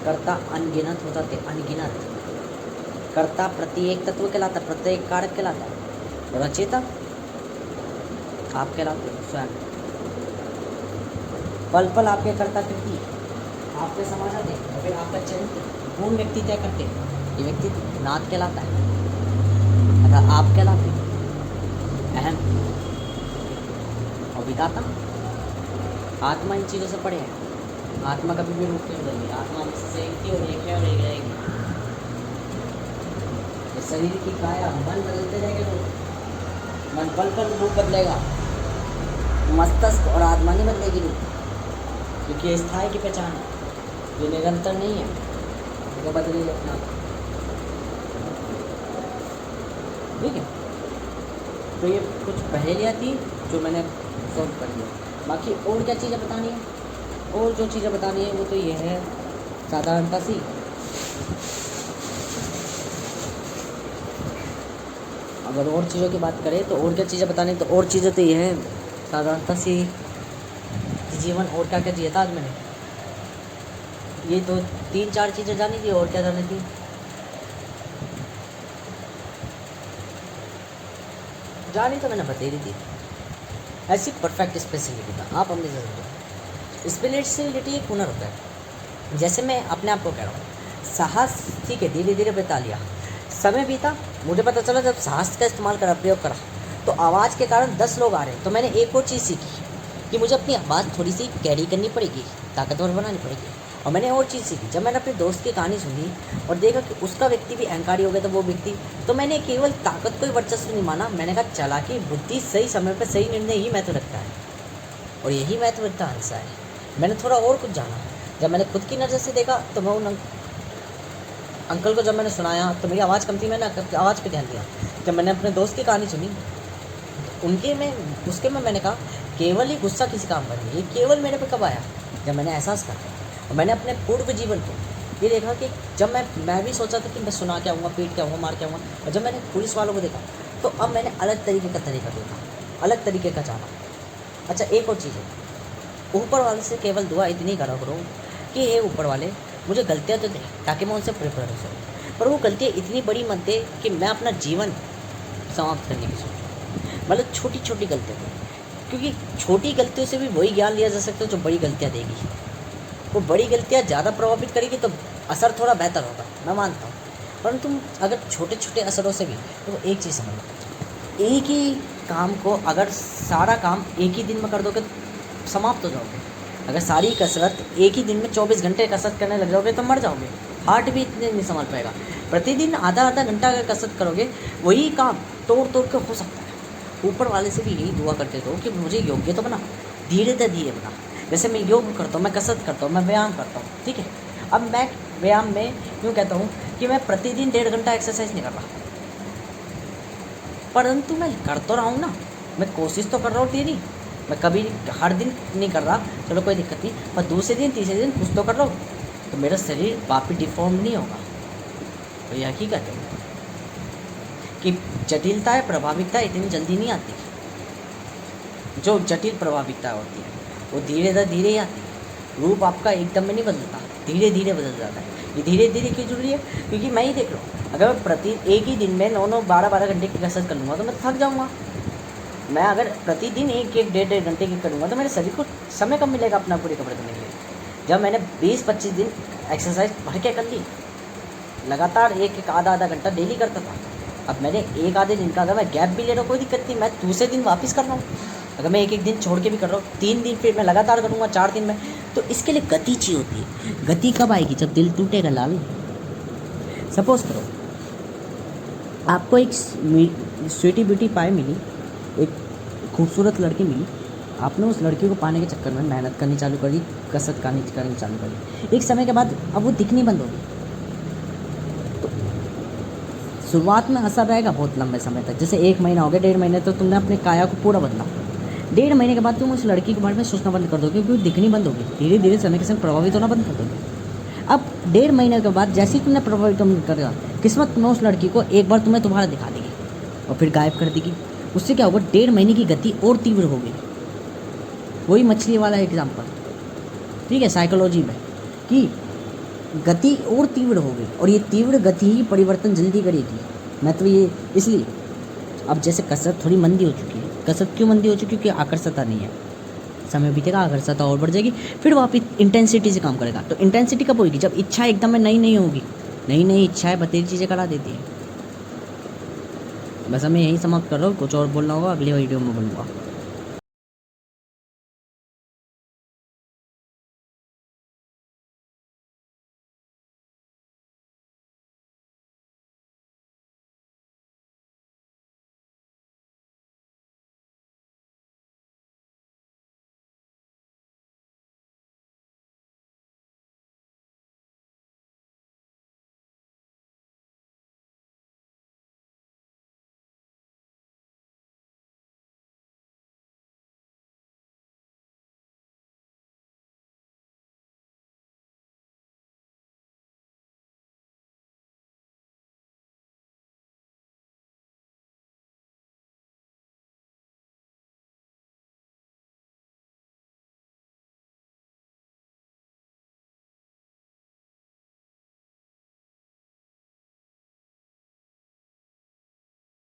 कर्ता अनगिनत हो जाते, अनगिनत। कर्ता प्रत्येक तत्व कहलाता, प्रत्येक कारक कहलाता, रचयिता आप कहलाते स्वयं, पल पल आपके कर्ता कृति आपके समाज आते, फिर आपका चरित्र पूर्ण व्यक्ति तय करते, ये व्यक्ति नाथ कहलाता है अर्थात आप कहलाते हैं। अहम और विधाता, आत्मा इन चीज़ों से पड़े है। आत्मा कभी भी रूप नहीं बदलेगी, आत्मा हमसे एक थी और एक है और एक रहेगी। तो शरीर की काया मन बदलते रहेंगे, तो मन पल पल रूप बदलेगा, मस्तिष्क और आत्मा नहीं बदलेगी रूप, क्योंकि ये स्थायी की पहचान है, ये निरंतर नहीं है, तो बदलेगी अपना। ठीक है, तो ये कुछ पहेलियाँ थी जो मैंने सॉल्व कर लिया। बाकी और क्या चीज़ें बतानी है, और जो चीज़ें बतानी है वो तो ये है साधारणता सी। अगर और चीज़ों की बात करें तो और क्या चीज़ें बतानी, तो और चीज़ें तो ये है साधारणता सी जीवन। और क्या क्या चाहिए था आज मैंने, ये तो 3-4 चीज़ें जानी थी, और क्या जानी थी। जानी तो मैंने बता ही थी, ऐसी परफेक्ट स्पेशलिटी था आप अपने जरूर। स्पेशलिटी एक हुनर होता है, जैसे मैं अपने आप को कह रहा हूँ साहस, ठीक है, धीरे धीरे बता लिया, समय बीता, मुझे पता चला जब साहस का इस्तेमाल करा, प्रयोग करा, तो आवाज़ के कारण 10 लोग आ रहे हैं। तो मैंने एक और चीज़ सीखी कि मुझे अपनी आवाज़ थोड़ी सी कैरी करनी पड़ेगी, ताकतवर बनानी पड़ेगी। और मैंने और चीज़ सीखी, जब मैंने अपने दोस्त की कहानी सुनी और देखा कि उसका व्यक्ति भी अहंकारी हो गया, तो वो व्यक्ति, तो मैंने केवल ताकत को ही वर्चस्व नहीं माना, मैंने कहा चालाकी, बुद्धि, सही समय पर सही निर्णय ही महत्व रखता है, और यही महत्वपूर्ण हिस्सा है। मैंने थोड़ा और कुछ जाना, जब मैंने खुद की नज़र से देखा, तो मैं उन अंकल को जब मैंने सुनाया तो मेरी आवाज़ कम थी, मैंने आवाज़ पे ध्यान दिया। जब मैंने अपने दोस्त की कहानी सुनी, उसके में मैंने कहा केवल ही गुस्सा किसी काम का नहीं, ये केवल मेरे पे कब आया, जब मैंने एहसास कर लिया। और मैंने अपने पूर्व जीवन को ये देखा कि जब मैं भी सोचा था कि मैं सुना के आऊँगा, पीट के आऊँगा, मार के आऊँगा, और जब मैंने पुलिस वालों को देखा, तो अब मैंने अलग तरीके का देखा, अलग तरीके का जाना। अच्छा, एक और चीज़ है, ऊपर वाले से केवल दुआ इतनी करा करो कि हे ऊपर वाले, मुझे गलतियाँ तो दे ताकि मैं उनसे प्रिपेयर हो सकूँ, पर वो गलतियाँ इतनी बड़ी मत दे कि मैं अपना जीवन समाप्त करने की सोचूँ। मतलब छोटी छोटी गलतियाँ दे, क्योंकि छोटी गलतियों से भी वही ज्ञान लिया जा सकता है जो बड़ी गलतियाँ देगी। वो बड़ी गलतियाँ ज़्यादा प्रभावित करेगी तो असर थोड़ा बेहतर होगा, मैं मानता हूँ, परंतु अगर छोटे छोटे असरों से भी, तो एक चीज़ समझो, एक ही काम को अगर सारा काम एक ही दिन में कर दोगे तो समाप्त हो जाओगे। अगर सारी कसरत एक ही दिन में 24 घंटे कसरत करने लग जाओगे तो मर जाओगे, हार्ट भी इतने नहीं संभाल पाएगा। प्रतिदिन आधा आधा घंटा अगर कसरत करोगे, वही काम तोड़ तोड़ के हो सकता है। यूपर वाले से भी यही दुआ करते रहो कि मुझे योग्य तो बना, धीरे धीरे बना। जैसे मैं योग करता हूँ, मैं कसरत करता हूँ, मैं व्यायाम करता हूँ, ठीक है। अब मैं व्यायाम में यूँ कहता हूँ कि मैं प्रतिदिन 1.5 घंटा एक्सरसाइज नहीं कर रहा, परंतु मैं कर तो रहा हूँ ना, मैं कोशिश तो कर रहा हूँ डेली। मैं कभी हर दिन नहीं कर रहा, चलो कोई दिक्कत नहीं, पर दूसरे दिन तीसरे दिन कुछ तो कर रहा हूँ, तो मेरा शरीर वापिस डिफॉर्म नहीं होगा। तो ये हकीकत है कि जटिलता है, प्रभाविकता इतनी जल्दी नहीं आती। जो जटिल प्रभाविकता होती है वो धीरे धीरे ही आती है। रूप आपका एकदम में नहीं बदलता, धीरे धीरे बदल जाता है। ये धीरे धीरे क्यों जरूरी है? क्योंकि मैं ही देख रहा हूँ, अगर मैं एक ही दिन में 12 घंटे की कसरत कर लूँगा तो मैं थक जाऊँगा। मैं अगर प्रतिदिन 1-1.5 घंटे की करूँगा तो मेरे शरीर को समय कम मिलेगा अपना पूरे कपड़े करने के लिए। जब मैंने 20-25 दिन एक्सरसाइज भर के कर ली, लगातार एक आधा घंटा डेली करता था, अब मैंने एक आधे दिन का अगर मैं गैप भी ले रहा हूँ कोई दिक्कत नहीं, मैं दूसरे दिन वापस कर रहा हूँ। अगर मैं एक दिन छोड़ के भी कर रहा हूँ, 3 दिन फिर मैं लगातार करूँगा, 4 दिन में, तो इसके लिए गति चाहिए होती है। गति कब आएगी? जब दिल टूटेगा लाल। सपोज करो आपको एक स्वीटी ब्यूटी पाई मिली, एक खूबसूरत लड़की मिली, आपने उस लड़की को पाने के चक्कर में मेहनत करनी चालू करी, कसरत करनी चालू करी। एक समय के बाद अब वो दिखनी बंद होगी। तो शुरुआत में असर रहेगा बहुत लंबे समय तक, जैसे 1 महीना हो गया, 1.5 महीने तो तुमने अपने काया को पूरा बदला। 1.5 महीने के बाद तुम उस लड़की के बारे में सोचना बंद कर दोगे, क्योंकि वो दिखनी बंद होगी। धीरे धीरे समय के संग प्रभावित होना बंद कर दोगे। अब 1.5 महीने के बाद जैसे ही तुमने प्रभावित करेगा, किस्मत तुम्हें उस लड़की को एक बार तुम्हें तुम्हारा दिखा देगी और फिर गायब कर देगी। उससे क्या होगा? 1.5 महीने की गति और तीव्र होगी। वही मछली वाला एग्जाम्पल, ठीक है, साइकोलॉजी में, कि गति और तीव्र होगी, और ये तीव्र गति ही परिवर्तन जल्दी करेगी। मैं तो ये इसलिए अब जैसे कसरत थोड़ी मंदी हो चुकी है। कसरत क्यों मंदी हो चुकी है? क्योंकि आकर्षता नहीं है। समय बीतेगा, आकर्षता और बढ़ जाएगी, फिर वापस इंटेंसिटी से काम करेगा। तो इंटेंसिटी कब होगी? जब इच्छा एकदम में नई नहीं होगी, नई नई इच्छाएं बतेरी चीज़ें करा देती है। बस मैं यही समाप्त कर रहा हूँ, कुछ और बोलना होगा अगली वीडियो में बोलूँगा।